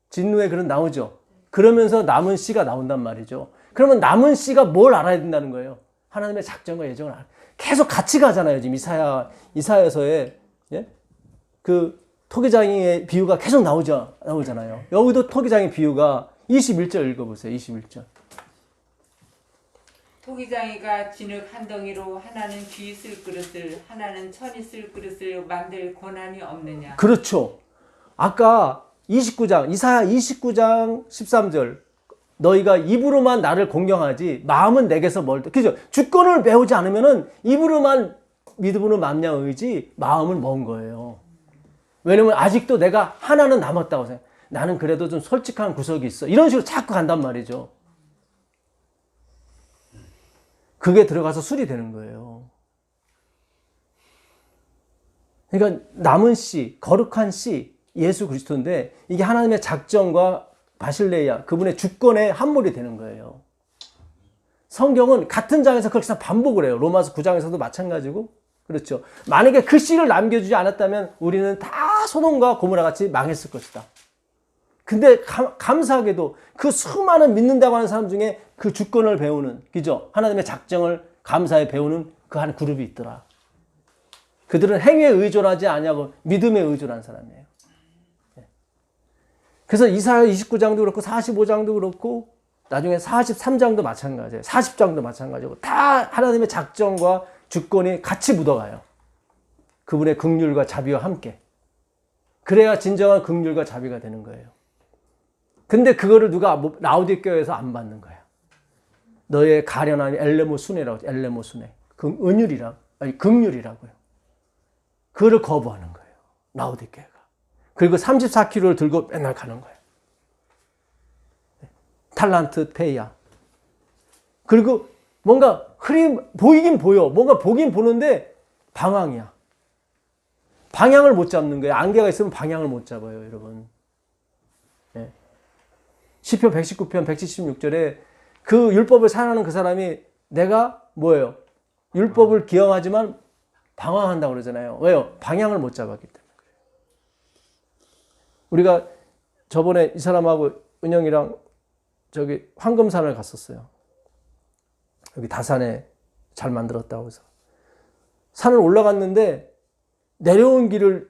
진노의 그릇 나오죠. 그러면서 남은 씨가 나온단 말이죠. 그러면 남은 씨가 뭘 알아야 된다는 거예요? 하나님의 작정과 예정을 계속 같이 가잖아요. 지금 이사야서에 예? 그 토기장의 비유가 계속 나오잖아요. 여기도 토기장의 비유가 21절 읽어보세요. 21절. 토기장이가 진흙 한 덩이로 하나는 귀 쓸 그릇을 하나는 천이 쓸 그릇을 만들 권한이 없느냐. 그렇죠. 아까 29장 이사야 29장 13절 너희가 입으로만 나를 공경하지 마음은 내게서 멀다. 그죠? 주권을 배우지 않으면은 입으로만 믿음으로 맘냥의지 마음은 먼 거예요. 왜냐면 아직도 내가 하나는 남았다고 생각. 나는 그래도 좀 솔직한 구석이 있어. 이런 식으로 자꾸 간단 말이죠. 그게 들어가서 술이 되는 거예요. 그러니까 남은 씨, 거룩한 씨, 예수 그리스도인데 이게 하나님의 작정과 바실레야 그분의 주권의 함몰이 되는 거예요. 성경은 같은 장에서 그렇게 반복을 해요. 로마서 9장에서도 마찬가지고. 그렇죠. 만약에 글씨를 남겨주지 않았다면 우리는 다 소돔과 고모라 같이 망했을 것이다. 근데 감사하게도 그 수많은 믿는다고 하는 사람 중에 그 주권을 배우는, 그죠? 하나님의 작정을 감사에 배우는 그 한 그룹이 있더라. 그들은 행위에 의존하지 아니하고 믿음에 의존한 사람이에요. 그래서 이사야 29장도 그렇고 45장도 그렇고 나중에 43장도 마찬가지예요. 40장도 마찬가지고 다 하나님의 작정과 주권이 같이 묻어가요. 그분의 긍휼과 자비와 함께. 그래야 진정한 긍휼과 자비가 되는 거예요. 근데 그거를 누가 라오디게아에서 안 받는 거예요. 너의 가련한 엘레모 순회라고, 엘레모 순회. 은율이라, 아니 긍휼이라고요. 그거를 거부하는 거예요. 라오디게아가. 그리고 34kg를 들고 맨날 가는 거예요. 탈란트 페이야. 그리고 뭔가 보이긴 보여. 뭔가 보긴 보는데 방황이야. 방향을 못 잡는 거예요. 안개가 있으면 방향을 못 잡아요, 여러분. 네. 시편 119편 176절에 그 율법을 사랑하는 그 사람이 내가 뭐예요? 율법을 기억하지만 방황한다고 그러잖아요. 왜요? 방향을 못 잡았기 때문에 그래요. 우리가 저번에 이 사람하고 은영이랑 저기 황금산을 갔었어요. 여기 다산에 잘 만들었다고 해서. 산을 올라갔는데 내려온 길을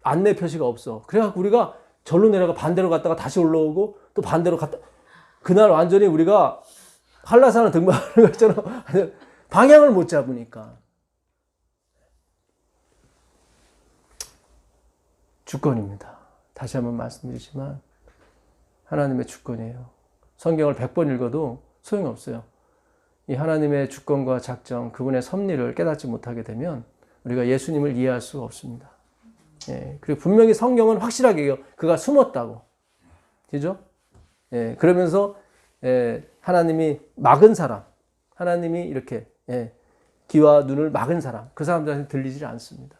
안내 표시가 없어. 그래갖고 우리가 절로 내려가 반대로 갔다가 다시 올라오고 또 반대로 갔다. 그날 완전히 우리가 한라산을 등반하는 것처럼 방향을 못 잡으니까. 주권입니다. 다시 한번 말씀드리지만 하나님의 주권이에요. 성경을 100번 읽어도 소용이 없어요. 이 하나님의 주권과 작정, 그분의 섭리를 깨닫지 못하게 되면 우리가 예수님을 이해할 수가 없습니다. 예, 그리고 분명히 성경은 확실하게 해요. 그가 숨었다고. 그죠? 예, 그러면서 하나님이 막은 사람, 하나님이 이렇게 귀와 눈을 막은 사람, 그 사람들한테 들리지 않습니다.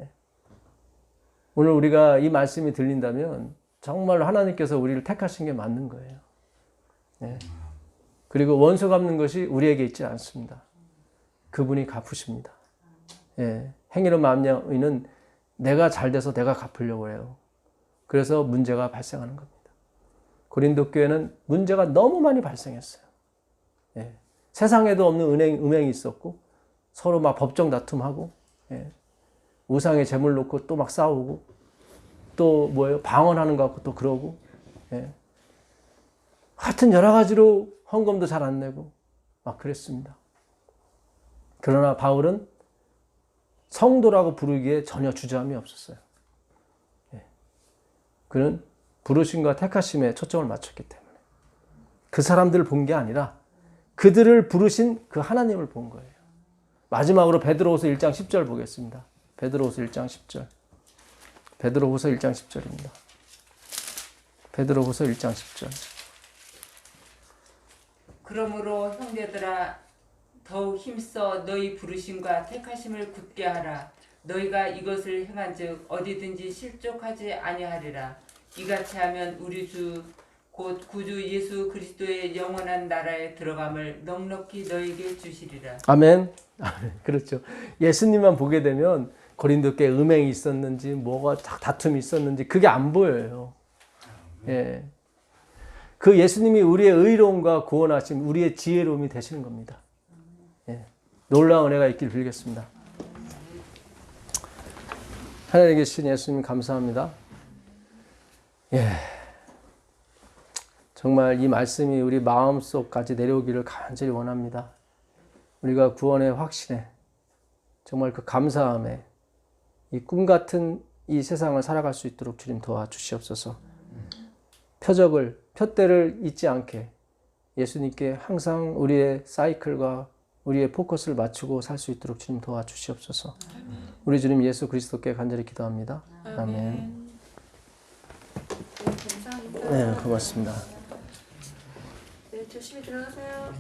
예. 오늘 우리가 이 말씀이 들린다면 정말로 하나님께서 우리를 택하신 게 맞는 거예요. 예. 그리고 원수 갚는 것이 우리에게 있지 않습니다. 그분이 갚으십니다. 예. 행위로 말미암아 의는 내가 잘 돼서 내가 갚으려고 해요. 그래서 문제가 발생하는 겁니다. 고린도 교회는 문제가 너무 많이 발생했어요. 예. 세상에도 없는 음행이 있었고 서로 막 법정 다툼하고 우상의 제물 놓고 또 막 싸우고 또 뭐예요? 방언하는 것 같고 또 그러고 하여튼 여러 가지로 헌금도 잘 안 내고 막 그랬습니다. 그러나 바울은 성도라고 부르기에 전혀 주저함이 없었어요. 그는 부르심과 택하심에 초점을 맞췄기 때문에 그 사람들을 본 게 아니라 그들을 부르신 그 하나님을 본 거예요. 마지막으로 베드로후서 1장 10절 보겠습니다. 베드로후서 1장 10절. 베드로후서 1장 10절입니다. 베드로후서 1장 10절. 그러므로 형제들아 더욱 힘써 너희 부르심과 택하심을 굳게 하라. 너희가 이것을 행한즉 어디든지 실족하지 아니하리라. 이같이 하면 우리 주 곧 구주 예수 그리스도의 영원한 나라에 들어감을 넉넉히 너희에게 주시리라. 아멘. 그렇죠. 예수님만 보게 되면 고린도께 음행이 있었는지 뭐가 다툼이 있었는지 그게 안 보여요. 예. 그 예수님이 우리의 의로움과 구원하심, 우리의 지혜로움이 되시는 겁니다. 예. 놀라운 은혜가 있길 빌겠습니다. 하늘에 계신 예수님 감사합니다. 예. 정말 이 말씀이 우리 마음속까지 내려오기를 간절히 원합니다. 우리가 구원의 확신에 정말 그 감사함에 이 꿈 같은 이 세상을 살아갈 수 있도록 주님 도와주시옵소서. 표대를 잊지 않게 예수님께 항상 우리의 사이클과 우리의 포커스를 맞추고 살 수 있도록 주님 도와주시옵소서. 우리 주님 예수 그리스도께 간절히 기도합니다. 아멘. 네, 감사합니다. 네, 고맙습니다. 네, 조심히 들어가세요.